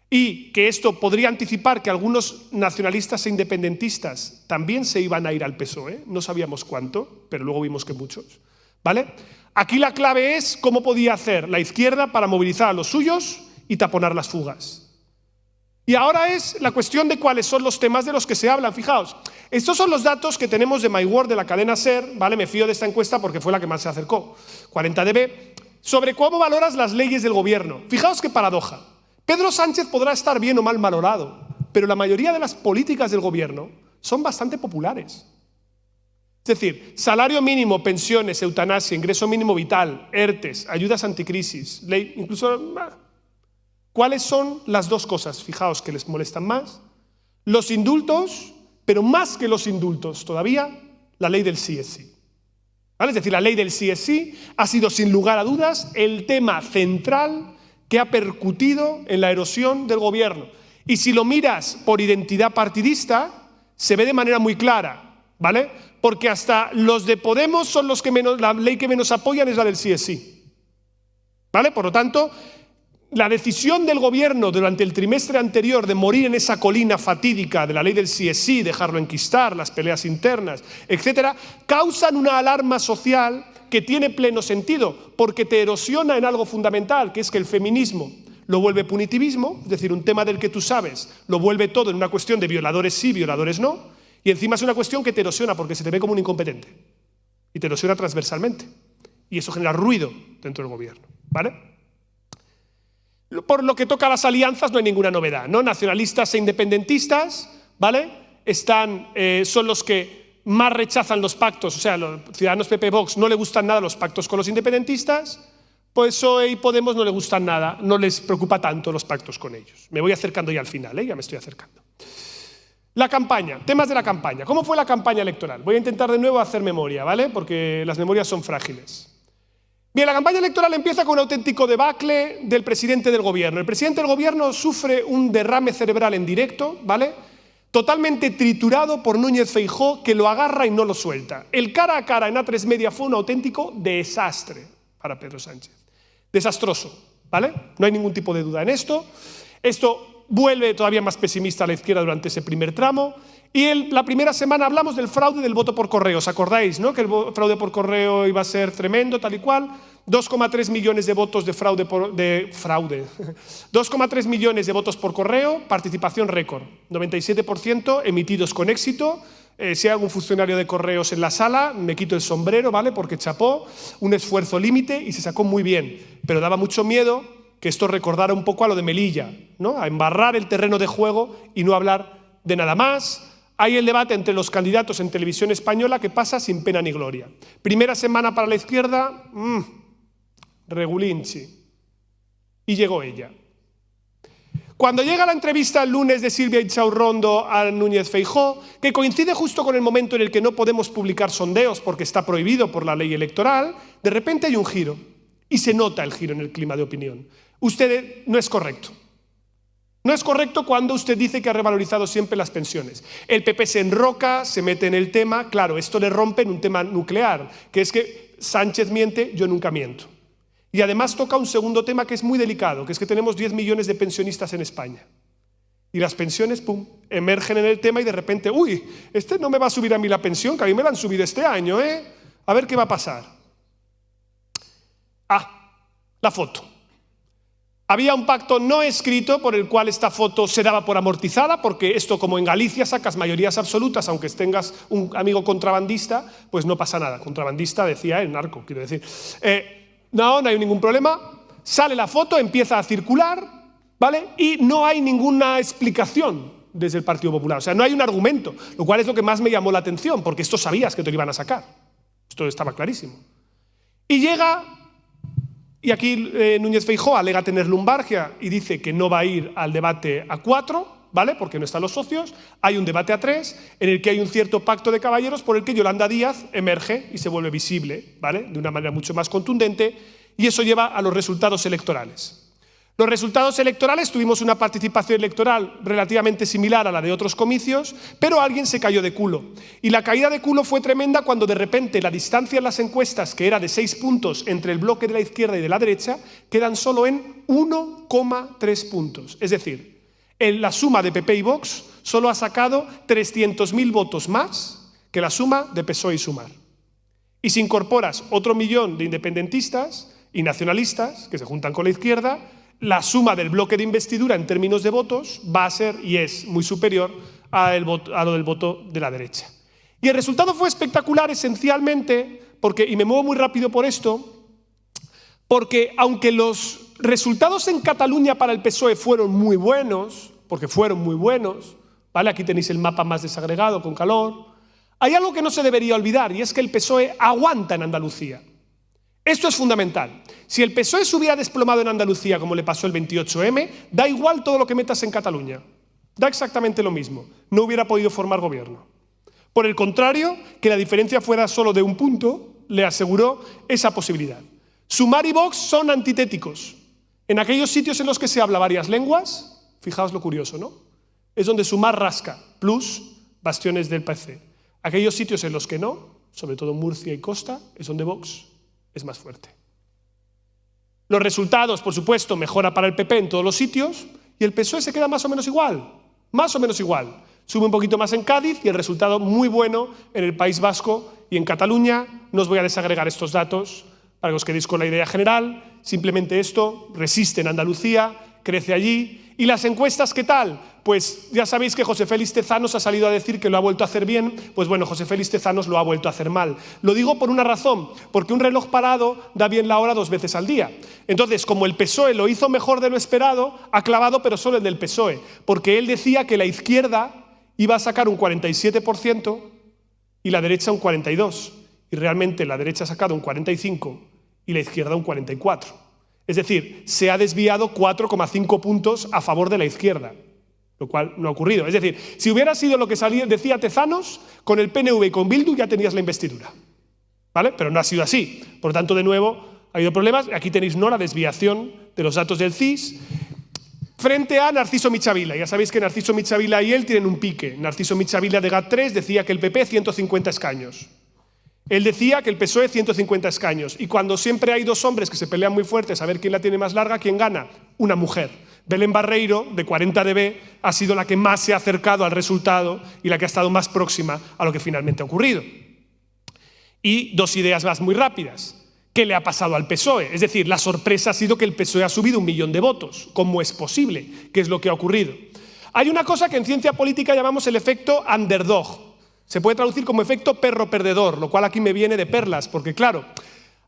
y que esto podría anticipar que algunos nacionalistas e independentistas también se iban a ir al PSOE, no sabíamos cuánto, pero luego vimos que muchos, ¿vale? Aquí la clave es cómo podía hacer la izquierda para movilizar a los suyos y taponar las fugas. Y ahora es la cuestión de cuáles son los temas de los que se hablan. Fijaos, estos son los datos que tenemos de MyWord, de la cadena SER, ¿vale? Me fío de esta encuesta porque fue la que más se acercó, 40dB, sobre cómo valoras las leyes del gobierno. Fijaos qué paradoja. Pedro Sánchez podrá estar bien o mal valorado, pero la mayoría de las políticas del gobierno son bastante populares. Es decir, salario mínimo, pensiones, eutanasia, ingreso mínimo vital, ERTES, ayudas anticrisis, ley, incluso... ¿Cuáles son las dos cosas, fijaos, que les molestan más? Los indultos, pero más que los indultos todavía, la ley del sí es sí. ¿Vale? Es decir, la ley del sí es sí ha sido sin lugar a dudas el tema central que ha percutido en la erosión del gobierno. Y si lo miras por identidad partidista, se ve de manera muy clara, ¿vale? Porque hasta los de Podemos son los que menos, la ley que menos apoyan es la del sí es sí. ¿Vale? Por lo tanto, la decisión del gobierno durante el trimestre anterior de morir en esa colina fatídica de la ley del sí es sí, dejarlo enquistar, las peleas internas, etcétera, causan una alarma social que tiene pleno sentido, porque te erosiona en algo fundamental, que es que el feminismo lo vuelve punitivismo, es decir, un tema del que tú sabes, lo vuelve todo en una cuestión de violadores sí, violadores no, y encima es una cuestión que te erosiona porque se te ve como un incompetente, y te erosiona transversalmente, y eso genera ruido dentro del gobierno, ¿vale? Por lo que toca a las alianzas no hay ninguna novedad, ¿no? Nacionalistas e independentistas, ¿vale?, son los que más rechazan los pactos, o sea, los Ciudadanos, PP, Vox no le gustan nada los pactos con los independentistas, pues PSOE y Podemos no le gustan nada, no les preocupa tanto los pactos con ellos. Me voy acercando ya al final, ya me estoy acercando. La campaña, temas de la campaña. ¿Cómo fue la campaña electoral? Voy a intentar de nuevo hacer memoria, ¿vale?, porque las memorias son frágiles. Bien, la campaña electoral empieza con un auténtico debacle del presidente del gobierno. El presidente del gobierno sufre un derrame cerebral en directo, ¿vale?, totalmente triturado por Núñez Feijóo, que lo agarra y no lo suelta. El cara a cara en A3 Media fue un auténtico desastre para Pedro Sánchez. Desastroso, ¿vale? No hay ningún tipo de duda en esto. Esto vuelve todavía más pesimista a la izquierda durante ese primer tramo. Y la primera semana hablamos del fraude del voto por correo. ¿Os acordáis, no? Que el fraude por correo iba a ser tremendo, tal y cual. 2,3 millones de votos de fraude. 2,3 millones de votos por correo, participación récord. 97% emitidos con éxito. Si hay algún funcionario de correos en la sala, me quito el sombrero, ¿vale? Porque chapó, un esfuerzo límite y se sacó muy bien. Pero daba mucho miedo que esto recordara un poco a lo de Melilla, ¿no? A embarrar el terreno de juego y no hablar de nada más. Hay el debate entre los candidatos en televisión española que pasa sin pena ni gloria. Primera semana para la izquierda, regulinchi. Y llegó ella. Cuando llega la entrevista el lunes de Silvia Ichaurrondo a Núñez Feijóo, que coincide justo con el momento en el que no podemos publicar sondeos porque está prohibido por la ley electoral, de repente hay un giro. Y se nota el giro en el clima de opinión. Usted no es correcto. No es correcto cuando usted dice que ha revalorizado siempre las pensiones. El PP se enroca, se mete en el tema. Claro, esto le rompe en un tema nuclear, que es que Sánchez miente, yo nunca miento. Y además toca un segundo tema que es muy delicado, que es que tenemos 10 millones de pensionistas en España. Y las pensiones, pum, emergen en el tema y de repente, uy, este no me va a subir a mí la pensión, que a mí me la han subido este año, ¿eh? A ver qué va a pasar. La foto. Había un pacto no escrito por el cual esta foto se daba por amortizada, porque esto, como en Galicia sacas mayorías absolutas, aunque tengas un amigo contrabandista, pues no pasa nada. Contrabandista decía el narco, quiero decir. No hay ningún problema. Sale la foto, empieza a circular, ¿vale? Y no hay ninguna explicación desde el Partido Popular. O sea, no hay un argumento, lo cual es lo que más me llamó la atención, porque esto sabías que te lo iban a sacar. Esto estaba clarísimo. Y llega... Y aquí Núñez Feijóo alega tener lumbargia y dice que no va a ir al debate a 4, ¿vale? Porque no están los socios. Hay un debate a 3 en el que hay un cierto pacto de caballeros por el que Yolanda Díaz emerge y se vuelve visible, ¿vale? De una manera mucho más contundente, y eso lleva a los resultados electorales. Los resultados electorales, tuvimos una participación electoral relativamente similar a la de otros comicios, pero alguien se cayó de culo. Y la caída de culo fue tremenda cuando de repente la distancia en las encuestas, que era de 6 puntos entre el bloque de la izquierda y de la derecha, quedan solo en 1,3 puntos. Es decir, en la suma de PP y Vox solo ha sacado 300.000 votos más que la suma de PSOE y Sumar. Y si incorporas otro millón de independentistas y nacionalistas que se juntan con la izquierda, la suma del bloque de investidura en términos de votos va a ser y es muy superior a lo del voto de la derecha. Y el resultado fue espectacular esencialmente, y me muevo muy rápido por esto, porque aunque los resultados en Cataluña para el PSOE fueron muy buenos, porque fueron muy buenos, ¿vale? Aquí tenéis el mapa más desagregado con color, hay algo que no se debería olvidar y es que el PSOE aguanta en Andalucía. Esto es fundamental. Si el PSOE se hubiera desplomado en Andalucía como le pasó el 28M, da igual todo lo que metas en Cataluña. Da exactamente lo mismo. No hubiera podido formar gobierno. Por el contrario, que la diferencia fuera solo de un punto, le aseguró esa posibilidad. Sumar y Vox son antitéticos. En aquellos sitios en los que se habla varias lenguas, fijaos lo curioso, ¿no? Es donde Sumar rasca, plus bastiones del PC. Aquellos sitios en los que no, sobre todo Murcia y Costa, es donde Vox es más fuerte. Los resultados, por supuesto, mejora para el PP en todos los sitios y el PSOE se queda más o menos igual. Más o menos igual. Sube un poquito más en Cádiz y el resultado muy bueno en el País Vasco y en Cataluña. No os voy a desagregar estos datos para que os quedéis con la idea general. Simplemente esto resiste en Andalucía, crece allí. ¿Y las encuestas qué tal? Pues ya sabéis que José Félix Tezanos ha salido a decir que lo ha vuelto a hacer bien. Pues bueno, José Félix Tezanos lo ha vuelto a hacer mal. Lo digo por una razón, porque un reloj parado da bien la hora 2 veces al día. Entonces, como el PSOE lo hizo mejor de lo esperado, ha clavado pero solo el del PSOE, porque él decía que la izquierda iba a sacar un 47% y la derecha un 42%. Y realmente la derecha ha sacado un 45% y la izquierda un 44%. Es decir, se ha desviado 4,5 puntos a favor de la izquierda, lo cual no ha ocurrido. Es decir, si hubiera sido lo que decía Tezanos, con el PNV y con Bildu ya tenías la investidura, ¿vale? Pero no ha sido así. Por lo tanto, de nuevo, ha habido problemas. Aquí tenéis no la desviación de los datos del CIS frente a Narciso Michavila. Ya sabéis que Narciso Michavila y él tienen un pique. Narciso Michavila de GAT3 decía que el PP 150 escaños. Él decía que el PSOE 150 escaños. Y cuando siempre hay dos hombres que se pelean muy fuertes a ver quién la tiene más larga, ¿quién gana? Una mujer. Belén Barreiro, de 40 dB, ha sido la que más se ha acercado al resultado y la que ha estado más próxima a lo que finalmente ha ocurrido. Y dos ideas más muy rápidas. ¿Qué le ha pasado al PSOE? Es decir, la sorpresa ha sido que el PSOE ha subido 1 millón de votos. ¿Cómo es posible? ¿Qué es lo que ha ocurrido? Hay una cosa que en ciencia política llamamos el efecto underdog. Se puede traducir como efecto perro perdedor, lo cual aquí me viene de perlas, porque claro,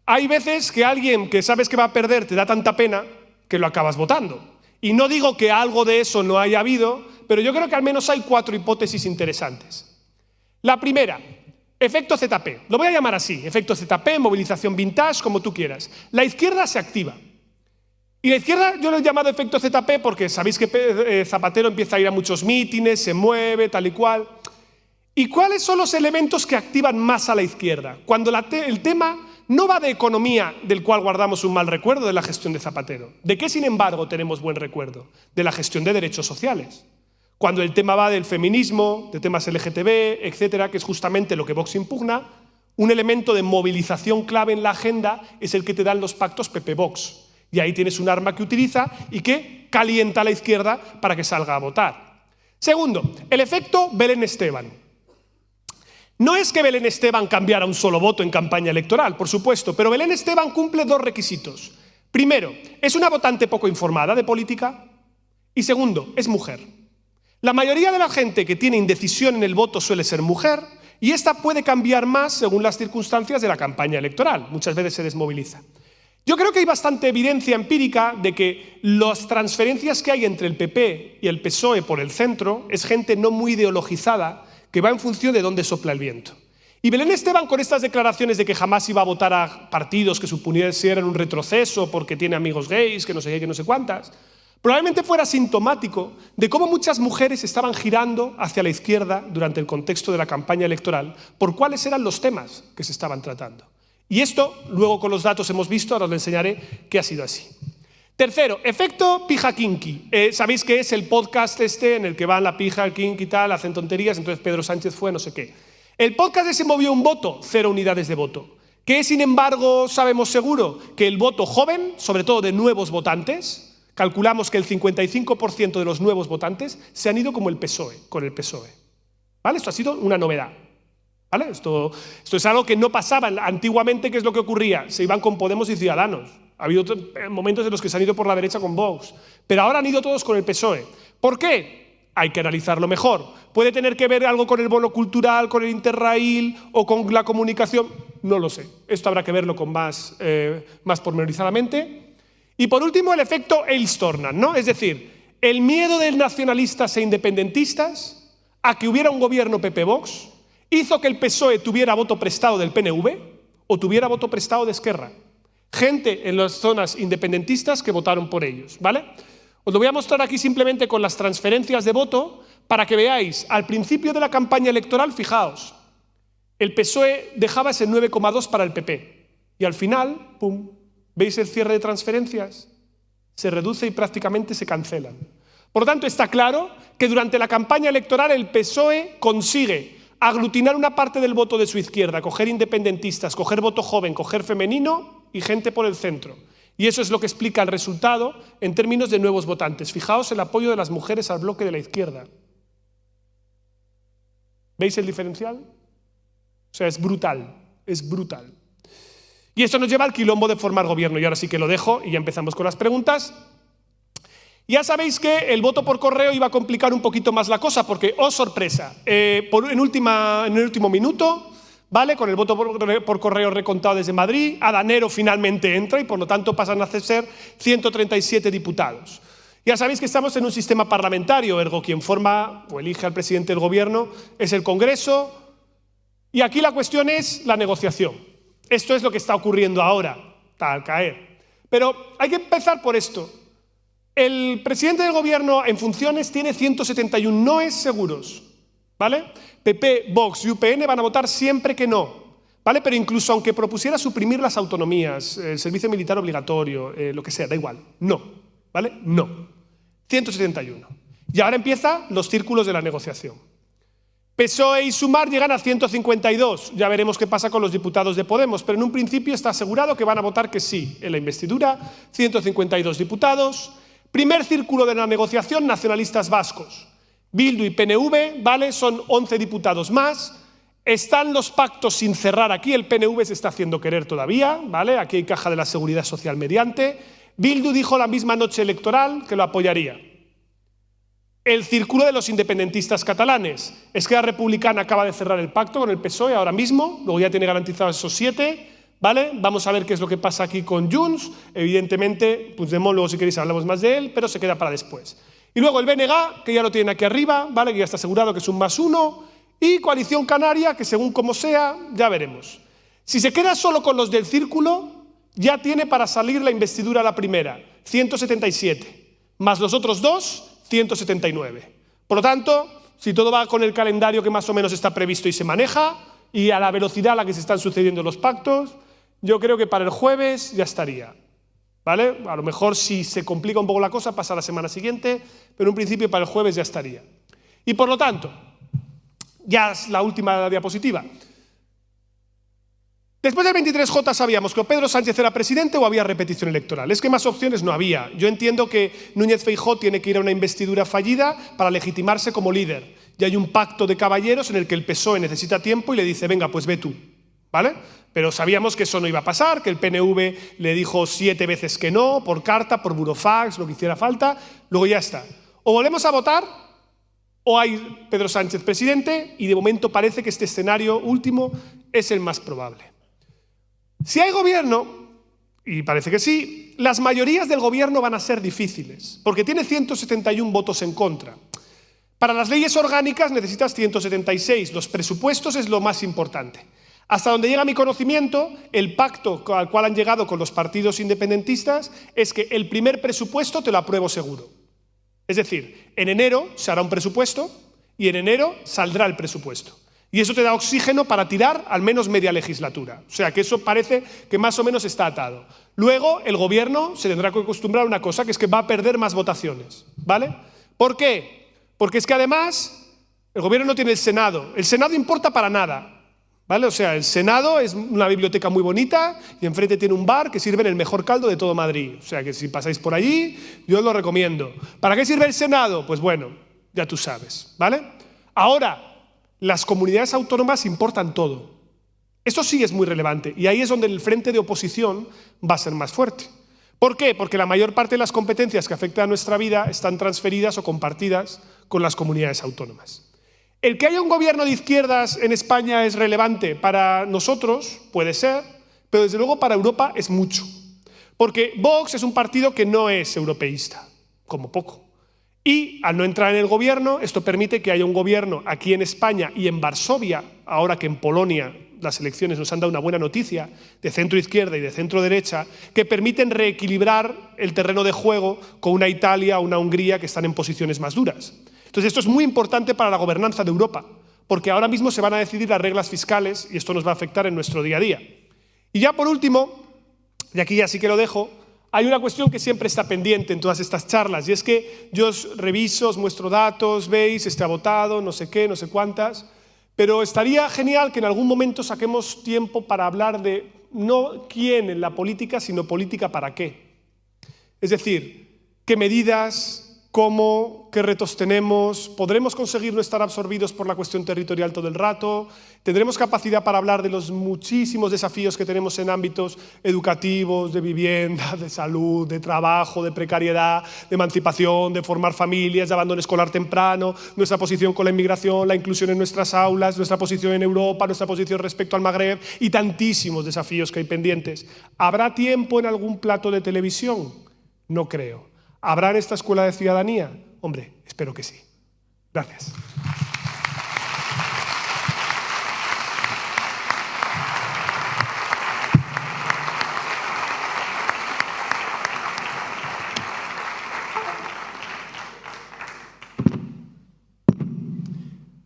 hay veces que alguien que sabes que va a perder te da tanta pena que lo acabas votando. Y no digo que algo de eso no haya habido, pero yo creo que al menos hay 4 hipótesis interesantes. La primera, efecto ZP. Lo voy a llamar así, efecto ZP, movilización vintage, como tú quieras. La izquierda se activa. Y la izquierda yo lo he llamado efecto ZP porque sabéis que Zapatero empieza a ir a muchos mítines, se mueve, tal y cual. ¿Y cuáles son los elementos que activan más a la izquierda? Cuando el tema no va de economía, del cual guardamos un mal recuerdo de la gestión de Zapatero. ¿De qué, sin embargo, tenemos buen recuerdo? De la gestión de derechos sociales. Cuando el tema va del feminismo, de temas LGTB, etcétera, que es justamente lo que Vox impugna, un elemento de movilización clave en la agenda es el que te dan los pactos PP-Vox. Y ahí tienes un arma que utiliza y que calienta a la izquierda para que salga a votar. Segundo, el efecto Belén Esteban. No es que Belén Esteban cambiara un solo voto en campaña electoral, por supuesto, pero Belén Esteban cumple 2 requisitos. Primero, es una votante poco informada de política y segundo, es mujer. La mayoría de la gente que tiene indecisión en el voto suele ser mujer y esta puede cambiar más según las circunstancias de la campaña electoral. Muchas veces se desmoviliza. Yo creo que hay bastante evidencia empírica de que las transferencias que hay entre el PP y el PSOE por el centro es gente no muy ideologizada que va en función de dónde sopla el viento. Y Belén Esteban, con estas declaraciones de que jamás iba a votar a partidos que supunieran un retroceso porque tiene amigos gays, que no sé qué, que no sé cuántas, probablemente fuera sintomático de cómo muchas mujeres estaban girando hacia la izquierda durante el contexto de la campaña electoral por cuáles eran los temas que se estaban tratando. Y esto, luego con los datos hemos visto, ahora os lo enseñaré, que ha sido así. Tercero, efecto pija kinky. Sabéis que es el podcast este en el que van la pija, el kinky y tal, hacen tonterías, entonces Pedro Sánchez fue no sé qué. El podcast ese movió un voto, 0 unidades de voto. Que sin embargo sabemos seguro que el voto joven, sobre todo de nuevos votantes, calculamos que el 55% de los nuevos votantes se han ido como el PSOE, con el PSOE. ¿Vale? Esto ha sido una novedad. ¿Vale? Esto es algo que no pasaba antiguamente. ¿Qué es lo que ocurría? Se iban con Podemos y Ciudadanos. Ha habido momentos en los que se han ido por la derecha con Vox, pero ahora han ido todos con el PSOE. ¿Por qué? Hay que analizarlo mejor. ¿Puede tener que ver algo con el bono cultural, con el Interrail o con la comunicación? No lo sé. Esto habrá que verlo con más pormenorizadamente. Y por último, el efecto Eilstornan, ¿no? Es decir, el miedo de nacionalistas e independentistas a que hubiera un gobierno PP-Vox hizo que el PSOE tuviera voto prestado del PNV o tuviera voto prestado de Esquerra. Gente en las zonas independentistas que votaron por ellos, ¿vale? Os lo voy a mostrar aquí simplemente con las transferencias de voto para que veáis, al principio de la campaña electoral, fijaos, el PSOE dejaba ese 9,2 para el PP y al final, ¡pum!, ¿veis el cierre de transferencias? Se reduce y prácticamente se cancelan. Por lo tanto, está claro que durante la campaña electoral el PSOE consigue aglutinar una parte del voto de su izquierda, coger independentistas, coger voto joven, coger femenino y gente por el centro. Y eso es lo que explica el resultado en términos de nuevos votantes. Fijaos el apoyo de las mujeres al bloque de la izquierda. ¿Veis el diferencial? O sea, es brutal, es brutal. Y esto nos lleva al quilombo de formar gobierno. Y ahora sí que lo dejo y ya empezamos con las preguntas. Ya sabéis que el voto por correo iba a complicar un poquito más la cosa porque, oh sorpresa, en el último minuto, ¿vale? Con el voto por correo recontado desde Madrid, Adanero finalmente entra y por lo tanto pasan a ser 137 diputados. Ya sabéis que estamos en un sistema parlamentario, ergo quien forma o elige al presidente del gobierno es el Congreso. Y aquí la cuestión es la negociación. Esto es lo que está ocurriendo ahora, está al caer. Pero hay que empezar por esto. El presidente del gobierno en funciones tiene 171 noes seguros, ¿vale? PP, Vox y UPN van a votar siempre que no, ¿vale? Pero incluso aunque propusiera suprimir las autonomías, el servicio militar obligatorio, lo que sea, da igual, no, ¿vale? No. 171. Y ahora empiezan los círculos de la negociación. PSOE y Sumar llegan a 152. Ya veremos qué pasa con los diputados de Podemos, pero en un principio está asegurado que van a votar que sí en la investidura. 152 diputados. Primer círculo de la negociación, nacionalistas vascos. Bildu y PNV, ¿vale? Son 11 diputados más. Están los pactos sin cerrar aquí. El PNV se está haciendo querer todavía, ¿vale? Aquí hay caja de la Seguridad Social mediante. Bildu dijo la misma noche electoral que lo apoyaría. El círculo de los independentistas catalanes. Esquerra Republicana acaba de cerrar el pacto con el PSOE ahora mismo. Luego ya tiene garantizados esos 7. ¿Vale? Vamos a ver qué es lo que pasa aquí con Junts. Evidentemente, Puigdemont, luego si queréis hablamos más de él, pero se queda para después. Y luego el BNG, que ya lo tienen aquí arriba, ¿vale? Que ya está asegurado que es un +1. Y Coalición Canaria, que según como sea, ya veremos. Si se queda solo con los del círculo, ya tiene para salir la investidura a la primera, 177. Más los otros 2, 179. Por lo tanto, si todo va con el calendario que más o menos está previsto y se maneja, y a la velocidad a la que se están sucediendo los pactos, yo creo que para el jueves ya estaría, ¿vale? A lo mejor si se complica un poco la cosa pasa la semana siguiente, pero en un principio para el jueves ya estaría. Y por lo tanto, ya es la última diapositiva. Después del 23J sabíamos que o Pedro Sánchez era presidente o había repetición electoral. Es que más opciones no había. Yo entiendo que Núñez Feijóo tiene que ir a una investidura fallida para legitimarse como líder. Y hay un pacto de caballeros en el que el PSOE necesita tiempo y le dice, venga, pues ve tú, ¿vale? Pero sabíamos que eso no iba a pasar, que el PNV le dijo 7 veces que no, por carta, por burofax, lo que hiciera falta. Luego ya está. O volvemos a votar o hay Pedro Sánchez presidente y de momento parece que este escenario último es el más probable. Si hay gobierno, y parece que sí, las mayorías del gobierno van a ser difíciles, porque tiene 171 votos en contra. Para las leyes orgánicas necesitas 176, los presupuestos es lo más importante. Hasta donde llega mi conocimiento, el pacto al cual han llegado con los partidos independentistas es que el primer presupuesto te lo apruebo seguro. Es decir, en enero se hará un presupuesto y en enero saldrá el presupuesto. Y eso te da oxígeno para tirar al menos media legislatura. O sea que eso parece que más o menos está atado. Luego el gobierno se tendrá que acostumbrar a una cosa, que es que va a perder más votaciones, ¿vale? ¿Por qué? Porque es que además el gobierno no tiene el Senado. El Senado importa para nada, ¿vale? O sea, el Senado es una biblioteca muy bonita y enfrente tiene un bar que sirve el mejor caldo de todo Madrid. O sea que si pasáis por allí, yo os lo recomiendo. ¿Para qué sirve el Senado? Pues bueno, ya tú sabes, ¿vale? Ahora, las comunidades autónomas importan todo. Eso sí es muy relevante y ahí es donde el frente de oposición va a ser más fuerte. ¿Por qué? Porque la mayor parte de las competencias que afectan a nuestra vida están transferidas o compartidas con las comunidades autónomas. ¿El que haya un gobierno de izquierdas en España es relevante para nosotros? Puede ser, pero desde luego para Europa es mucho. Porque Vox es un partido que no es europeísta, como poco. Y al no entrar en el gobierno, esto permite que haya un gobierno aquí en España y en Varsovia, ahora que en Polonia las elecciones nos han dado una buena noticia, de centro-izquierda y de centro-derecha, que permiten reequilibrar el terreno de juego con una Italia o una Hungría que están en posiciones más duras. Entonces esto es muy importante para la gobernanza de Europa, porque ahora mismo se van a decidir las reglas fiscales y esto nos va a afectar en nuestro día a día. Y ya por último, y aquí ya sí que lo dejo, hay una cuestión que siempre está pendiente en todas estas charlas y es que yo os reviso, os muestro datos, veis, ha votado, no sé qué, no sé cuántas, pero estaría genial que en algún momento saquemos tiempo para hablar de no quién en la política, sino política para qué. Es decir, qué medidas, cómo, qué retos tenemos, podremos conseguir no estar absorbidos por la cuestión territorial todo el rato, tendremos capacidad para hablar de los muchísimos desafíos que tenemos en ámbitos educativos, de vivienda, de salud, de trabajo, de precariedad, de emancipación, de formar familias, de abandono escolar temprano, nuestra posición con la inmigración, la inclusión en nuestras aulas, nuestra posición en Europa, nuestra posición respecto al Magreb y tantísimos desafíos que hay pendientes. ¿Habrá tiempo en algún plato de televisión? No creo. ¿Habrá en esta escuela de ciudadanía? Hombre, espero que sí. Gracias.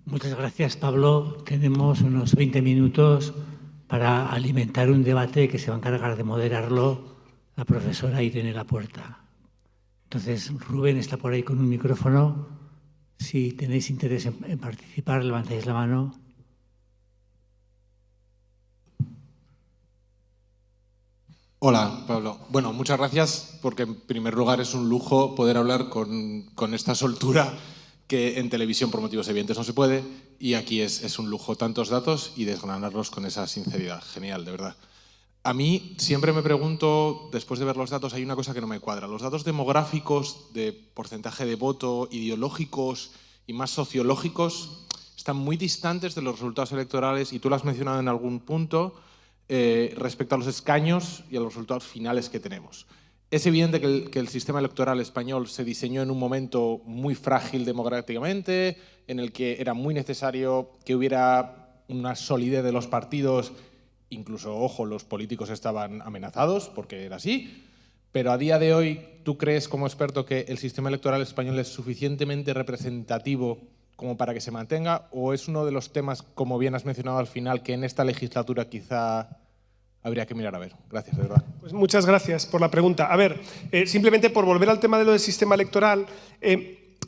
Muchas gracias, Pablo. Tenemos unos 20 minutos para alimentar un debate que se va a encargar de moderarlo la profesora Irene Lapuerta. Entonces, Rubén está por ahí con un micrófono. Si tenéis interés en participar, levantáis la mano. Hola, Pablo. Bueno, muchas gracias porque en primer lugar es un lujo poder hablar con esta soltura que en televisión por motivos evidentes no se puede, y aquí es un lujo tantos datos y desgranarlos con esa sinceridad. Genial, de verdad. A mí siempre me pregunto, después de ver los datos, hay una cosa que no me cuadra. Los datos demográficos de porcentaje de voto, ideológicos y más sociológicos están muy distantes de los resultados electorales, y tú lo has mencionado en algún punto, respecto a los escaños y a los resultados finales que tenemos. Es evidente que el sistema electoral español se diseñó en un momento muy frágil democráticamente, en el que era muy necesario que hubiera una solidez de los partidos, incluso, ojo, los políticos estaban amenazados, porque era así, pero a día de hoy, ¿tú crees como experto que el sistema electoral español es suficientemente representativo como para que se mantenga, o es uno de los temas, como bien has mencionado al final, que en esta legislatura quizá habría que mirar a ver? Gracias, de verdad. Pues muchas gracias por la pregunta. A ver, simplemente por volver al tema de lo del sistema electoral,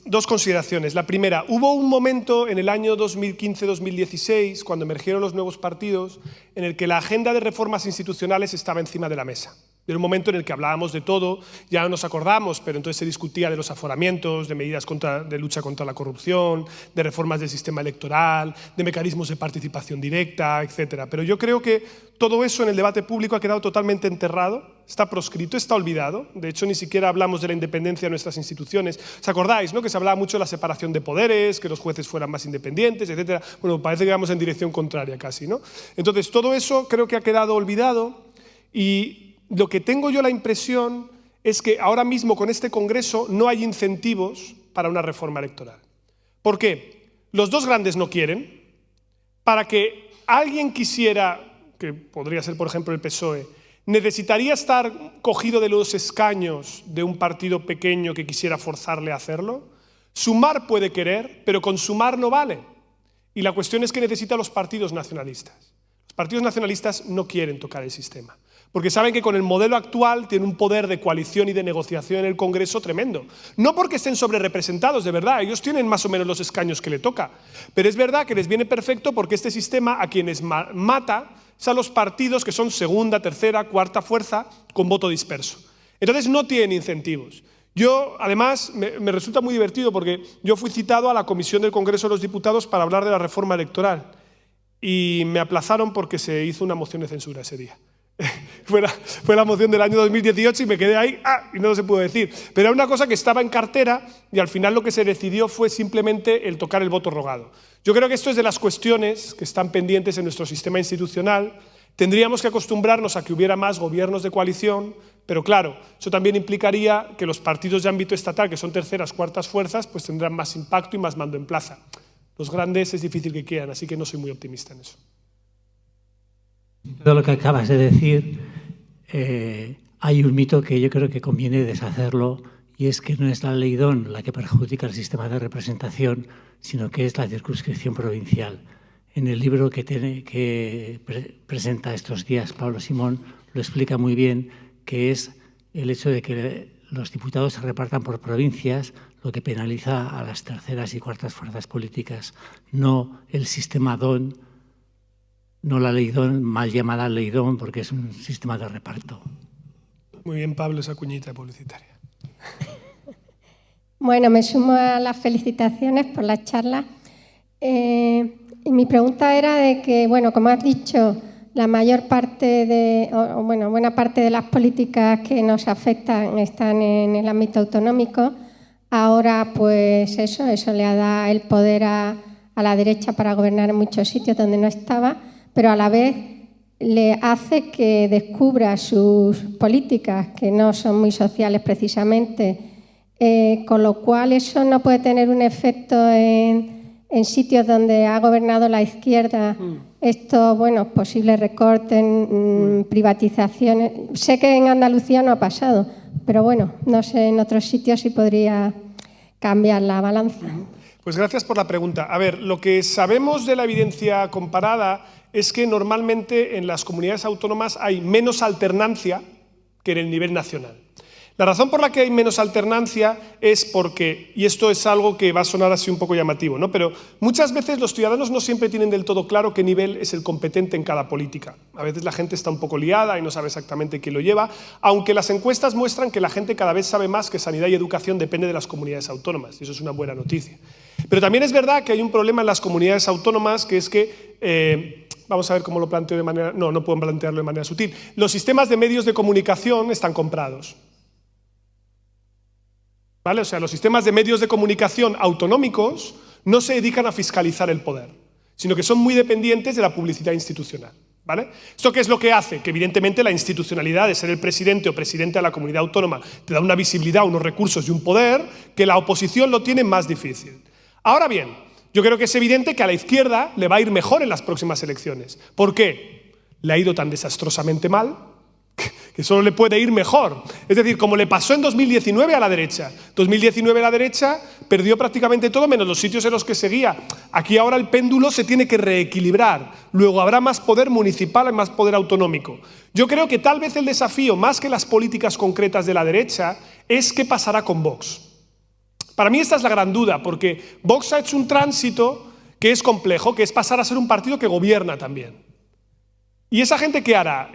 dos consideraciones. La primera, hubo un momento en el año 2015-2016, cuando emergieron los nuevos partidos, en el que la agenda de reformas institucionales estaba encima de la mesa. Era un momento en el que hablábamos de todo, ya no nos acordamos, pero entonces se discutía de los aforamientos, de medidas de lucha contra la corrupción, de reformas del sistema electoral, de mecanismos de participación directa, etc. Pero yo creo que todo eso en el debate público ha quedado totalmente enterrado, está proscrito, está olvidado. De hecho, ni siquiera hablamos de la independencia de nuestras instituciones. ¿Os acordáis, no?, que se hablaba mucho de la separación de poderes, que los jueces fueran más independientes, etc.? Bueno, parece que vamos en dirección contraria casi, ¿no? Entonces, todo eso creo que ha quedado olvidado, y lo que tengo yo la impresión es que ahora mismo con este Congreso no hay incentivos para una reforma electoral. ¿Por qué? Los dos grandes no quieren. Para que alguien quisiera, que podría ser por ejemplo el PSOE, necesitaría estar cogido de los escaños de un partido pequeño que quisiera forzarle a hacerlo. Sumar puede querer, pero con sumar no vale. Y la cuestión es que necesita a los partidos nacionalistas. Los partidos nacionalistas no quieren tocar el sistema, porque saben que con el modelo actual tienen un poder de coalición y de negociación en el Congreso tremendo. No porque estén sobrerepresentados, de verdad, ellos tienen más o menos los escaños que le toca, pero es verdad que les viene perfecto porque este sistema a quienes mata es a los partidos que son segunda, tercera, cuarta fuerza con voto disperso. Entonces no tienen incentivos. Yo, además, me resulta muy divertido porque yo fui citado a la Comisión del Congreso de los Diputados para hablar de la reforma electoral y me aplazaron porque se hizo una moción de censura ese día. Fue la moción del año 2018 y me quedé ahí y no se pudo decir. Pero era una cosa que estaba en cartera y al final lo que se decidió fue simplemente el tocar el voto rogado. Yo creo que esto es de las cuestiones que están pendientes en nuestro sistema institucional. Tendríamos que acostumbrarnos a que hubiera más gobiernos de coalición, pero claro, eso también implicaría que los partidos de ámbito estatal, que son terceras, cuartas fuerzas, pues tendrán más impacto y más mando en plaza. Los grandes es difícil que quieran, así que no soy muy optimista en eso. Todo lo que acabas de decir, hay un mito que yo creo que conviene deshacerlo, y es que no es la ley DON la que perjudica el sistema de representación, sino que es la circunscripción provincial. En el libro que presenta estos días Pablo Simón lo explica muy bien, que es el hecho de que los diputados se repartan por provincias, lo que penaliza a las terceras y cuartas fuerzas políticas, no el sistema DON, no la ley DON, mal llamada ley DON, porque es un sistema de reparto. Muy bien, Pablo, esa cuñita publicitaria. Bueno, me sumo a las felicitaciones por la charla. Y mi pregunta era de que, bueno, como has dicho, la mayor parte buena parte de las políticas que nos afectan están en el ámbito autonómico. Ahora, pues eso le ha dado el poder a la derecha para gobernar en muchos sitios donde no estaba, pero a la vez le hace que descubra sus políticas, que no son muy sociales precisamente, con lo cual eso no puede tener un efecto en sitios donde ha gobernado la izquierda, estos posibles recortes, privatizaciones. Sé que en Andalucía no ha pasado, pero bueno, no sé en otros sitios si podría cambiar la balanza. Pues gracias por la pregunta. A ver, lo que sabemos de la evidencia comparada es que normalmente en las comunidades autónomas hay menos alternancia que en el nivel nacional. La razón por la que hay menos alternancia es porque, y esto es algo que va a sonar así un poco llamativo, ¿no? Pero muchas veces los ciudadanos no siempre tienen del todo claro qué nivel es el competente en cada política. A veces la gente está un poco liada y no sabe exactamente quién lo lleva, aunque las encuestas muestran que la gente cada vez sabe más que sanidad y educación depende de las comunidades autónomas, y eso es una buena noticia. Pero también es verdad que hay un problema en las comunidades autónomas, que es que vamos a ver cómo lo planteo de manera... No puedo plantearlo de manera sutil. Los sistemas de medios de comunicación están comprados. ¿Vale? O sea, los sistemas de medios de comunicación autonómicos no se dedican a fiscalizar el poder, sino que son muy dependientes de la publicidad institucional. ¿Vale? ¿Esto qué es lo que hace? Que evidentemente la institucionalidad de ser el presidente o presidenta de la comunidad autónoma te da una visibilidad, unos recursos y un poder que la oposición lo tiene más difícil. Ahora bien, yo creo que es evidente que a la izquierda le va a ir mejor en las próximas elecciones. ¿Por qué? Le ha ido tan desastrosamente mal que solo le puede ir mejor. Es decir, como le pasó en 2019 a la derecha. 2019 la derecha perdió prácticamente todo menos los sitios en los que seguía. Aquí ahora el péndulo se tiene que reequilibrar. Luego habrá más poder municipal y más poder autonómico. Yo creo que tal vez el desafío, más que las políticas concretas de la derecha, es qué pasará con Vox. Para mí esta es la gran duda, porque Vox ha hecho un tránsito que es complejo, que es pasar a ser un partido que gobierna también. ¿Y esa gente qué hará?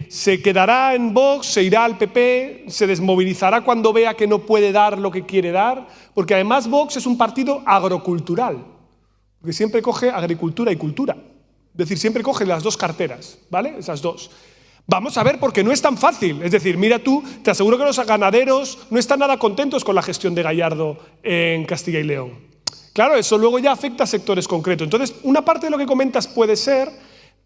¿Se quedará en Vox, se irá al PP, se desmovilizará cuando vea que no puede dar lo que quiere dar? Porque además Vox es un partido agrocultural, porque siempre coge agricultura y cultura. Es decir, siempre coge las dos carteras, ¿vale? Esas dos. Vamos a ver, porque no es tan fácil. Es decir, mira tú, te aseguro que los ganaderos no están nada contentos con la gestión de Gallardo en Castilla y León. Claro, eso luego ya afecta a sectores concretos. Entonces, una parte de lo que comentas puede ser,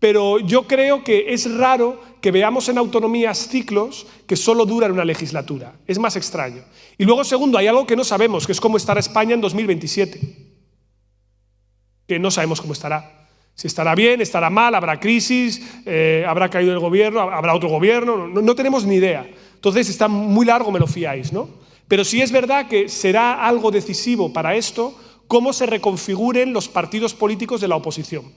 pero yo creo que es raro que veamos en autonomías ciclos que solo duran una legislatura. Es más extraño. Y luego, segundo, hay algo que no sabemos, que es cómo estará España en 2027. Que no sabemos cómo estará. Si estará bien, estará mal, habrá crisis, habrá caído el gobierno, habrá otro gobierno, no tenemos ni idea. Entonces está muy largo, me lo fiáis, ¿no? Pero sí es verdad que será algo decisivo para esto cómo se reconfiguren los partidos políticos de la oposición.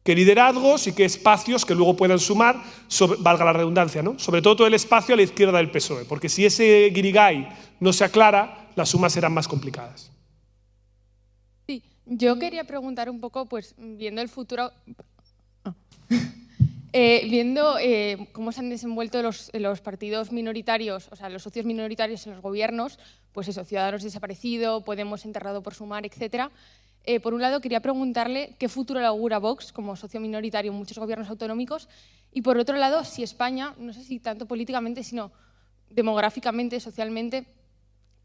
Qué liderazgos y qué espacios que luego puedan sumar, valga la redundancia, ¿no? Sobre todo el espacio a la izquierda del PSOE, porque si ese guirigay no se aclara, las sumas serán más complicadas. Sí, yo quería preguntar un poco, pues viendo el futuro, viendo cómo se han desenvuelto los partidos minoritarios, o sea, los socios minoritarios en los gobiernos, pues eso, Ciudadanos desaparecido, Podemos enterrado por sumar, etcétera. Por un lado, quería preguntarle qué futuro le augura Vox como socio minoritario en muchos gobiernos autonómicos y, por otro lado, si España, no sé si tanto políticamente, sino demográficamente, socialmente,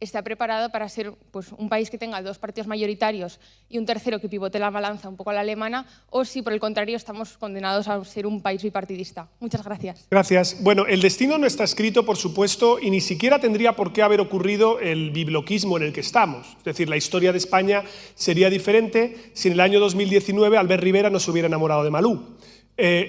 está preparada para ser pues, un país que tenga dos partidos mayoritarios y un tercero que pivote la balanza un poco a la alemana, o si, por el contrario, estamos condenados a ser un país bipartidista. Muchas gracias. Gracias. Bueno, el destino no está escrito, por supuesto, y ni siquiera tendría por qué haber ocurrido el bibloquismo en el que estamos. Es decir, la historia de España sería diferente si en el año 2019 Albert Rivera no se hubiera enamorado de Malú.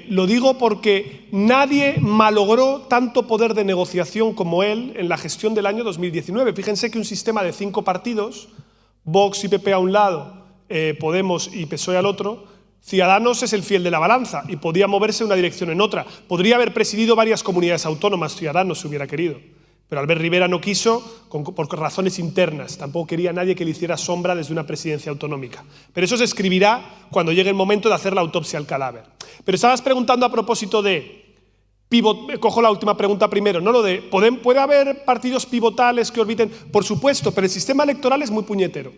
Lo digo porque nadie malogró tanto poder de negociación como él en la gestión del año 2019. Fíjense que un sistema de 5 partidos, Vox y PP a un lado, Podemos y PSOE al otro, Ciudadanos es el fiel de la balanza y podía moverse en una dirección o en otra. Podría haber presidido varias comunidades autónomas, Ciudadanos, si hubiera querido. Pero Albert Rivera no quiso por razones internas. Tampoco quería nadie que le hiciera sombra desde una presidencia autonómica. Pero eso se escribirá cuando llegue el momento de hacer la autopsia al cadáver. Pero estabas preguntando a propósito de cojo la última pregunta primero, ¿no? Lo de, ¿puede haber partidos pivotales que orbiten? Por supuesto, pero el sistema electoral es muy puñetero.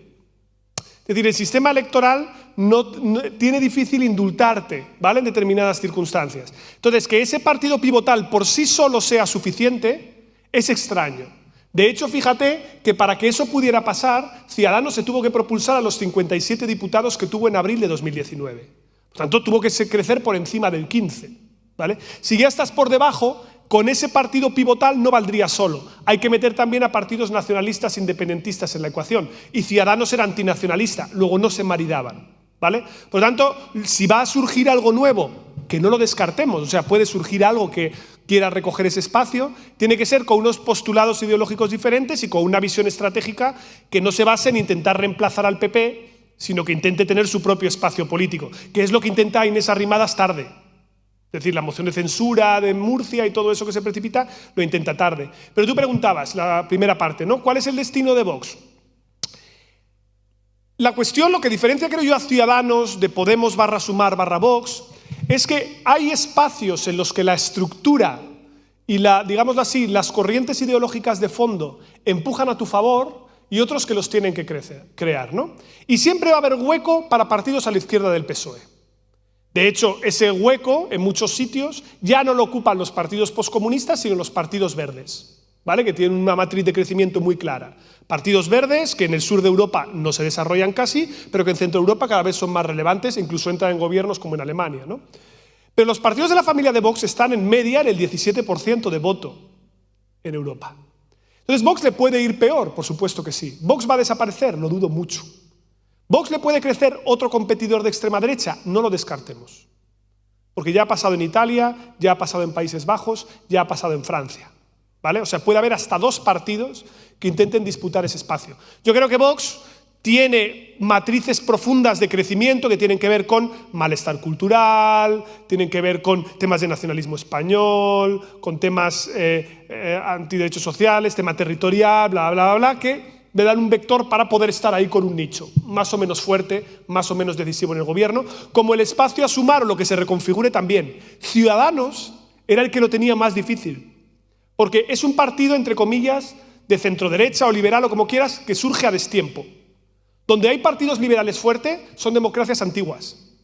Es decir, el sistema electoral no tiene difícil indultarte, ¿vale? En determinadas circunstancias. Entonces, que ese partido pivotal por sí solo sea suficiente es extraño. De hecho, fíjate que para que eso pudiera pasar, Ciudadanos se tuvo que propulsar a los 57 diputados que tuvo en abril de 2019. Por tanto, tuvo que crecer por encima del 15. ¿Vale? Si ya estás por debajo, con ese partido pivotal no valdría solo. Hay que meter también a partidos nacionalistas independentistas en la ecuación. Y Ciudadanos era antinacionalista, luego no se maridaban. ¿Vale? Por lo tanto, si va a surgir algo nuevo, que no lo descartemos, o sea, puede surgir algo que quiera recoger ese espacio, tiene que ser con unos postulados ideológicos diferentes y con una visión estratégica que no se base en intentar reemplazar al PP, sino que intente tener su propio espacio político, que es lo que intenta Inés Arrimadas tarde. decir, la moción de censura de Murcia y todo eso que se precipita, lo intenta tarde. Pero tú preguntabas, la primera parte, ¿no? ¿Cuál es el destino de Vox? La cuestión, lo que diferencia, creo yo, a Ciudadanos de Podemos /Sumar /Vox, es que hay espacios en los que la estructura y digámoslo así, las corrientes ideológicas de fondo empujan a tu favor y otros que los tienen que crear, ¿no? Y siempre va a haber hueco para partidos a la izquierda del PSOE. De hecho, ese hueco, en muchos sitios, ya no lo ocupan los partidos poscomunistas, sino los partidos verdes, ¿vale? Que tienen una matriz de crecimiento muy clara. Partidos verdes, que en el sur de Europa no se desarrollan casi, pero que en Centro Europa cada vez son más relevantes e incluso entran en gobiernos como en Alemania, ¿no? Pero los partidos de la familia de Vox están en media en el 17% de voto en Europa. Entonces, ¿Vox le puede ir peor? Por supuesto que sí. ¿Vox va a desaparecer? Lo dudo mucho. ¿Vox le puede crecer otro competidor de extrema derecha? No lo descartemos. Porque ya ha pasado en Italia, ya ha pasado en Países Bajos, ya ha pasado en Francia, ¿vale? O sea, puede haber hasta 2 partidos que intenten disputar ese espacio. Yo creo que Vox tiene matrices profundas de crecimiento que tienen que ver con malestar cultural, tienen que ver con temas de nacionalismo español, con temas antiderechos sociales, tema territorial, bla, bla, bla, bla, que le dan un vector para poder estar ahí con un nicho, más o menos fuerte, más o menos decisivo en el gobierno, como el espacio a Sumar o lo que se reconfigure también. Ciudadanos era el que lo tenía más difícil, porque es un partido, entre comillas, de centroderecha o liberal o como quieras, que surge a destiempo. Donde hay partidos liberales fuertes son democracias antiguas.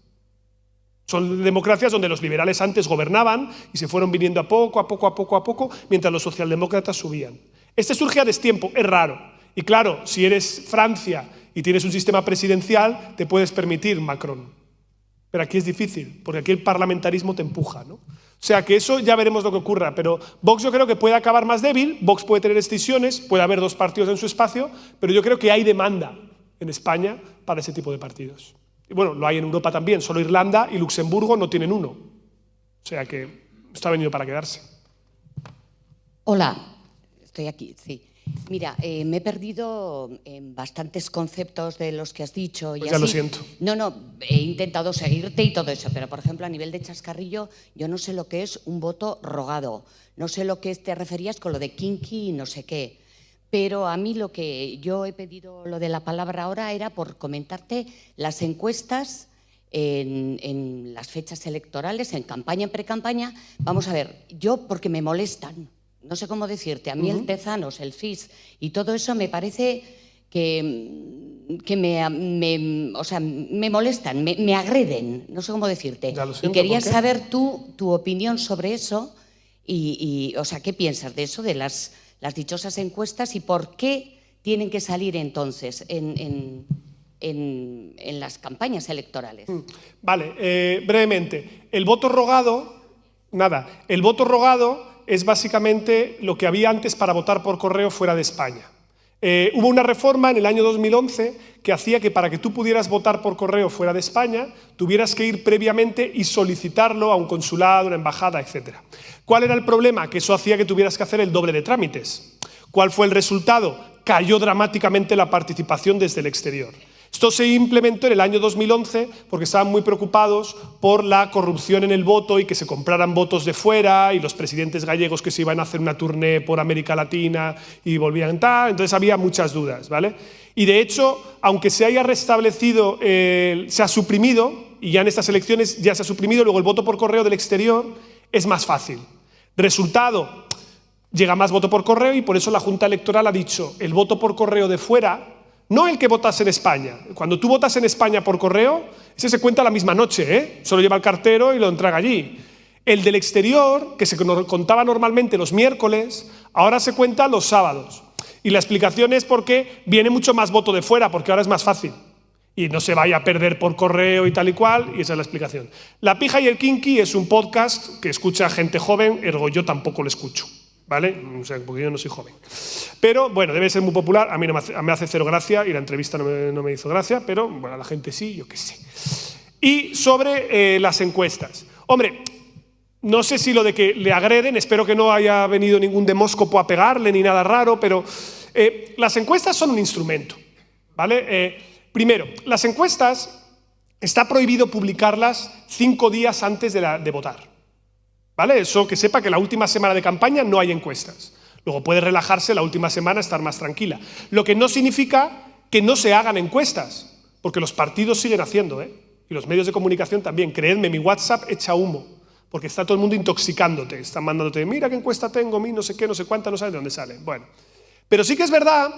Son democracias donde los liberales antes gobernaban y se fueron viniendo a poco, mientras los socialdemócratas subían. Este surge a destiempo, es raro. Y claro, si eres Francia y tienes un sistema presidencial, te puedes permitir Macron. Pero aquí es difícil, porque aquí el parlamentarismo te empuja, ¿no? O sea que eso ya veremos lo que ocurra, pero Vox yo creo que puede acabar más débil, Vox puede tener escisiones, puede haber 2 partidos en su espacio, pero yo creo que hay demanda en España para ese tipo de partidos. Y bueno, lo hay en Europa también, solo Irlanda y Luxemburgo no tienen uno. O sea que esto ha venido para quedarse. Hola, estoy aquí, sí. Mira, me he perdido en bastantes conceptos de los que has dicho. Pues ya así. Lo siento. No, he intentado seguirte y todo eso, pero por ejemplo a nivel de chascarrillo yo no sé lo que es un voto rogado, no sé lo que te referías con lo de kinky y no sé qué. Pero a mí lo que yo he pedido lo de la palabra ahora era por comentarte las encuestas en las fechas electorales, en campaña, en pre-campaña. Vamos a ver, yo porque me molestan, no sé cómo decirte, a mí el Tezanos, el FIS y todo eso me parece que me molestan, me agreden, no sé cómo decirte. Y quería saber tu opinión sobre eso y o sea, ¿qué piensas de eso, de las dichosas encuestas y por qué tienen que salir entonces en las campañas electorales? Vale, brevemente. El voto rogado, el voto rogado es básicamente lo que había antes para votar por correo fuera de España. Hubo una reforma en el año 2011 que hacía que para que tú pudieras votar por correo fuera de España tuvieras que ir previamente y solicitarlo a un consulado, una embajada, etc. ¿Cuál era el problema? Que eso hacía que tuvieras que hacer el doble de trámites. ¿Cuál fue el resultado? Cayó dramáticamente la participación desde el exterior. Esto se implementó en el año 2011 porque estaban muy preocupados por la corrupción en el voto y que se compraran votos de fuera y los presidentes gallegos que se iban a hacer una tournée por América Latina y volvían tal, entonces había muchas dudas, ¿vale? Y de hecho, aunque se haya restablecido, se ha suprimido, y ya en estas elecciones ya se ha suprimido, luego el voto por correo del exterior es más fácil. Resultado, llega más voto por correo y por eso la Junta Electoral ha dicho el voto por correo de fuera, no el que votas en España. Cuando tú votas en España por correo, ese se cuenta la misma noche, ¿eh? Solo lleva el cartero y lo entrega allí. El del exterior, que se contaba normalmente los miércoles, ahora se cuenta los sábados. Y la explicación es porque viene mucho más voto de fuera, porque ahora es más fácil. Y no se vaya a perder por correo y tal y cual, y esa es la explicación. La pija y el kinky es un podcast que escucha gente joven, ergo yo tampoco lo escucho, ¿vale? O sea, porque yo no soy joven. Pero, bueno, debe ser muy popular, a mí no me hace cero gracia, y la entrevista no me hizo gracia, pero, bueno, a la gente sí, yo qué sé. Y sobre las encuestas. Hombre, no sé si lo de que le agreden, espero que no haya venido ningún demóscopo a pegarle ni nada raro, pero las encuestas son un instrumento, ¿vale? Primero, las encuestas está prohibido publicarlas 5 días antes de votar, ¿vale? Eso que sepa que la última semana de campaña no hay encuestas. Luego puede relajarse la última semana, estar más tranquila. Lo que no significa que no se hagan encuestas, porque los partidos siguen haciendo, ¿eh? Y los medios de comunicación también. Creedme, mi WhatsApp echa humo, porque está todo el mundo intoxicándote. Están mandándote, mira qué encuesta tengo, no sé qué, no sé cuánta, no sabes de dónde sale. Bueno, pero sí que es verdad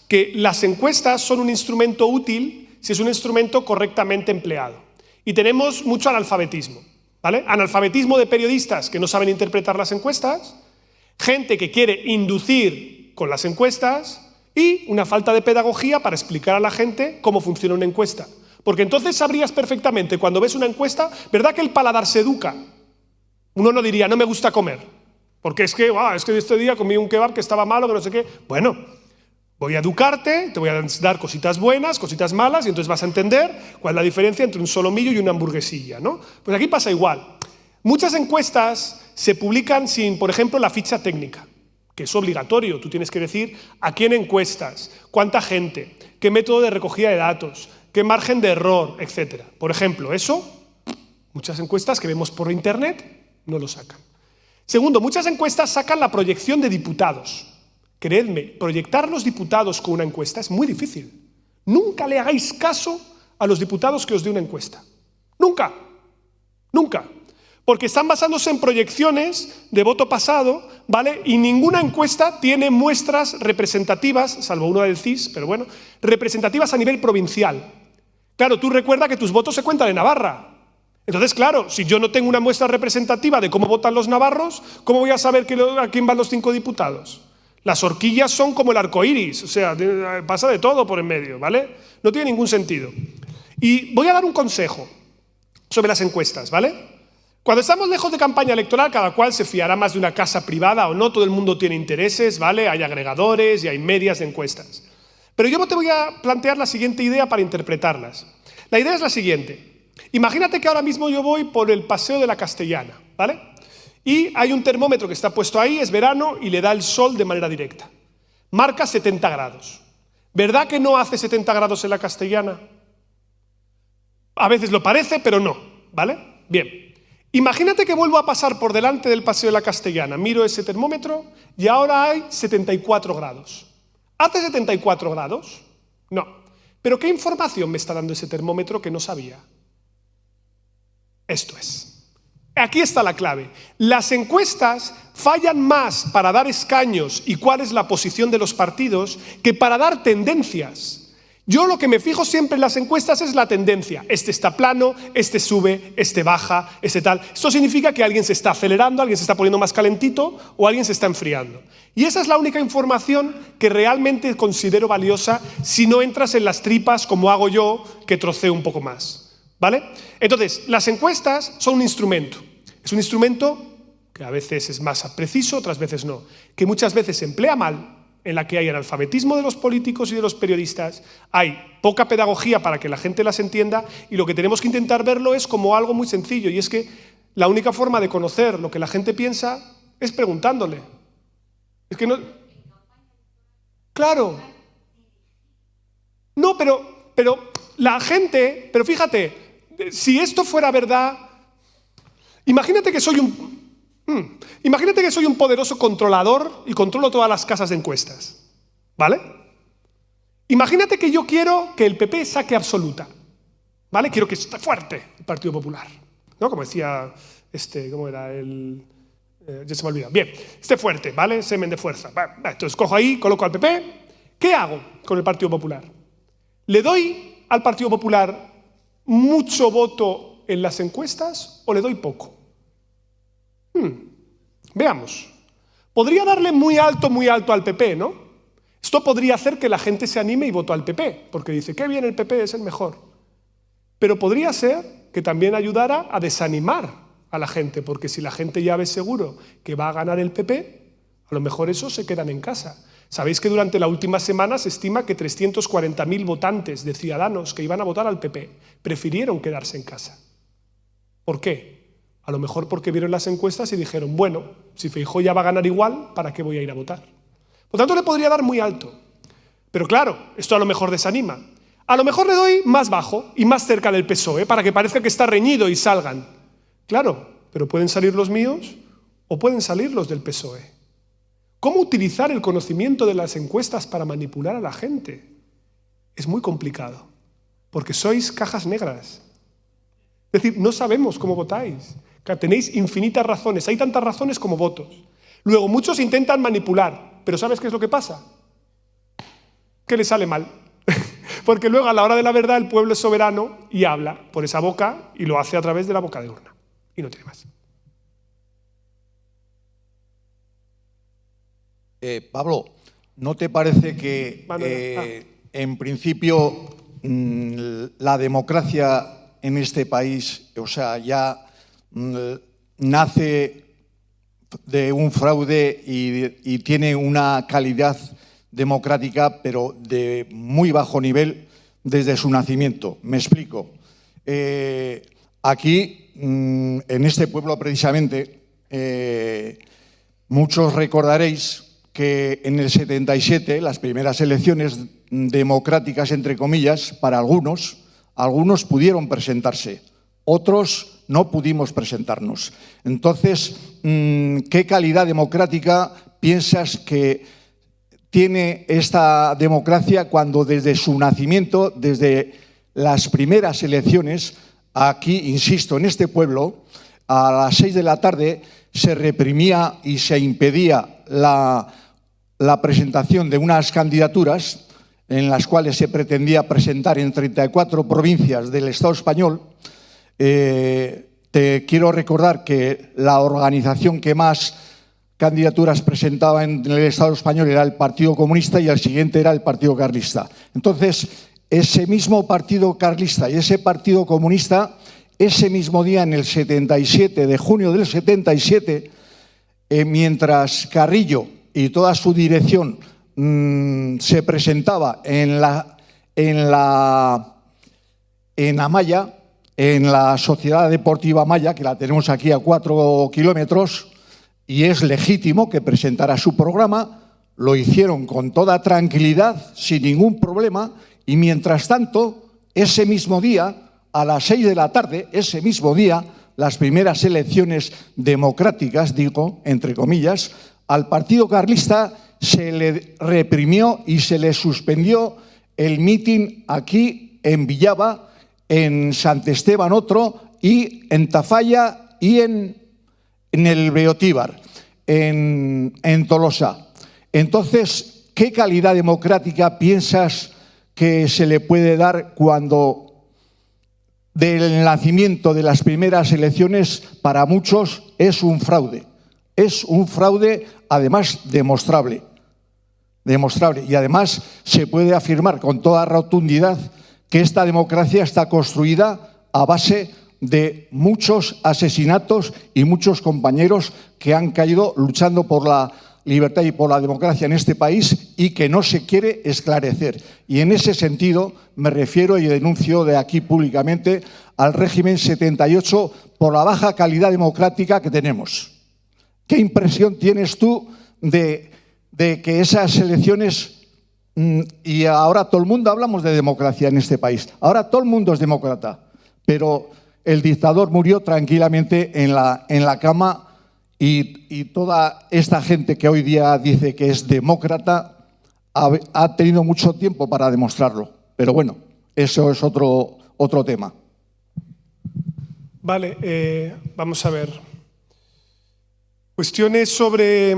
que las encuestas son un instrumento útil si es un instrumento correctamente empleado. Y tenemos mucho analfabetismo, ¿vale? Analfabetismo de periodistas que no saben interpretar las encuestas, gente que quiere inducir con las encuestas y una falta de pedagogía para explicar a la gente cómo funciona una encuesta. Porque entonces sabrías perfectamente cuando ves una encuesta, ¿verdad que el paladar se educa? Uno no diría, no me gusta comer, porque es que este día comí un kebab que estaba malo, que no sé qué. Bueno, voy a educarte, te voy a dar cositas buenas, cositas malas, y entonces vas a entender cuál es la diferencia entre un solomillo y una hamburguesilla, ¿no? Pues aquí pasa igual. Muchas encuestas se publican sin, por ejemplo, la ficha técnica, que es obligatorio. Tú tienes que decir a quién encuestas, cuánta gente, qué método de recogida de datos, qué margen de error, etc. Por ejemplo, eso, muchas encuestas que vemos por internet no lo sacan. Segundo, muchas encuestas sacan la proyección de diputados. Creedme, proyectar los diputados con una encuesta es muy difícil. Nunca le hagáis caso a los diputados que os dé una encuesta. Nunca. Nunca. Porque están basándose en proyecciones de voto pasado, ¿vale? Y ninguna encuesta tiene muestras representativas, salvo una del CIS, pero bueno, representativas a nivel provincial. Claro, tú recuerda que tus votos se cuentan en Navarra. Entonces, claro, si yo no tengo una muestra representativa de cómo votan los navarros, ¿cómo voy a saber a quién van los 5 diputados? Las horquillas son como el arco iris, o sea, pasa de todo por en medio, ¿vale? No tiene ningún sentido. Y voy a dar un consejo sobre las encuestas, ¿vale? Cuando estamos lejos de campaña electoral, cada cual se fiará más de una casa privada o no, todo el mundo tiene intereses, ¿vale? Hay agregadores y hay medias de encuestas. Pero yo te voy a plantear la siguiente idea para interpretarlas. La idea es la siguiente. Imagínate que ahora mismo yo voy por el Paseo de la Castellana, ¿vale? Y hay un termómetro que está puesto ahí, es verano, y le da el sol de manera directa. Marca 70 grados. ¿Verdad que no hace 70 grados en la Castellana? A veces lo parece, pero no, ¿vale? Bien. Imagínate que vuelvo a pasar por delante del Paseo de la Castellana, miro ese termómetro y ahora hay 74 grados. ¿Hace 74 grados? No. ¿Pero qué información me está dando ese termómetro que no sabía? Esto es. Aquí está la clave. Las encuestas fallan más para dar escaños y cuál es la posición de los partidos que para dar tendencias. Yo lo que me fijo siempre en las encuestas es la tendencia. Este está plano, este sube, este baja, este tal. Esto significa que alguien se está acelerando, alguien se está poniendo más calentito o alguien se está enfriando. Y esa es la única información que realmente considero valiosa si no entras en las tripas como hago yo, que troceo un poco más. ¿Vale? Entonces, las encuestas son un instrumento. Es un instrumento que a veces es más preciso, otras veces no. Que muchas veces se emplea mal, en la que hay analfabetismo de los políticos y de los periodistas, hay poca pedagogía para que la gente las entienda y lo que tenemos que intentar verlo es como algo muy sencillo y es que la única forma de conocer lo que la gente piensa es preguntándole. Es que no... Claro. No, pero la gente... Pero fíjate... Si esto fuera verdad, imagínate que soy un poderoso controlador y controlo todas las casas de encuestas, ¿vale? Imagínate que yo quiero que el PP saque absoluta, ¿vale? Quiero que esté fuerte el Partido Popular, ¿no? Como decía, ¿cómo era? Ya se me olvida. Bien, esté fuerte, ¿vale? Semen de fuerza. Entonces cojo ahí, coloco al PP. ¿Qué hago con el Partido Popular? ¿Le doy al Partido Popular mucho voto en las encuestas o le doy poco? Veamos. Podría darle muy alto al PP, ¿no? Esto podría hacer que la gente se anime y vote al PP, porque dice, qué bien el PP, es el mejor. Pero podría ser que también ayudara a desanimar a la gente, porque si la gente ya ve seguro que va a ganar el PP, a lo mejor esos se quedan en casa. Sabéis que durante la última semana se estima que 340.000 votantes de Ciudadanos que iban a votar al PP prefirieron quedarse en casa. ¿Por qué? A lo mejor porque vieron las encuestas y dijeron, bueno, si Feijóo ya va a ganar igual, ¿para qué voy a ir a votar? Por tanto, le podría dar muy alto. Pero claro, esto a lo mejor desanima. A lo mejor le doy más bajo y más cerca del PSOE para que parezca que está reñido y salgan. Claro, pero pueden salir los míos o pueden salir los del PSOE. ¿Cómo utilizar el conocimiento de las encuestas para manipular a la gente? Es muy complicado, porque sois cajas negras. Es decir, no sabemos cómo votáis. Tenéis infinitas razones, hay tantas razones como votos. Luego, muchos intentan manipular, pero ¿sabes qué es lo que pasa? Que les sale mal. Porque luego, a la hora de la verdad, el pueblo es soberano y habla por esa boca y lo hace a través de la boca de urna. Y no tiene más. Pablo, ¿no te parece que en principio la democracia en este país, o sea, ya nace de un fraude y tiene una calidad democrática, pero de muy bajo nivel desde su nacimiento? Me explico. Aquí, en este pueblo precisamente, muchos recordaréis que en el 77, las primeras elecciones democráticas, entre comillas, para algunos pudieron presentarse, otros no pudimos presentarnos. Entonces, ¿qué calidad democrática piensas que tiene esta democracia cuando desde su nacimiento, desde las primeras elecciones, aquí, insisto, en este pueblo, a las 6 de la tarde se reprimía y se impedía la presentación de unas candidaturas en las cuales se pretendía presentar en 34 provincias del Estado español? Te quiero recordar que la organización que más candidaturas presentaba en el Estado español era el Partido Comunista y el siguiente era el Partido Carlista. Entonces, ese mismo Partido Carlista y ese Partido Comunista, ese mismo día, en el 77, de junio del 77, mientras Carrillo y toda su dirección se presentaba en Amaya, en la Sociedad Deportiva Amaya, que la tenemos aquí a 4 kilómetros, y es legítimo que presentara su programa, lo hicieron con toda tranquilidad, sin ningún problema, y mientras tanto, ese mismo día, a las 6 de la tarde, ese mismo día, las primeras elecciones democráticas, digo, entre comillas, al Partido Carlista se le reprimió y se le suspendió el mitin aquí en Villava, en Sant Esteban otro, y en Tafalla y en el Beotíbar, en Tolosa. Entonces, ¿qué calidad democrática piensas que se le puede dar cuando del nacimiento de las primeras elecciones para muchos es un fraude? Es un fraude, además, demostrable. Y además se puede afirmar con toda rotundidad que esta democracia está construida a base de muchos asesinatos y muchos compañeros que han caído luchando por la libertad y por la democracia en este país y que no se quiere esclarecer. Y en ese sentido me refiero y denuncio de aquí públicamente al régimen 78 por la baja calidad democrática que tenemos. ¿Qué impresión tienes tú de que esas elecciones, y ahora todo el mundo hablamos de democracia en este país, ahora todo el mundo es demócrata, pero el dictador murió tranquilamente en la cama y toda esta gente que hoy día dice que es demócrata ha tenido mucho tiempo para demostrarlo. Pero bueno, eso es otro tema. Vale, vamos a ver. Cuestiones sobre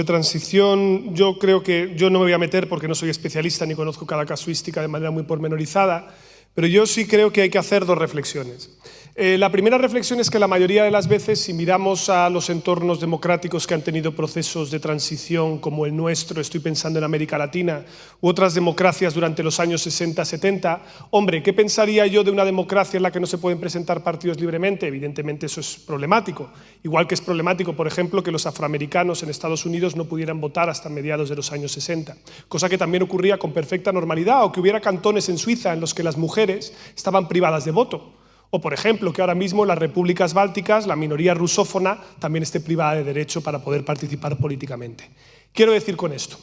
transición, yo creo que yo no me voy a meter porque no soy especialista ni conozco cada casuística de manera muy pormenorizada, pero yo sí creo que hay que hacer 2 reflexiones. La primera reflexión es que la mayoría de las veces, si miramos a los entornos democráticos que han tenido procesos de transición como el nuestro, estoy pensando en América Latina, u otras democracias durante los años 60-70, hombre, ¿qué pensaría yo de una democracia en la que no se pueden presentar partidos libremente? Evidentemente eso es problemático. Igual que es problemático, por ejemplo, que los afroamericanos en Estados Unidos no pudieran votar hasta mediados de los años 60, cosa que también ocurría con perfecta normalidad, o que hubiera cantones en Suiza en los que las mujeres estaban privadas de voto. O, por ejemplo, que ahora mismo en las repúblicas bálticas la minoría rusófona también esté privada de derecho para poder participar políticamente. Quiero decir con esto,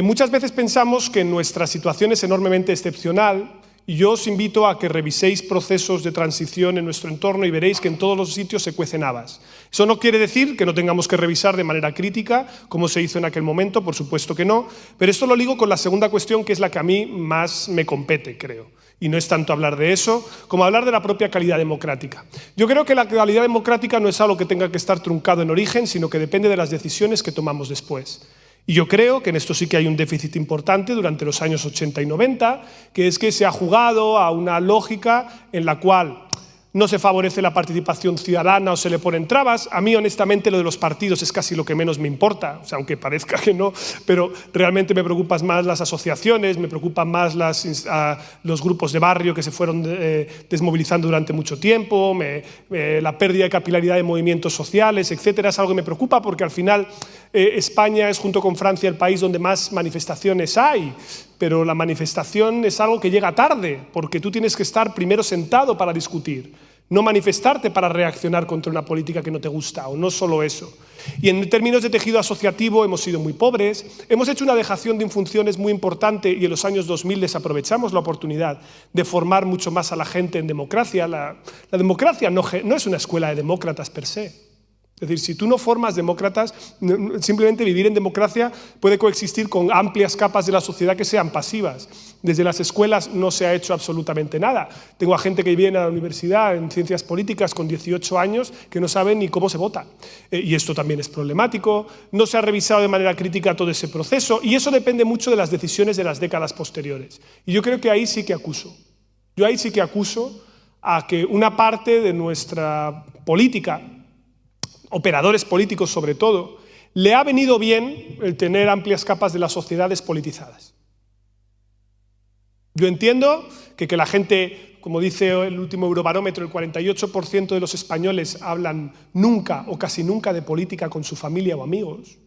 muchas veces pensamos que nuestra situación es enormemente excepcional Y yo os invito a que reviséis procesos de transición en nuestro entorno y veréis que en todos los sitios se cuecen habas. Eso no quiere decir que no tengamos que revisar de manera crítica, como se hizo en aquel momento, por supuesto que no, pero esto lo ligo con la segunda cuestión, que es la que a mí más me compete, creo. Y no es tanto hablar de eso, como hablar de la propia calidad democrática. Yo creo que la calidad democrática no es algo que tenga que estar truncado en origen, sino que depende de las decisiones que tomamos después. Y yo creo que en esto sí que hay un déficit importante durante los años 80 y 90, que es que se ha jugado a una lógica en la cual no se favorece la participación ciudadana o se le ponen trabas. A mí, honestamente, lo de los partidos es casi lo que menos me importa, o sea, aunque parezca que no, pero realmente me preocupan más las asociaciones, me preocupan más los grupos de barrio que se fueron desmovilizando durante mucho tiempo, la pérdida de capilaridad de movimientos sociales, etcétera. Es algo que me preocupa porque al final España es, junto con Francia, el país donde más manifestaciones hay. Pero la manifestación es algo que llega tarde, porque tú tienes que estar primero sentado para discutir, no manifestarte para reaccionar contra una política que no te gusta, o no solo eso. Y en términos de tejido asociativo hemos sido muy pobres, hemos hecho una dejación de funciones muy importante y en los años 2000 desaprovechamos la oportunidad de formar mucho más a la gente en democracia. La democracia no es una escuela de demócratas per se. Es decir, si tú no formas demócratas, simplemente vivir en democracia puede coexistir con amplias capas de la sociedad que sean pasivas. Desde las escuelas no se ha hecho absolutamente nada. Tengo a gente que viene a la universidad en ciencias políticas con 18 años que no saben ni cómo se vota. Y esto también es problemático. No se ha revisado de manera crítica todo ese proceso y eso depende mucho de las decisiones de las décadas posteriores. Y yo creo que ahí sí que acuso. Yo ahí sí que acuso a que una parte de nuestra política, operadores políticos sobre todo, le ha venido bien el tener amplias capas de la sociedad despolitizadas. Yo entiendo que la gente, como dice el último Eurobarómetro, el 48% de los españoles hablan nunca o casi nunca de política con su familia o amigos.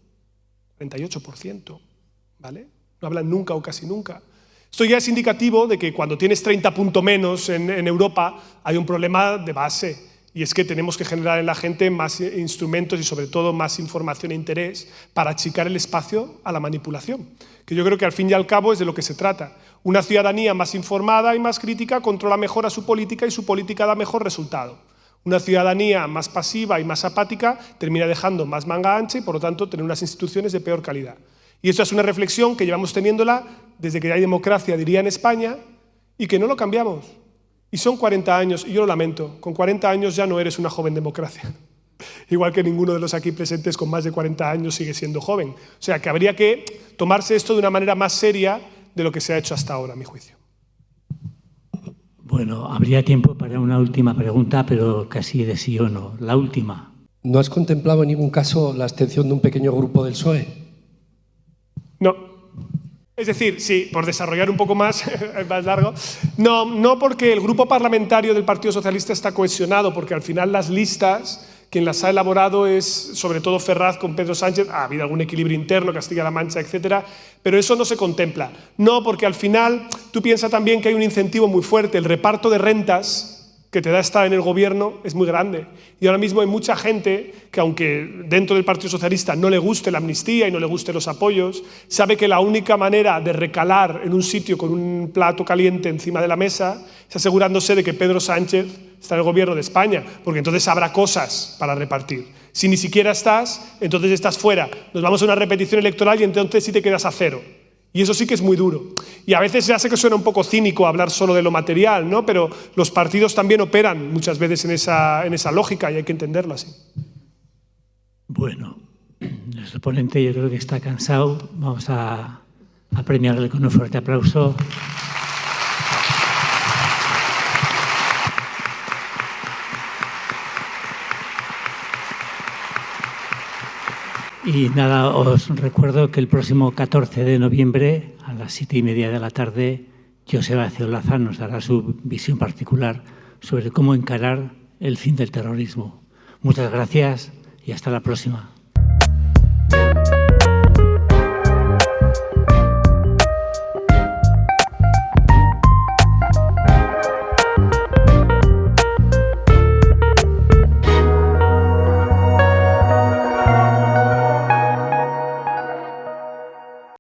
48%, ¿vale? No hablan nunca o casi nunca. Esto ya es indicativo de que cuando tienes 30 puntos menos en Europa hay un problema de base. Y es que tenemos que generar en la gente más instrumentos y sobre todo más información e interés para achicar el espacio a la manipulación. Que yo creo que al fin y al cabo es de lo que se trata. Una ciudadanía más informada y más crítica controla mejor a su política y su política da mejor resultado. Una ciudadanía más pasiva y más apática termina dejando más manga ancha y por lo tanto tener unas instituciones de peor calidad. Y esto es una reflexión que llevamos teniéndola desde que hay democracia, diría, en España y que no lo cambiamos. Y son 40 años, y yo lo lamento, con 40 años ya no eres una joven democracia. Igual que ninguno de los aquí presentes con más de 40 años sigue siendo joven. O sea, que habría que tomarse esto de una manera más seria de lo que se ha hecho hasta ahora, a mi juicio. Bueno, habría tiempo para una última pregunta, pero casi de sí o no. La última. ¿No has contemplado en ningún caso la abstención de un pequeño grupo del PSOE? No. Es decir, sí, por desarrollar un poco más largo, no porque el grupo parlamentario del Partido Socialista está cohesionado, porque al final las listas, quien las ha elaborado es sobre todo Ferraz con Pedro Sánchez, ha habido algún equilibrio interno, Castilla-La Mancha, etcétera, pero eso no se contempla. No, porque al final tú piensas también que hay un incentivo muy fuerte, el reparto de rentas que te da estar en el gobierno es muy grande. Y ahora mismo hay mucha gente que, aunque dentro del Partido Socialista no le guste la amnistía y no le gusten los apoyos, sabe que la única manera de recalar en un sitio con un plato caliente encima de la mesa es asegurándose de que Pedro Sánchez está en el gobierno de España, porque entonces habrá cosas para repartir. Si ni siquiera estás, entonces estás fuera. Nos vamos a una repetición electoral y entonces sí te quedas a cero. Y eso sí que es muy duro. Y a veces ya sé que suena un poco cínico hablar solo de lo material, ¿no? Pero los partidos también operan muchas veces en esa lógica y hay que entenderlo así. Bueno, nuestro ponente yo creo que está cansado. Vamos a premiarle con un fuerte aplauso. Y nada, os recuerdo que el próximo 14 de noviembre a las 7:30 de la tarde, Joseba Ceolaza nos dará su visión particular sobre cómo encarar el fin del terrorismo. Muchas gracias y hasta la próxima.